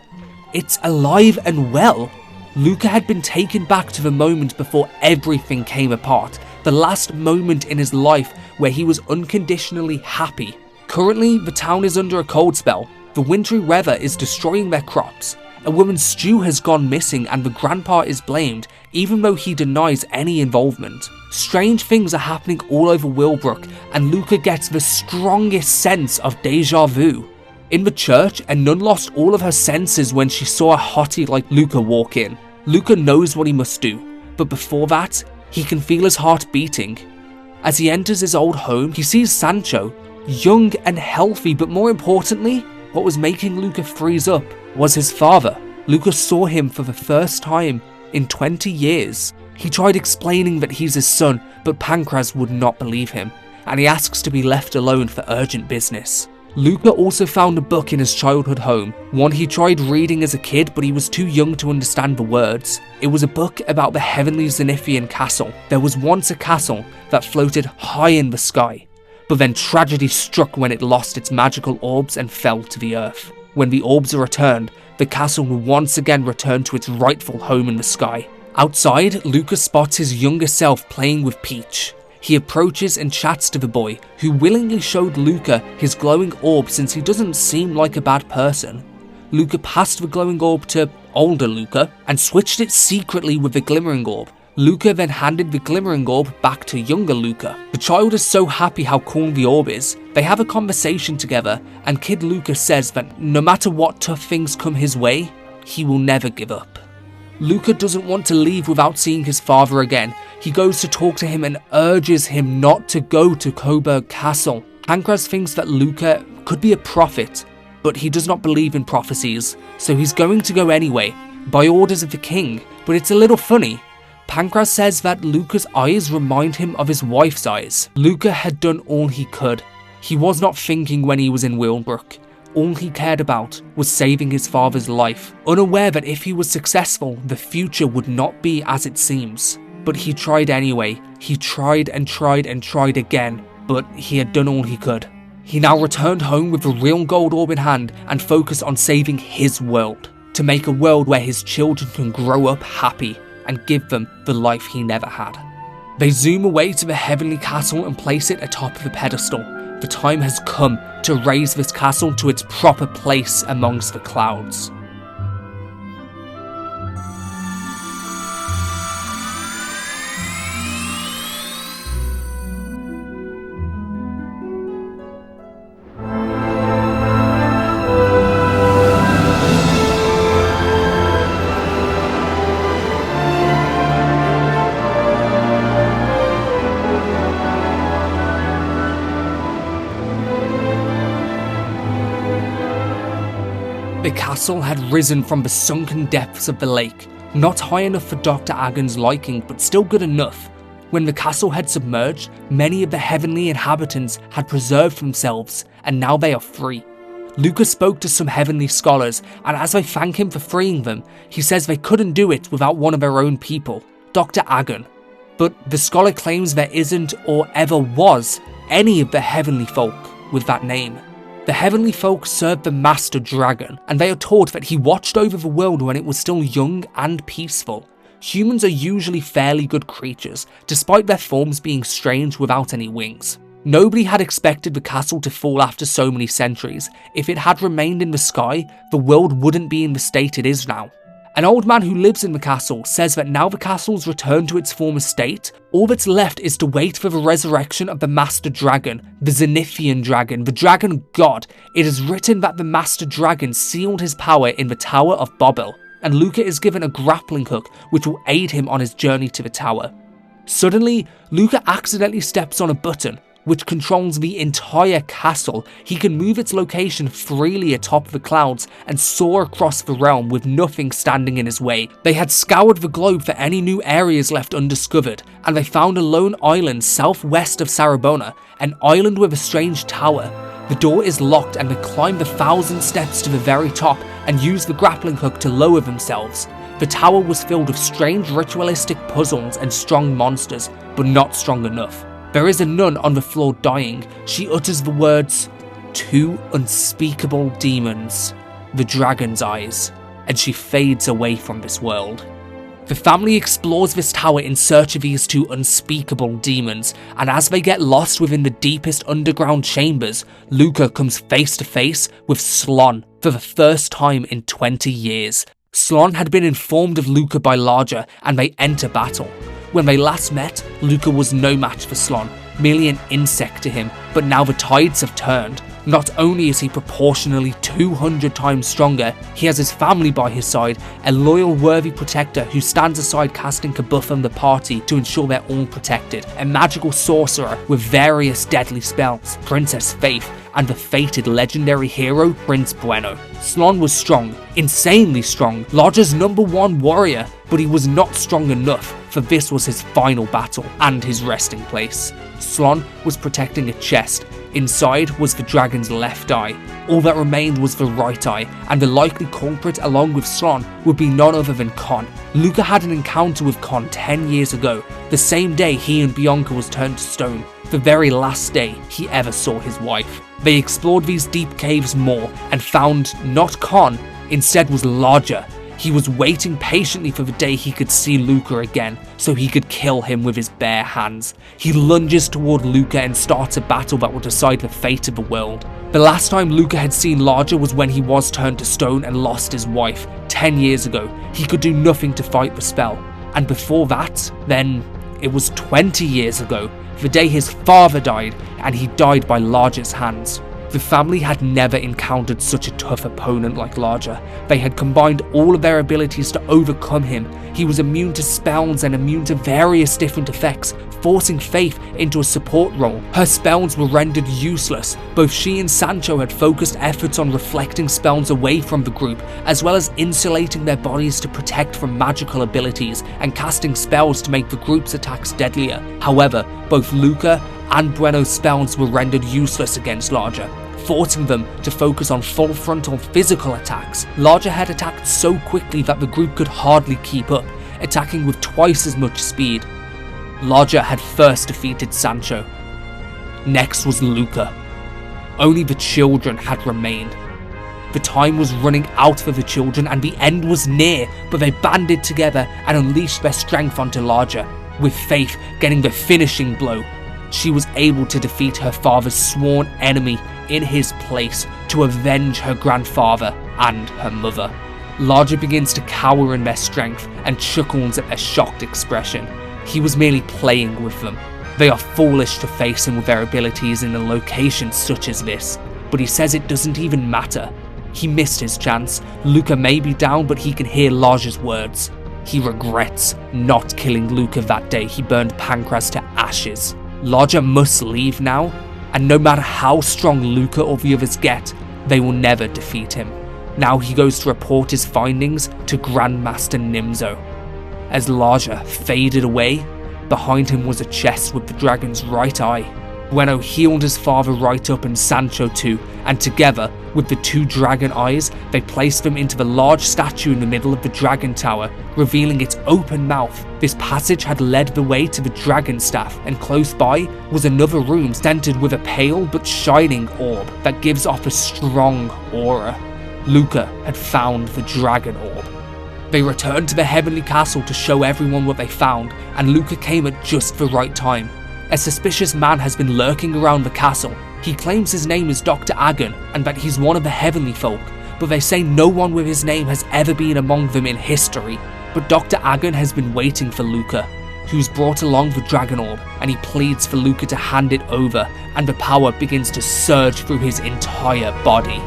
it's alive and well. Luca had been taken back to the moment before everything came apart, the last moment in his life where he was unconditionally happy. Currently, the town is under a cold spell. The wintry weather is destroying their crops. A woman's stew has gone missing and the grandpa is blamed, even though he denies any involvement. Strange things are happening all over Wheelbrook, and Luca gets the strongest sense of deja vu. In the church, a nun lost all of her senses when she saw a hottie like Luca walk in. Luca knows what he must do, but before that, he can feel his heart beating. As he enters his old home, he sees Sancho, young and healthy, but more importantly, what was making Luca freeze up was his father. Luca saw him for the first time in 20 years. He tried explaining that he's his son, but Pancras would not believe him, and he asks to be left alone for urgent business. Luca also found a book in his childhood home, one he tried reading as a kid but he was too young to understand the words. It was a book about the heavenly Zenithian castle. There was once a castle that floated high in the sky, but then tragedy struck when it lost its magical orbs and fell to the earth. When the orbs are returned, the castle will once again return to its rightful home in the sky. Outside, Luca spots his younger self playing with Peach. He approaches and chats to the boy, who willingly showed Luca his glowing orb since he doesn't seem like a bad person. Luca passed the glowing orb to older Luca and switched it secretly with the glimmering orb. Luca then handed the glimmering orb back to younger Luca. The child is so happy how cool the orb is. They have a conversation together and kid Luca says that no matter what tough things come his way, he will never give up. Luca doesn't want to leave without seeing his father again. He goes to talk to him and urges him not to go to Coburg Castle. Pancras thinks that Luca could be a prophet, but he does not believe in prophecies, so he's going to go anyway, by orders of the king. But it's a little funny. Pancras says that Luca's eyes remind him of his wife's eyes. Luca had done all he could. He was not thinking when he was in Wilbrook. All he cared about was saving his father's life, unaware that if he was successful, the future would not be as it seems. But he tried anyway. He tried and tried and tried again, but he had done all he could. He now returned home with the real gold orb in hand and focused on saving his world, to make a world where his children can grow up happy and give them the life he never had. They zoom away to the heavenly castle and place it atop of a pedestal. The time has come to raise this castle to its proper place amongst the clouds. The castle had risen from the sunken depths of the lake, not high enough for Dr. Agon's liking, but still good enough. When the castle had submerged, many of the heavenly inhabitants had preserved themselves, and now they are free. Luca spoke to some heavenly scholars, and as they thank him for freeing them, he says they couldn't do it without one of their own people, Dr. Agon. But the scholar claims there isn't or ever was any of the heavenly folk with that name. The heavenly folk served the Master Dragon, and they are taught that he watched over the world when it was still young and peaceful. Humans are usually fairly good creatures, despite their forms being strange without any wings. Nobody had expected the castle to fall after so many centuries. If it had remained in the sky, the world wouldn't be in the state it is now. An old man who lives in the castle says that now the castle's returned to its former state, all that's left is to wait for the resurrection of the Master Dragon, the Zenithian Dragon, the Dragon God. It is written that the Master Dragon sealed his power in the Tower of Bobel, and Luca is given a grappling hook which will aid him on his journey to the tower. Suddenly, Luca accidentally steps on a button, which controls the entire castle. He can move its location freely atop the clouds and soar across the realm with nothing standing in his way. They had scoured the globe for any new areas left undiscovered, and they found a lone island southwest of Sarabona, an island with a strange tower. The door is locked and they climb the 1,000 steps to the very top and use the grappling hook to lower themselves. The tower was filled with strange ritualistic puzzles and strong monsters, but not strong enough. There is a nun on the floor dying. She utters the words, "Two unspeakable demons, the dragon's eyes," and she fades away from this world. The family explores this tower in search of these two unspeakable demons, and as they get lost within the deepest underground chambers, Luca comes face to face with Slon for the first time in 20 years. Slon had been informed of Luca by Larger, and they enter battle. When they last met, Luca was no match for Slon, merely an insect to him, but now the tides have turned. Not only is he proportionally 200 times stronger, he has his family by his side, a loyal, worthy protector who stands aside casting Kabuff on the party to ensure they're all protected, a magical sorcerer with various deadly spells, Princess Faith, and the fated legendary hero Prince Bueno. Slon was strong, insanely strong, Larger's #1 warrior, but he was not strong enough, for this was his final battle and his resting place. Slon was protecting a chest. Inside was the dragon's left eye. All that remained was the right eye, and the likely culprit along with Slon would be none other than Khan. Luca had an encounter with Khan 10 years ago, the same day he and Bianca was turned to stone, the very last day he ever saw his wife. They explored these deep caves more and found not Khan, instead was Larger. He was waiting patiently for the day he could see Luca again, so he could kill him with his bare hands. He lunges toward Luca and starts a battle that will decide the fate of the world. The last time Luca had seen Larger was when he was turned to stone and lost his wife, 10 years ago. He could do nothing to fight the spell. And before that, then, it was 20 years ago, the day his father died, and he died by Larger's hands. The family had never encountered such a tough opponent like Larger. They had combined all of their abilities to overcome him. He was immune to spells and immune to various different effects, forcing Faith into a support role. Her spells were rendered useless. Both she and Sancho had focused efforts on reflecting spells away from the group, as well as insulating their bodies to protect from magical abilities and casting spells to make the group's attacks deadlier. However, both Luca and Bueno's spells were rendered useless against Larger, forcing them to focus on full frontal physical attacks. Larger had attacked so quickly that the group could hardly keep up, attacking with twice as much speed. Larger had first defeated Sancho. Next was Luca. Only the children had remained. The time was running out for the children and the end was near, but they banded together and unleashed their strength onto Larger, with Faith getting the finishing blow. She was able to defeat her father's sworn enemy in his place to avenge her grandfather and her mother. Larger begins to cower in their strength and chuckles at their shocked expression. He was merely playing with them. They are foolish to face him with their abilities in a location such as this, but he says it doesn't even matter. He missed his chance. Luca may be down, but he can hear Larger's words. He regrets not killing Luca that day he burned Pancras to ashes. Larger must leave now, and no matter how strong Luca or the others get, they will never defeat him. Now he goes to report his findings to Grandmaster Nimzo. As Larger faded away, behind him was a chest with the dragon's right eye. Bueno healed his father right up and Sancho too, and together, with the two dragon eyes, they placed them into the large statue in the middle of the dragon tower, revealing its open mouth. This passage had led the way to the dragon staff, and close by was another room centered with a pale but shining orb that gives off a strong aura. Luca had found the dragon orb. They returned to the heavenly castle to show everyone what they found, and Luca came at just the right time. A suspicious man has been lurking around the castle. He claims his name is Dr. Agon and that he's one of the heavenly folk, but they say no one with his name has ever been among them in history. But Dr. Agon has been waiting for Luca, who's brought along the dragon orb, and he pleads for Luca to hand it over, and the power begins to surge through his entire body.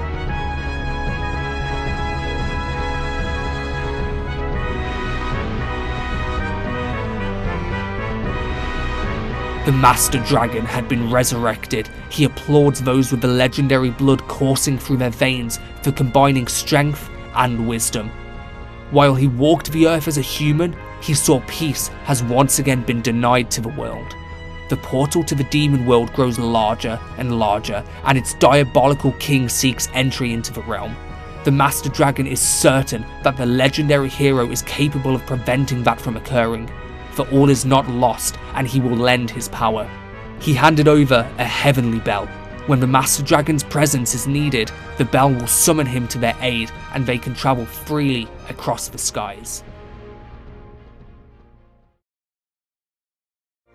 The Master Dragon had been resurrected. He applauds those with the legendary blood coursing through their veins for combining strength and wisdom. While he walked the earth as a human, he saw peace has once again been denied to the world. The portal to the demon world grows larger and larger, and its diabolical king seeks entry into the realm. The Master Dragon is certain that the legendary hero is capable of preventing that from occurring. For all is not lost, and he will lend his power. He handed over a heavenly bell. When the Master Dragon's presence is needed, the bell will summon him to their aid, and they can travel freely across the skies.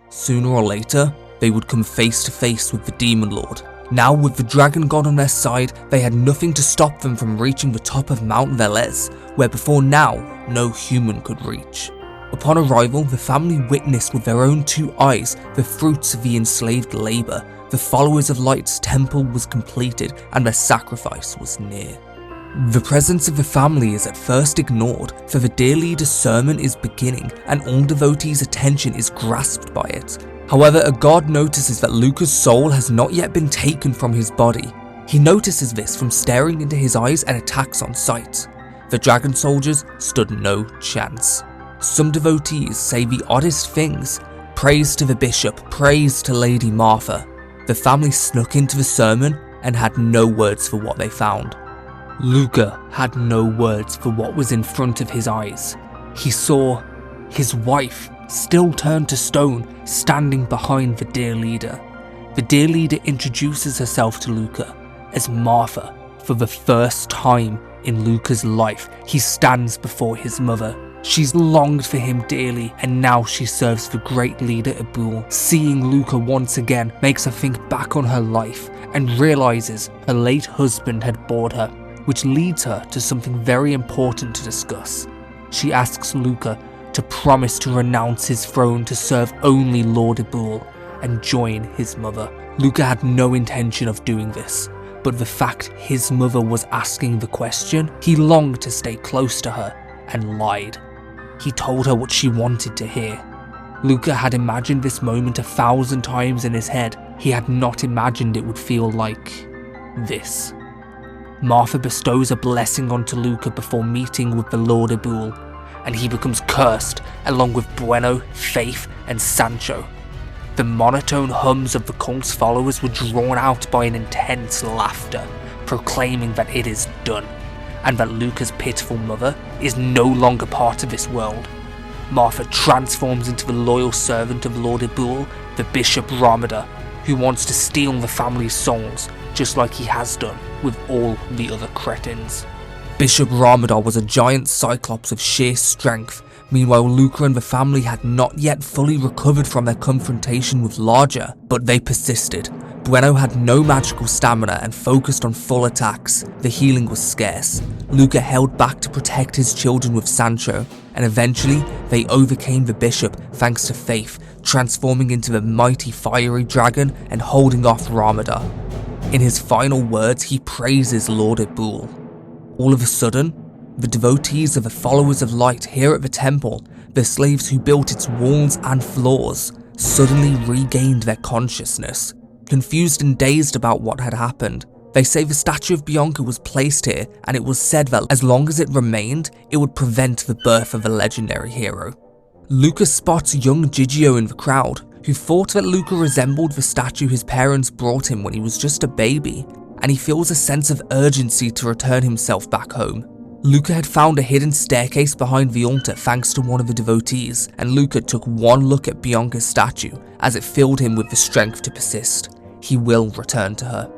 Sooner or later, they would come face to face with the Demon Lord. Now, with the Dragon God on their side, they had nothing to stop them from reaching the top of Mount Velez, where before now, no human could reach. Upon arrival, the family witnessed with their own two eyes the fruits of the enslaved labour. The followers of Light's temple was completed and their sacrifice was near. The presence of the family is at first ignored, for the dear leader's sermon is beginning and all devotees' attention is grasped by it. However, a guard notices that Luca's soul has not yet been taken from his body. He notices this from staring into his eyes and attacks on sight. The dragon soldiers stood no chance. Some devotees say the oddest things: praise to the bishop, praise to Lady Martha. The family snuck into the sermon and had no words for what they found. Luca had no words for what was in front of his eyes. He saw his wife, still turned to stone, standing behind the dear leader. The dear leader introduces herself to Luca as Martha. For the first time in Luca's life, he stands before his mother. She's longed for him dearly, and now she serves the great leader Ebul. Seeing Luca once again makes her think back on her life and realizes her late husband had bored her, which leads her to something very important to discuss. She asks Luca to promise to renounce his throne to serve only Lord Ebul and join his mother. Luca had no intention of doing this, but the fact his mother was asking the question, he longed to stay close to her and lied. He told her what she wanted to hear. Luca had imagined this moment 1,000 times in his head. He had not imagined it would feel like this. Martha bestows a blessing onto Luca before meeting with the Lord Ebul, and he becomes cursed along with Bueno, Faith, and Sancho. The monotone hums of the cult's followers were drawn out by an intense laughter, proclaiming that it is done, and that Luca's pitiful mother is no longer part of this world. Martha transforms into the loyal servant of Lord Ebul, the Bishop Ramada, who wants to steal the family's souls, just like he has done with all the other cretins. Bishop Ramada was a giant cyclops of sheer strength. Meanwhile, Luca and the family had not yet fully recovered from their confrontation with Larger, but they persisted. Bueno had no magical stamina and focused on full attacks. The healing was scarce. Luca held back to protect his children with Sancho, and eventually they overcame the bishop thanks to Faith, transforming into the mighty fiery dragon and holding off Ramada. In his final words, he praises Lord Ebul. All of a sudden, the devotees of the Followers of Light here at the temple, the slaves who built its walls and floors, suddenly regained their consciousness. Confused and dazed about what had happened, they say the statue of Bianca was placed here, and it was said that as long as it remained, it would prevent the birth of a legendary hero. Luca spots young Gigio in the crowd, who thought that Luca resembled the statue his parents brought him when he was just a baby, and he feels a sense of urgency to return himself back home. Luca had found a hidden staircase behind the altar thanks to one of the devotees, and Luca took one look at Bianca's statue as it filled him with the strength to persist. He will return to her.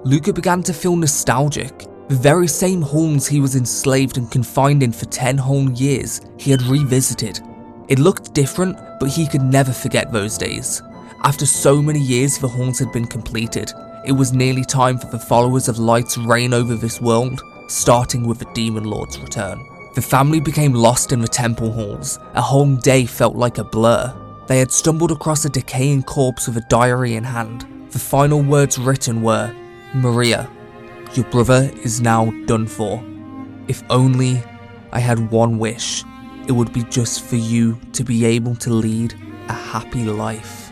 Luca began to feel nostalgic. The very same halls he was enslaved and confined in for 10 whole years, he had revisited. It looked different, but he could never forget those days. After so many years the halls had been completed, it was nearly time for the Followers of Light's reign over this world, starting with the Demon Lord's return. The family became lost in the temple halls. A whole day felt like a blur. They had stumbled across a decaying corpse with a diary in hand. The final words written were, "Maria, your brother is now done for. If only I had one wish, it would be just for you to be able to lead a happy life."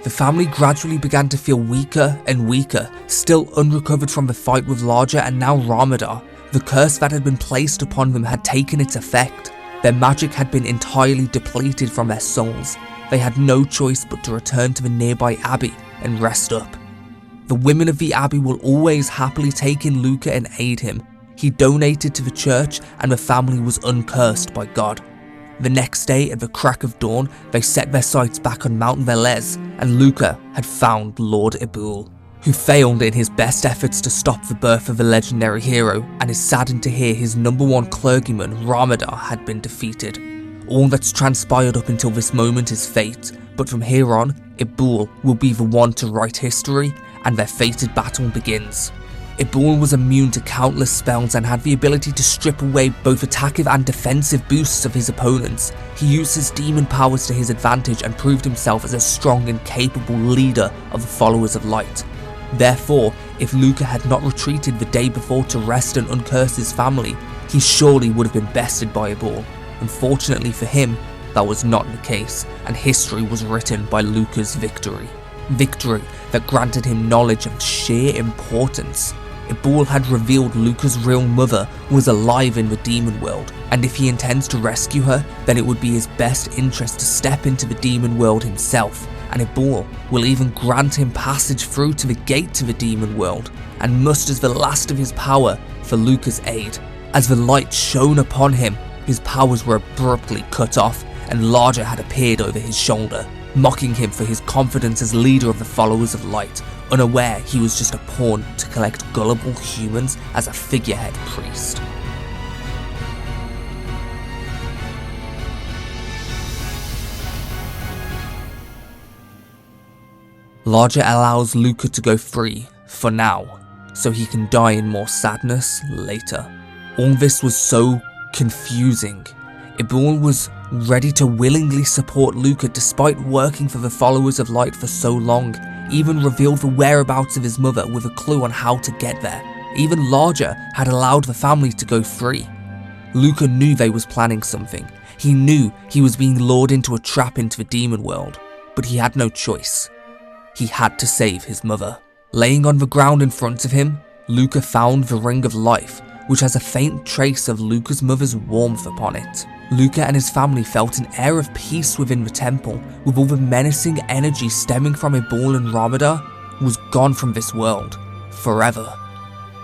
The family gradually began to feel weaker and weaker, still unrecovered from the fight with Larger and now Ramada. The curse that had been placed upon them had taken its effect. Their magic had been entirely depleted from their souls. They had no choice but to return to the nearby abbey and rest up. The women of the abbey will always happily take in Luca and aid him. He donated to the church and the family was uncursed by God. The next day, at the crack of dawn, they set their sights back on Mount Velez, and Luca had found Lord Ebul, who failed in his best efforts to stop the birth of a legendary hero, and is saddened to hear his #1 clergyman, Ramada, had been defeated. All that's transpired up until this moment is fate, but from here on, Ebul will be the one to write history, and their fated battle begins. Ebul was immune to countless spells and had the ability to strip away both attackive and defensive boosts of his opponents. He used his demon powers to his advantage and proved himself as a strong and capable leader of the Followers of Light. Therefore, if Luca had not retreated the day before to rest and uncurse his family, he surely would have been bested by Ebul. Unfortunately for him, that was not the case, and history was written by Luca's victory. Victory that granted him knowledge of sheer importance. Ebal had revealed Luca's real mother was alive in the demon world, and if he intends to rescue her, then it would be his best interest to step into the demon world himself, and Ebal will even grant him passage through to the gate to the demon world, and musters the last of his power for Luca's aid. As the light shone upon him, his powers were abruptly cut off, and Larger had appeared over his shoulder, mocking him for his confidence as leader of the Followers of Light, unaware he was just a pawn to collect gullible humans as a figurehead priest. Larger allows Luca to go free, for now, so he can die in more sadness later. All this was so confusing. Ebal was ready to willingly support Luca despite working for the Followers of Light for so long, even revealed the whereabouts of his mother with a clue on how to get there. Even Larger had allowed the family to go free. Luca knew they was planning something. He knew he was being lured into a trap into the demon world, but he had no choice. He had to save his mother. Laying on the ground in front of him, Luca found the Ring of Life, which has a faint trace of Luca's mother's warmth upon it. Luca and his family felt an air of peace within the temple, with all the menacing energy stemming from Ebal and Ramada was gone from this world, forever.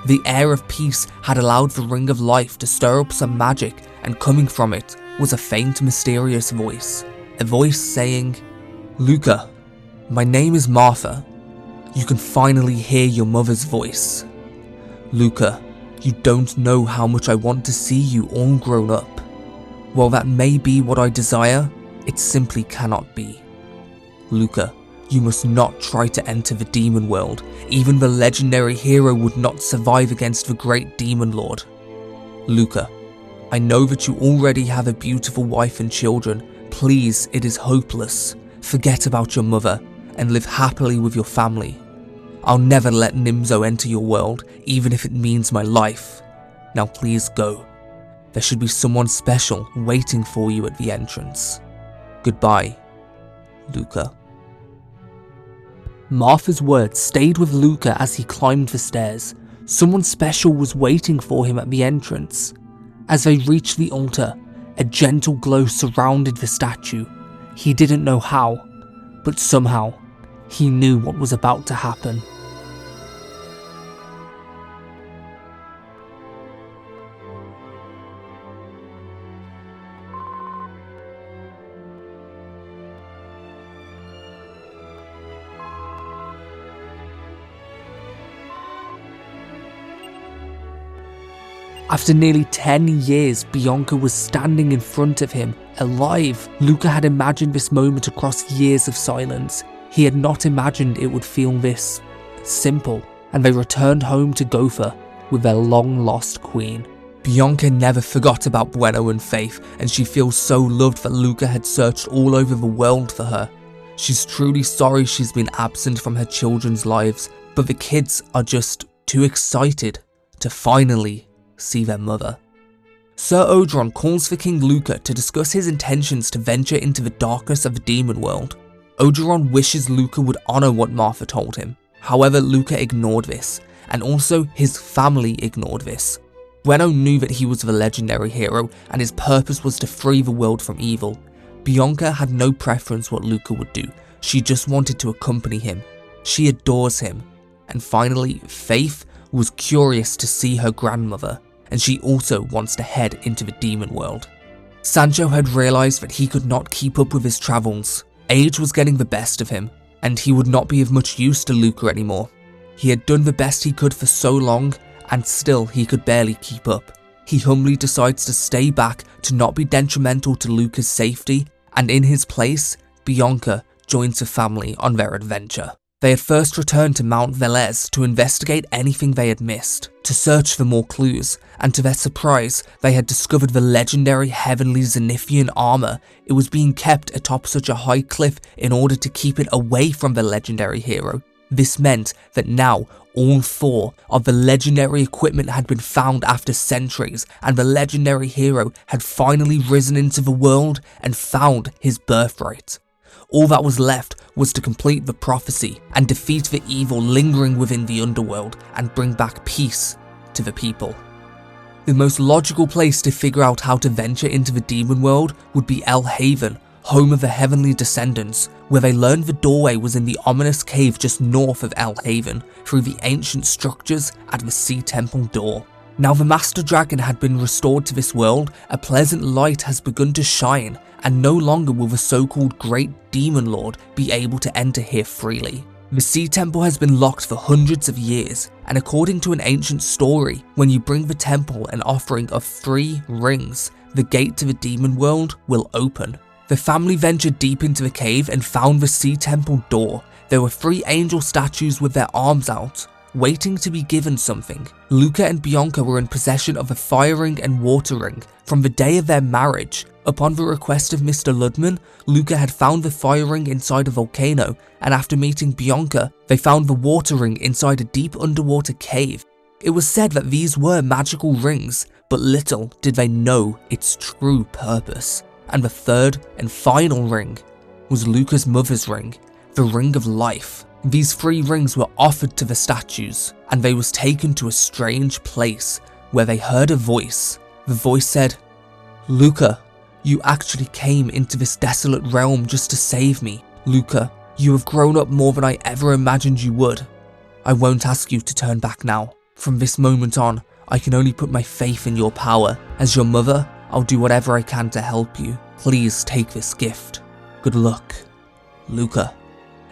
The air of peace had allowed the Ring of Life to stir up some magic, and coming from it was a faint, mysterious voice. A voice saying, "Luca, my name is Martha. You can finally hear your mother's voice. Luca, you don't know how much I want to see you all grown up. While that may be what I desire, it simply cannot be. Luca, you must not try to enter the demon world. Even the legendary hero would not survive against the great demon lord. Luca, I know that you already have a beautiful wife and children. Please, it is hopeless. Forget about your mother and live happily with your family. I'll never let Nimzo enter your world, even if it means my life. Now please go. There should be someone special waiting for you at the entrance. Goodbye, Luca." Martha's words stayed with Luca as he climbed the stairs. Someone special was waiting for him at the entrance. As they reached the altar, a gentle glow surrounded the statue. He didn't know how, but somehow, he knew what was about to happen. After nearly 10 years, Bianca was standing in front of him, alive. Luca had imagined this moment across years of silence. He had not imagined it would feel this simple, and they returned home to Gotha with their long-lost queen. Bianca never forgot about Bueno and Faith, and she feels so loved that Luca had searched all over the world for her. She's truly sorry she's been absent from her children's lives, but the kids are just too excited to finally see their mother. Sir Ogeron calls for King Luca to discuss his intentions to venture into the darkness of the demon world. Ogeron wishes Luca would honour what Martha told him. However, Luca ignored this, and also his family ignored this. Bueno knew that he was the legendary hero, and his purpose was to free the world from evil. Bianca had no preference what Luca would do. She just wanted to accompany him. She adores him. And finally, Faith was curious to see her grandmother, and she also wants to head into the demon world. Sancho had realised that he could not keep up with his travels. Age was getting the best of him, and he would not be of much use to Luca anymore. He had done the best he could for so long, and still he could barely keep up. He humbly decides to stay back to not be detrimental to Luca's safety, and in his place, Bianca joins the family on their adventure. They had first returned to Mount Velez to investigate anything they had missed, to search for more clues, and to their surprise, they had discovered the legendary heavenly Zenithian armour. It was being kept atop such a high cliff in order to keep it away from the legendary hero. This meant that now all 4 of the legendary equipment had been found after centuries, and the legendary hero had finally risen into the world and found his birthright. All that was left was to complete the prophecy and defeat the evil lingering within the underworld and bring back peace to the people. The most logical place to figure out how to venture into the demon world would be El Haven, home of the Heavenly Descendants, where they learned the doorway was in the ominous cave just north of El Haven, through the ancient structures at the Sea Temple door. Now the Master Dragon had been restored to this world, a pleasant light has begun to shine, and no longer will the so-called Great Demon Lord be able to enter here freely. The Sea Temple has been locked for hundreds of years, and according to an ancient story, when you bring the temple an offering of 3 rings, the gate to the demon world will open. The family ventured deep into the cave and found the Sea Temple door. There were 3 angel statues with their arms out, waiting to be given something. Luca and Bianca were in possession of a fire ring and water ring from the day of their marriage. Upon the request of Mr. Ludman, Luca had found the fire ring inside a volcano, and after meeting Bianca, they found the water ring inside a deep underwater cave. It was said that these were magical rings, but little did they know its true purpose. And the 3rd and final ring was Luca's mother's ring, the Ring of Life. These 3 rings were offered to the statues, and they was taken to a strange place where they heard a voice. The voice said, "Luca, you actually came into this desolate realm just to save me. Luca, you have grown up more than I ever imagined you would. I won't ask you to turn back now. From this moment on, I can only put my faith in your power. As your mother, I'll do whatever I can to help you. Please take this gift. Good luck, Luca."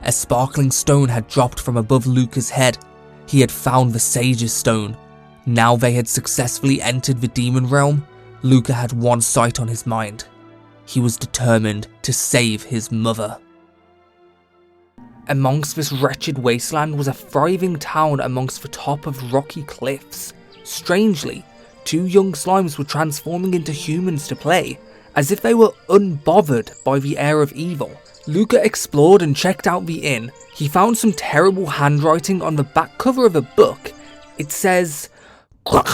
A sparkling stone had dropped from above Luca's head. He had found the Sage's Stone. Now they had successfully entered the demon realm. Luca had one sight on his mind. He was determined to save his mother. Amongst this wretched wasteland was a thriving town amongst the top of rocky cliffs. Strangely, 2 young slimes were transforming into humans to play, as if they were unbothered by the air of evil. Luca explored and checked out the inn. He found some terrible handwriting on the back cover of a book. It says, "Please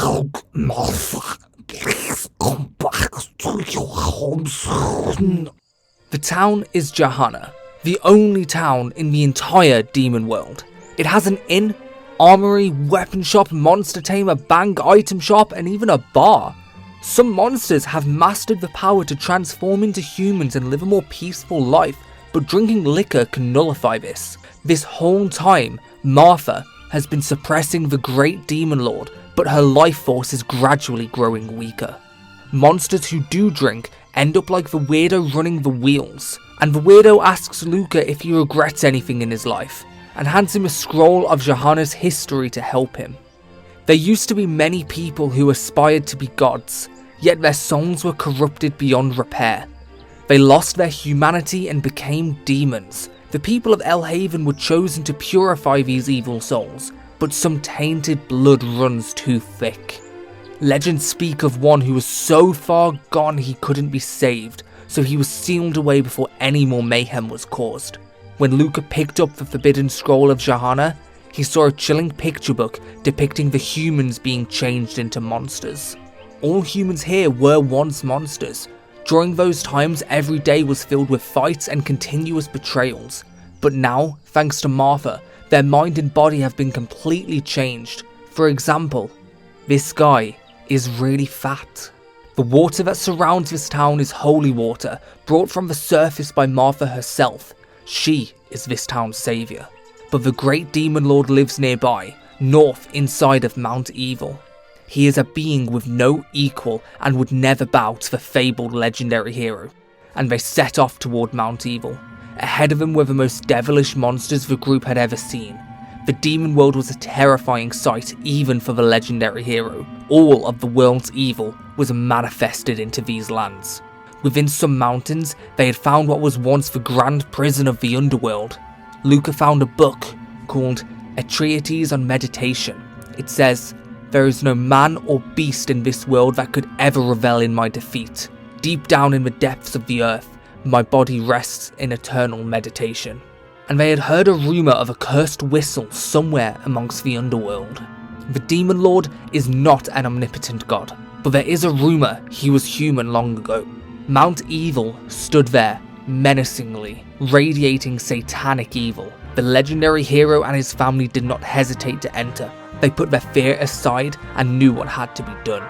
come back to your home soon." The town is Johanna, the only town in the entire demon world. It has an inn, armory, weapon shop, monster tamer, bank, item shop, and even a bar. Some monsters have mastered the power to transform into humans and live a more peaceful life, but drinking liquor can nullify this. This whole time, Martha has been suppressing the Great Demon Lord, but her life force is gradually growing weaker. Monsters who do drink end up like the weirdo running the wheels, and the weirdo asks Luca if he regrets anything in his life, and hands him a scroll of Johanna's history to help him. There used to be many people who aspired to be gods, yet their souls were corrupted beyond repair. They lost their humanity and became demons. The people of El Haven were chosen to purify these evil souls, but some tainted blood runs too thick. Legends speak of one who was so far gone he couldn't be saved, so he was sealed away before any more mayhem was caused. When Luca picked up the forbidden scroll of Johanna, he saw a chilling picture book depicting the humans being changed into monsters. All humans here were once monsters. During those times, every day was filled with fights and continuous betrayals. But now, thanks to Martha, their mind and body have been completely changed. For example, this guy is really fat. The water that surrounds this town is holy water, brought from the surface by Martha herself. She is this town's saviour. But the Great Demon Lord lives nearby, north inside of Mount Evil. He is a being with no equal and would never bow to the fabled legendary hero. And they set off toward Mount Evil. Ahead of them were the most devilish monsters the group had ever seen. The demon world was a terrifying sight even for the legendary hero. All of the world's evil was manifested into these lands. Within some mountains, they had found what was once the grand prison of the underworld. Luca found a book called A Treatise on Meditation. It says, "There is no man or beast in this world that could ever revel in my defeat. Deep down in the depths of the earth, my body rests in eternal meditation." and they had heard a rumour of a cursed whistle somewhere amongst the underworld. The Demon Lord is not an omnipotent god, but there is a rumour he was human long ago. Mount Evil stood there, menacingly, radiating satanic evil. The legendary hero and his family did not hesitate to enter. They put their fear aside and knew what had to be done.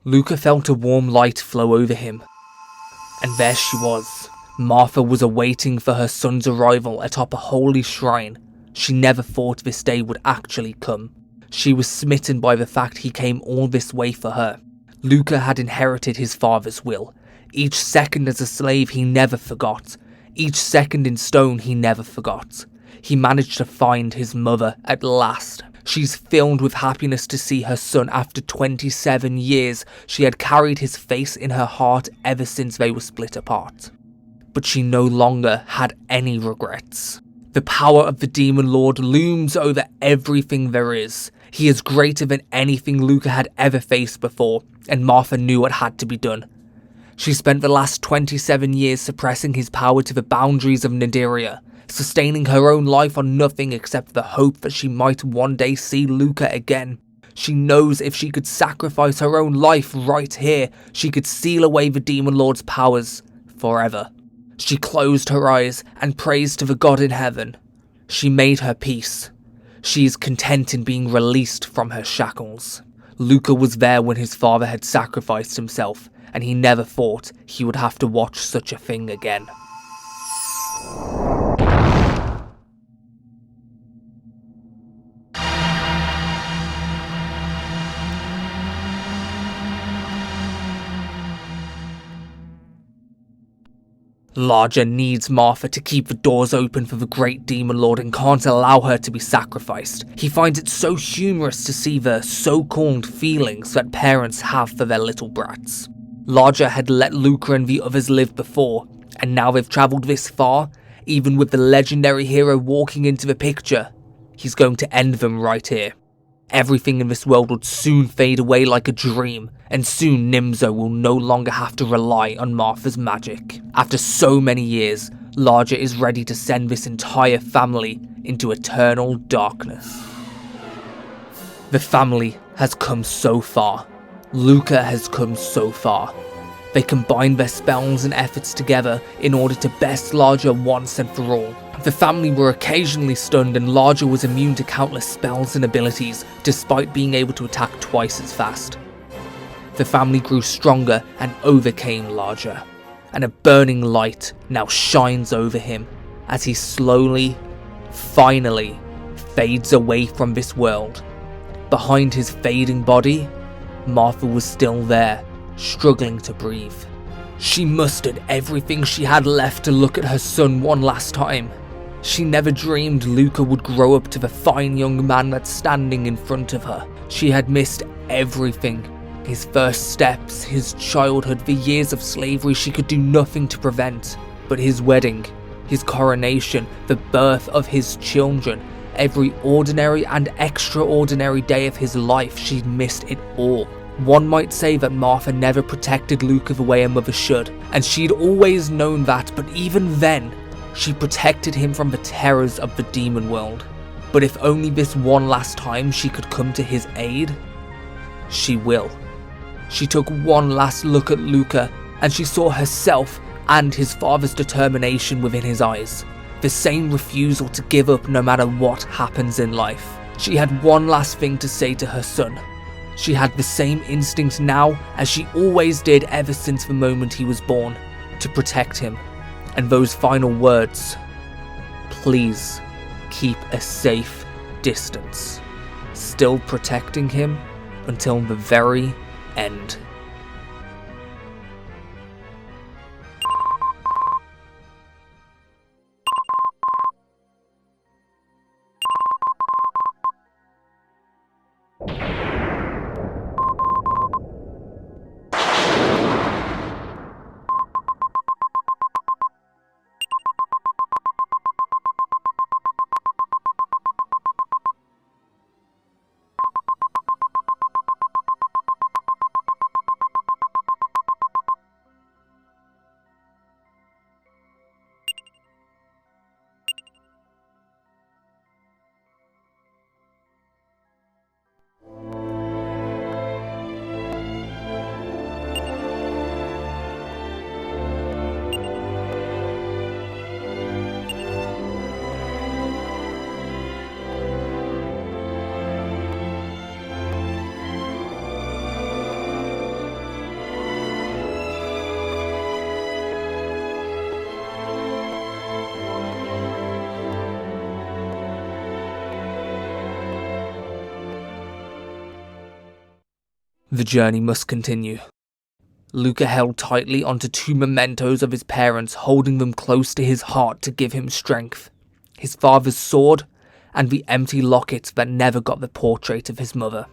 Luca felt a warm light flow over him. And there she was. Martha was awaiting for her son's arrival atop a holy shrine. She never thought this day would actually come. She was smitten by the fact he came all this way for her. Luca had inherited his father's will. Each second as a slave he never forgot. Each second in stone he never forgot. He managed to find his mother at last. She's filled with happiness to see her son after 27 years. She had carried his face in her heart ever since they were split apart. But she no longer had any regrets. The power of the Demon Lord looms over everything there is. He is greater than anything Luca had ever faced before, and Martha knew what had to be done. She spent the last 27 years suppressing his power to the boundaries of Nadiria, sustaining her own life on nothing except the hope that she might one day see Luca again. She knows if she could sacrifice her own life right here, she could seal away the Demon Lord's powers forever. She closed her eyes and prays to the God in heaven. She made her peace. She is content in being released from her shackles. Luca was there when his father had sacrificed himself, and he never thought he would have to watch such a thing again. Larger needs Martha to keep the doors open for the great Demon Lord and can't allow her to be sacrificed. He finds it so humorous to see the so-called feelings that parents have for their little brats. Larger had let Luca and the others live before, and now they've travelled this far, even with the legendary hero walking into the picture. He's going to end them right here. Everything in this world would soon fade away like a dream, and soon Nimzo will no longer have to rely on Martha's magic. After so many years, Larger is ready to send this entire family into eternal darkness. The family has come so far. Luca has come so far. They combined their spells and efforts together in order to best Larger once and for all. The family were occasionally stunned, and Larger was immune to countless spells and abilities, despite being able to attack twice as fast. The family grew stronger and overcame Larger, and a burning light now shines over him as he slowly, finally, fades away from this world. Behind his fading body, Martha was still there, struggling to breathe. She mustered everything she had left to look at her son one last time. She never dreamed Luca would grow up to the fine young man that's standing in front of her. She had missed everything. His first steps, his childhood, the years of slavery she could do nothing to prevent. But his wedding, his coronation, the birth of his children, every ordinary and extraordinary day of his life, she'd missed it all. One might say that Martha never protected Luca the way a mother should, and she'd always known that, but even then, she protected him from the terrors of the demon world. But if only this one last time she could come to his aid, she will. She took one last look at Luca, and she saw herself and his father's determination within his eyes. The same refusal to give up no matter what happens in life. She had one last thing to say to her son. She had the same instinct now as she always did ever since the moment he was born, to protect him. And those final words, please keep a safe distance, still protecting him until the very end. The journey must continue. Luca held tightly onto 2 mementos of his parents, holding them close to his heart to give him strength. His father's sword, and the empty locket that never got the portrait of his mother.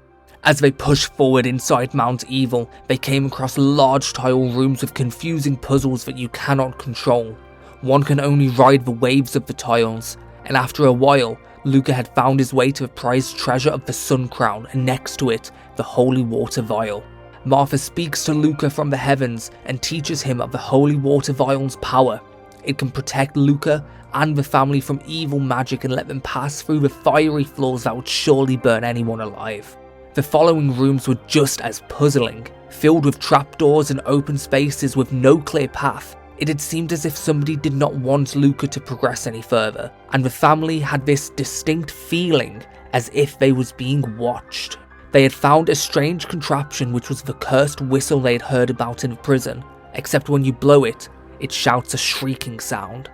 As they pushed forward inside Mount Evil, they came across large tile rooms with confusing puzzles that you cannot control. One can only ride the waves of the tiles, and after a while, Luca had found his way to the prized treasure of the Sun Crown, and next to it, the Holy Water Vial. Martha speaks to Luca from the heavens and teaches him of the Holy Water Vial's power. It can protect Luca and the family from evil magic and let them pass through the fiery floors that would surely burn anyone alive. The following rooms were just as puzzling, filled with trapdoors and open spaces with no clear path. It had seemed as if somebody did not want Luca to progress any further, and the family had this distinct feeling as if they was being watched. They had found a strange contraption which was the cursed whistle they had heard about in the prison, except when you blow it, it shouts a shrieking sound.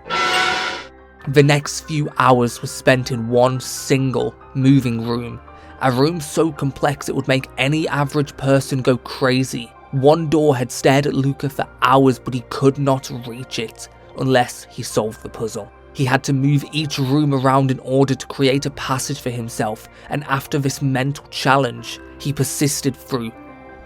The next few hours were spent in one single moving room, a room so complex it would make any average person go crazy. One door had stared at Luca for hours, but he could not reach it unless he solved the puzzle. He had to move each room around in order to create a passage for himself, and after this mental challenge, he persisted through,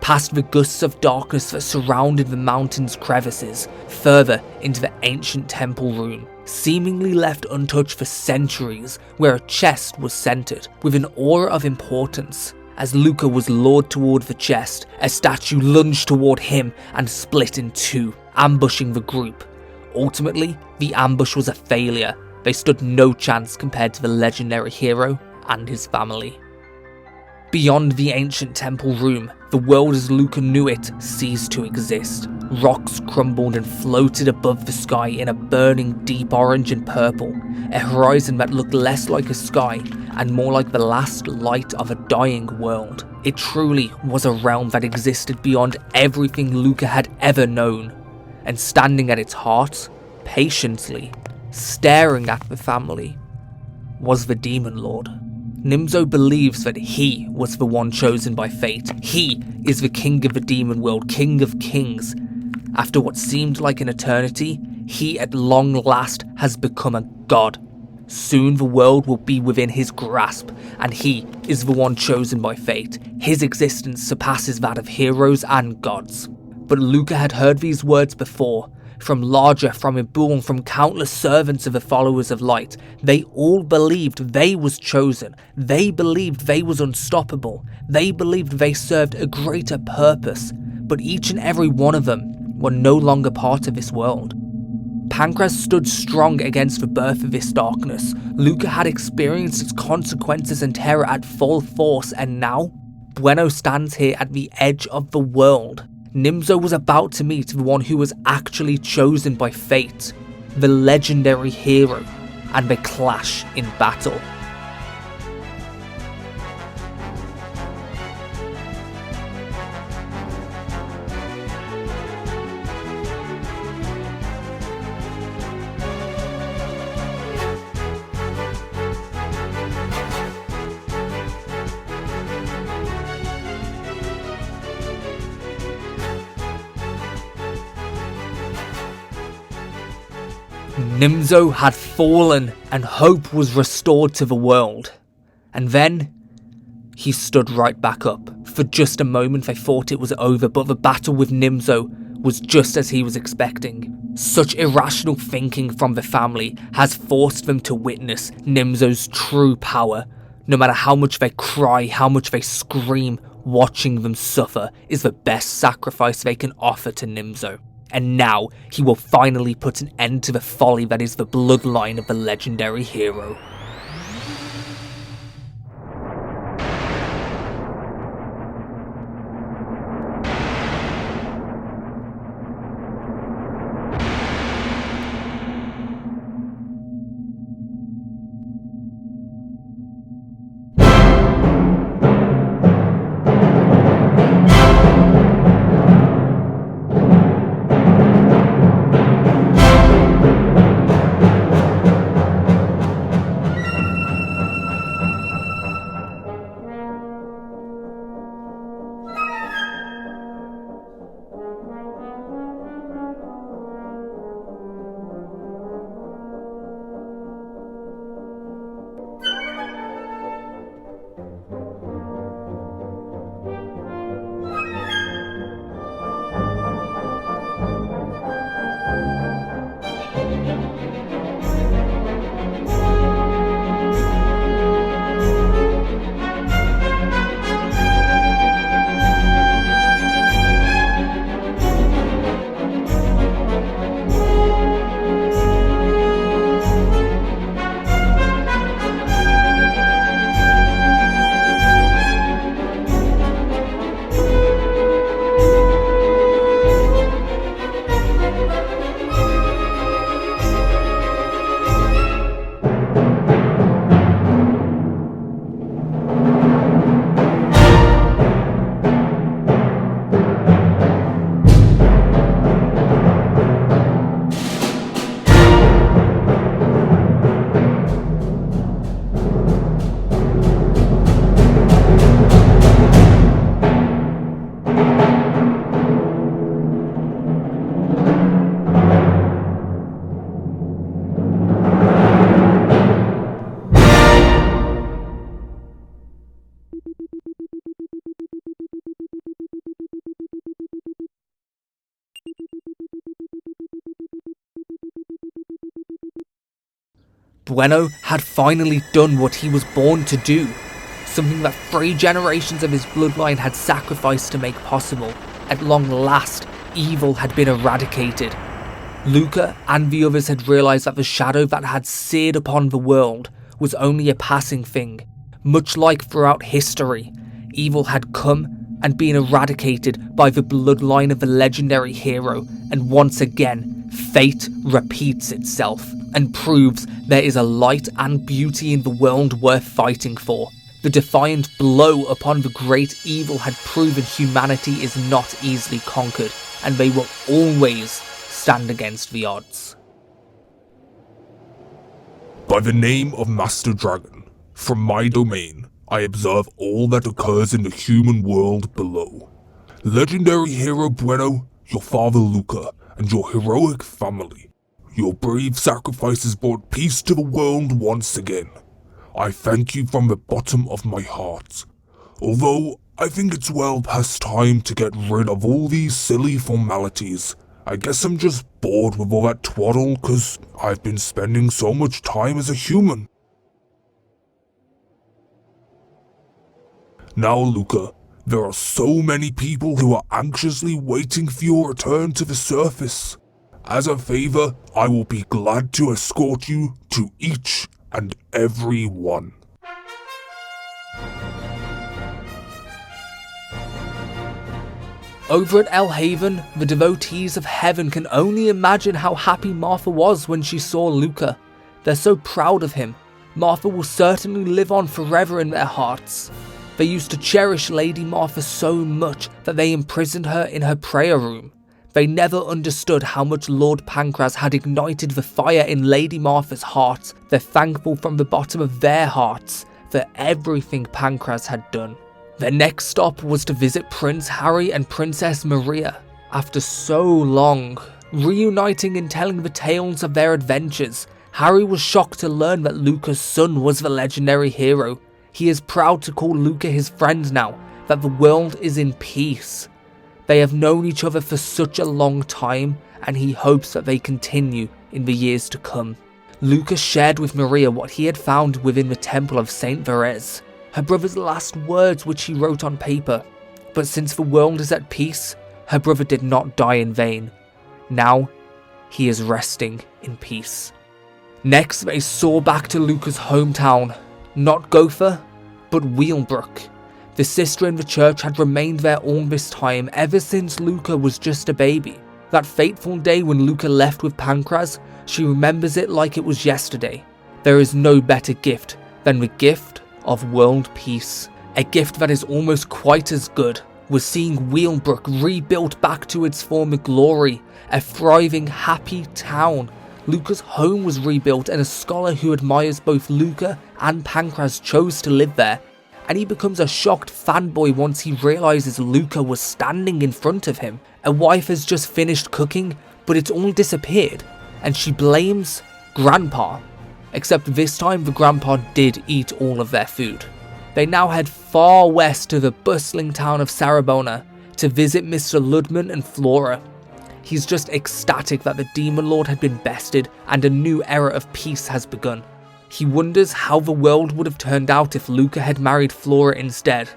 past the gusts of darkness that surrounded the mountain's crevices, further into the ancient temple room, seemingly left untouched for centuries, where a chest was centered with an aura of importance. As Luca was lured toward the chest, a statue lunged toward him and split in 2, ambushing the group. Ultimately, the ambush was a failure. They stood no chance compared to the legendary hero and his family. Beyond the ancient temple room, the world as Luca knew it ceased to exist. Rocks crumbled and floated above the sky in a burning deep orange and purple, a horizon that looked less like a sky and more like the last light of a dying world. It truly was a realm that existed beyond everything Luca had ever known, and standing at its heart, patiently, staring at the family, was the Demon Lord. Nimzo believes that he was the one chosen by fate. He is the king of the demon world, king of kings. After what seemed like an eternity, he at long last has become a god. Soon the world will be within his grasp, and he is the one chosen by fate. His existence surpasses that of heroes and gods. But Luca had heard these words before, from Larger, from Ibul, from countless servants of the followers of light. They all believed they was chosen. They believed they was unstoppable. They believed they served a greater purpose. But each and every one of them were no longer part of this world. Pancras stood strong against the birth of this darkness. Luca had experienced its consequences and terror at full force, and now, Bueno stands here at the edge of the world. Nimzo was about to meet the one who was actually chosen by fate, the legendary hero, and they clash in battle. Nimzo had fallen and hope was restored to the world. And then, he stood right back up. For just a moment they thought it was over, but the battle with Nimzo was just as he was expecting. Such irrational thinking from the family has forced them to witness Nimzo's true power. No matter how much they cry, how much they scream, watching them suffer is the best sacrifice they can offer to Nimzo. And now, he will finally put an end to the folly that is the bloodline of the legendary hero. Bueno had finally done what he was born to do, something that 3 generations of his bloodline had sacrificed to make possible. At long last, evil had been eradicated. Luca and the others had realised that the shadow that had seared upon the world was only a passing thing. Much like throughout history, evil had come and been eradicated by the bloodline of the legendary hero, and once again, fate repeats itself and proves there is a light and beauty in the world worth fighting for. The defiant blow upon the great evil had proven humanity is not easily conquered, and they will always stand against the odds. By the name of Master Dragon, from my domain, I observe all that occurs in the human world below. Legendary hero Bueno, your father Luca, and your heroic family. Your brave sacrifices brought peace to the world once again. I thank you from the bottom of my heart. Although, I think it's well past time to get rid of all these silly formalities. I guess I'm just bored with all that twaddle cause I've been spending so much time as a human. Now Luca, there are so many people who are anxiously waiting for your return to the surface. As a favor, I will be glad to escort you to each and every one. Over at El Haven, the devotees of heaven can only imagine how happy Martha was when she saw Luca. They're so proud of him. Martha will certainly live on forever in their hearts. They used to cherish Lady Martha so much that they imprisoned her in her prayer room. They never understood how much Lord Pancras had ignited the fire in Lady Martha's heart. They're thankful from the bottom of their hearts for everything Pancras had done. Their next stop was to visit Prince Harry and Princess Maria. After so long, reuniting and telling the tales of their adventures, Harry was shocked to learn that Luca's son was the legendary hero. He is proud to call Luca his friend now, that the world is in peace. They have known each other for such a long time, and he hopes that they continue in the years to come. Luca shared with Maria what he had found within the temple of Saint Verres, her brother's last words which he wrote on paper. But since the world is at peace, her brother did not die in vain. Now, he is resting in peace. Next, they soar back to Luca's hometown, not Gotha, but Wheelbrook. The sister in the church had remained there all this time, ever since Luca was just a baby. That fateful day when Luca left with Pancras, she remembers it like it was yesterday. There is no better gift than the gift of world peace. A gift that is almost quite as good was seeing Wheelbrook rebuilt back to its former glory, a thriving, happy town. Luca's home was rebuilt, and a scholar who admires both Luca and Pancras chose to live there. And he becomes a shocked fanboy once he realises Luca was standing in front of him. A wife has just finished cooking, but it's all disappeared, and she blames Grandpa. Except this time the Grandpa did eat all of their food. They now head far west to the bustling town of Sarabona to visit Mr. Ludman and Flora. He's just ecstatic that the Demon Lord had been bested and a new era of peace has begun. He wonders how the world would have turned out if Luca had married Flora instead.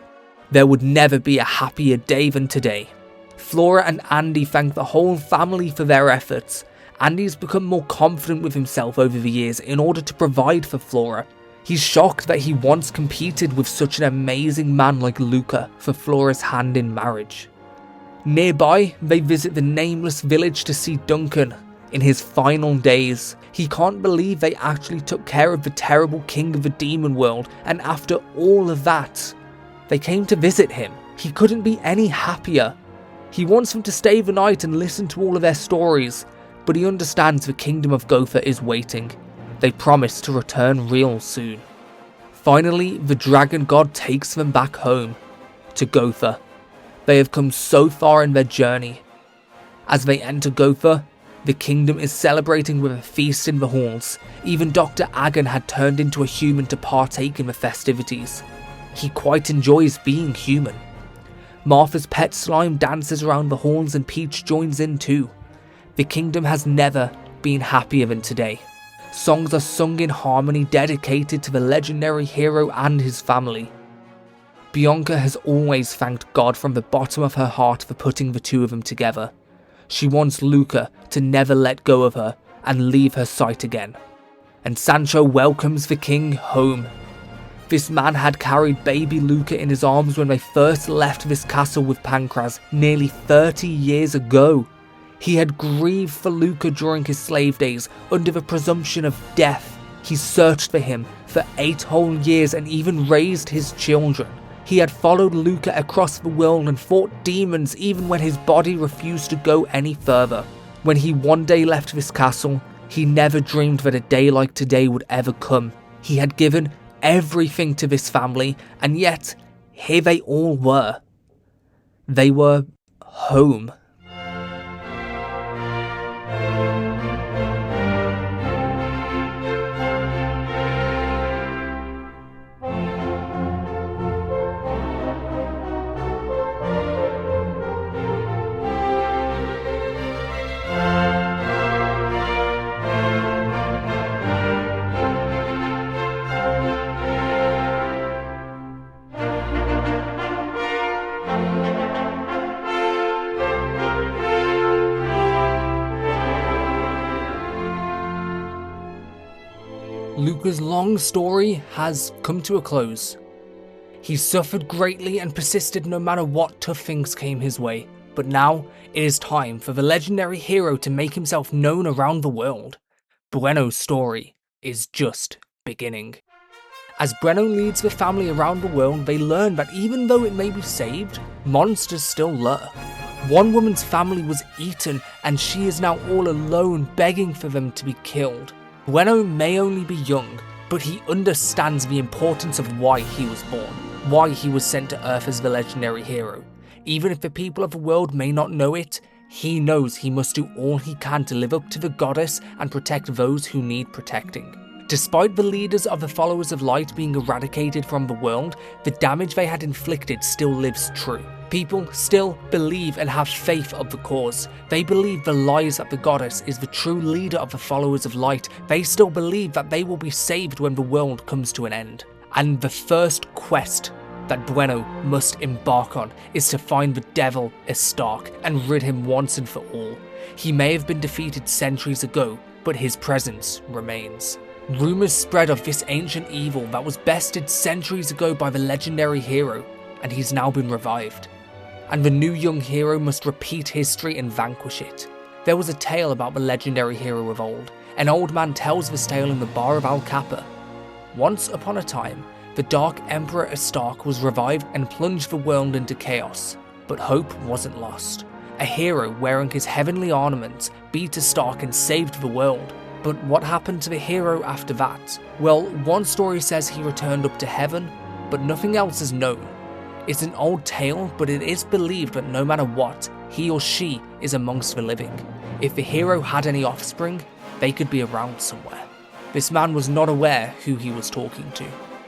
There would never be a happier day than today. Flora and Andy thank the whole family for their efforts. Andy's become more confident with himself over the years in order to provide for Flora. He's shocked that he once competed with such an amazing man like Luca for Flora's hand in marriage. Nearby, they visit the nameless village to see Duncan in his final days. He can't believe they actually took care of the terrible king of the demon world, and after all of that, they came to visit him. He couldn't be any happier. He wants them to stay the night and listen to all of their stories, but he understands the kingdom of Gotha is waiting. They promise to return real soon. Finally, the dragon god takes them back home, to Gotha. They have come so far in their journey. As they enter Gotha, the kingdom is celebrating with a feast in the halls. Even Dr. Agon had turned into a human to partake in the festivities. He quite enjoys being human. Martha's pet slime dances around the halls and Peach joins in too. The kingdom has never been happier than today. Songs are sung in harmony dedicated to the legendary hero and his family. Bianca has always thanked God from the bottom of her heart for putting the two of them together. She wants Luca to never let go of her and leave her sight again. And Sancho welcomes the king home. This man had carried baby Luca in his arms when they first left this castle with Pancras nearly 30 years ago. He had grieved for Luca during his slave days under the presumption of death. He searched for him for 8 whole years and even raised his children. He had followed Luca across the world and fought demons even when his body refused to go any further. When he one day left this castle, he never dreamed that a day like today would ever come. He had given everything to this family, and yet here they all were. They were home. Luca's long story has come to a close. He suffered greatly and persisted no matter what tough things came his way, but now it is time for the legendary hero to make himself known around the world. Bueno's story is just beginning. As Bueno leads the family around the world, they learn that even though it may be saved, monsters still lurk. One woman's family was eaten and she is now all alone, begging for them to be killed. Bueno may only be young, but he understands the importance of why he was born, why he was sent to Earth as the legendary hero. Even if the people of the world may not know it, he knows he must do all he can to live up to the goddess and protect those who need protecting. Despite the leaders of the followers of light being eradicated from the world, the damage they had inflicted still lives true. People still believe and have faith of the cause. They believe the lies that the goddess is the true leader of the followers of light. They still believe that they will be saved when the world comes to an end. And the first quest that Bueno must embark on is to find the devil Estark and rid him once and for all. He may have been defeated centuries ago, but his presence remains. Rumours spread of this ancient evil that was bested centuries ago by the legendary hero, and he's now been revived. And the new young hero must repeat history and vanquish it. There was a tale about the legendary hero of old. An old man tells this tale in the bar of Al Kappa. Once upon a time, the Dark Emperor Estark was revived and plunged the world into chaos. But hope wasn't lost. A hero wearing his heavenly ornaments beat Estark and saved the world. But what happened to the hero after that? Well, one story says he returned up to heaven, but nothing else is known. It's an old tale, but it is believed that no matter what, he or she is amongst the living. If the hero had any offspring, they could be around somewhere. This man was not aware who he was talking to,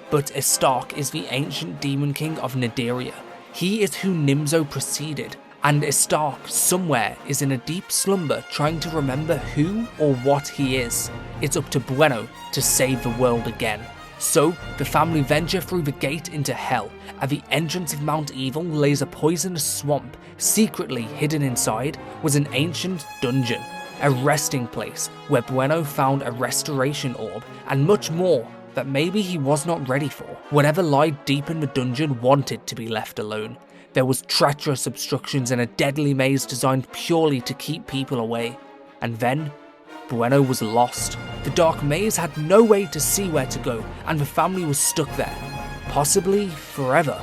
but Estark is the ancient demon king of Naderia. He is who Nimzo preceded, and Estark somewhere is in a deep slumber trying to remember who or what he is. It's up to Bueno to save the world again. So, the family venture through the gate into hell. At the entrance of Mount Evil lays a poisonous swamp. Secretly hidden inside was an ancient dungeon, a resting place where Bueno found a restoration orb and much more that maybe he was not ready for. Whatever lied deep in the dungeon wanted to be left alone. There was treacherous obstructions and a deadly maze designed purely to keep people away. And then, Bueno was lost. The dark maze had no way to see where to go, and the family was stuck there. Possibly forever.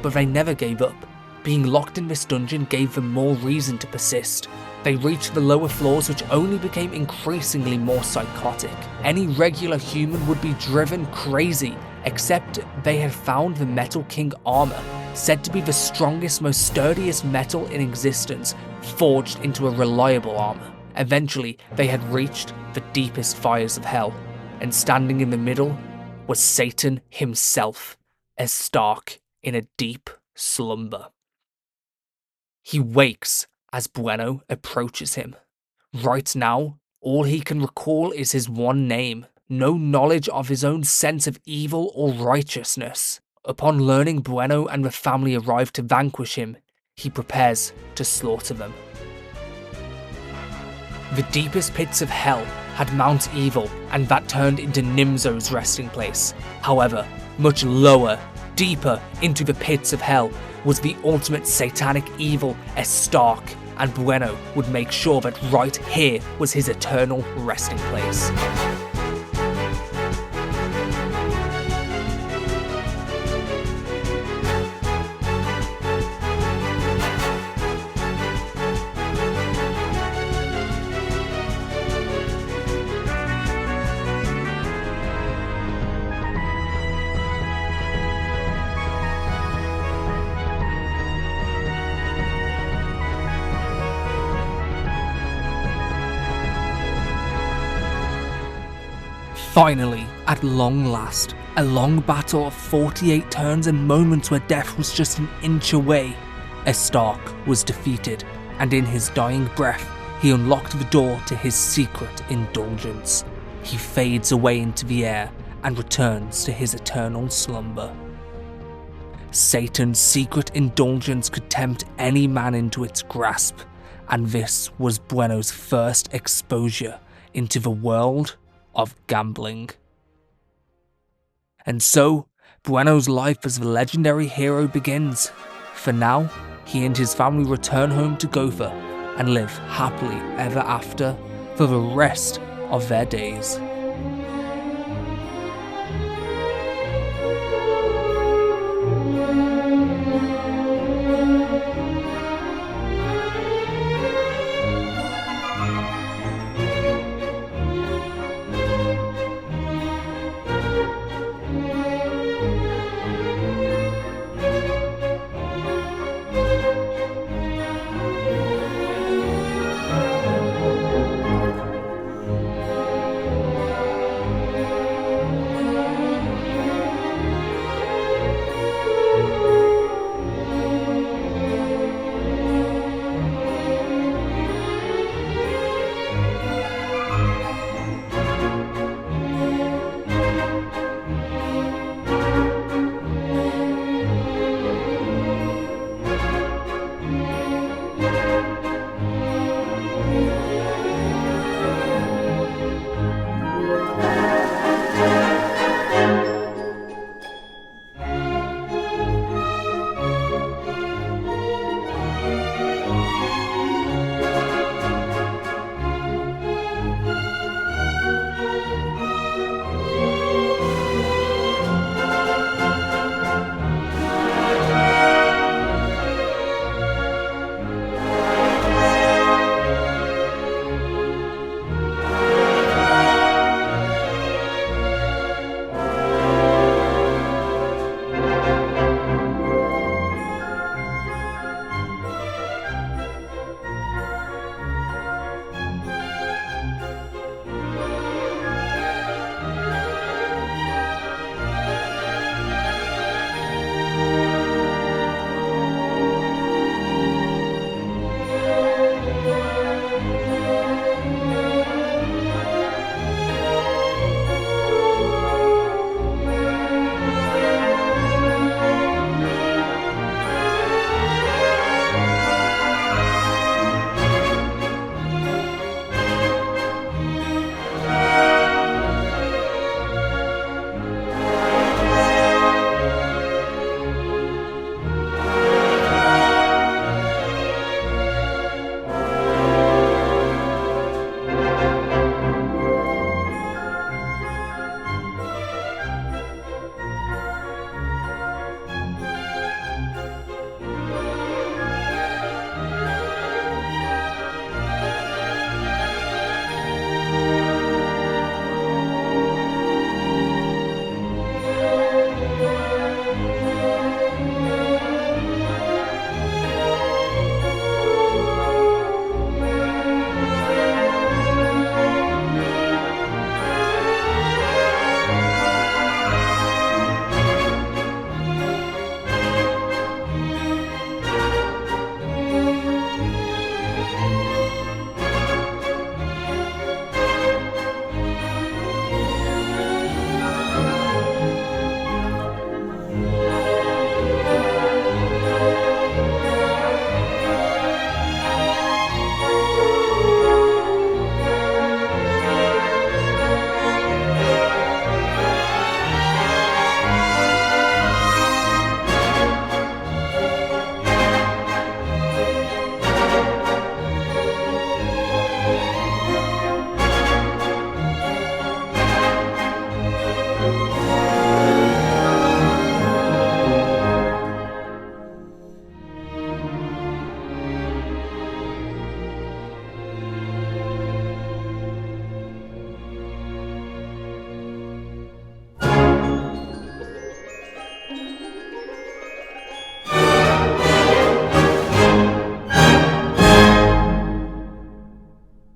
But they never gave up. Being locked in this dungeon gave them more reason to persist. They reached the lower floors, which only became increasingly more psychotic. Any regular human would be driven crazy, except they had found the Metal King armor, said to be the strongest, most sturdiest metal in existence, forged into a reliable armor. Eventually, they had reached the deepest fires of hell, and standing in the middle was Satan himself, Estark, in a deep slumber. He wakes as Bueno approaches him. Right now, All he can recall is his one name, no knowledge of his own sense of evil or righteousness. Upon learning Bueno and the family arrive to vanquish him, he prepares to slaughter them. The deepest pits of hell had Mount Evil, and that turned into Nimzo's resting place. However, much lower, deeper into the pits of hell was the ultimate satanic evil, Estark, and Bueno would make sure that right here was his eternal resting place. Finally, at long last, a long battle of 48 turns and moments where death was just an inch away, Estark was defeated, and in his dying breath, he unlocked the door to his secret indulgence. He fades away into the air and returns to his eternal slumber. Satan's secret indulgence could tempt any man into its grasp, and this was Bueno's first exposure into the world of gambling. And so, Bueno's life as the legendary hero begins. For now, he and his family return home to Gotha and live happily ever after for the rest of their days.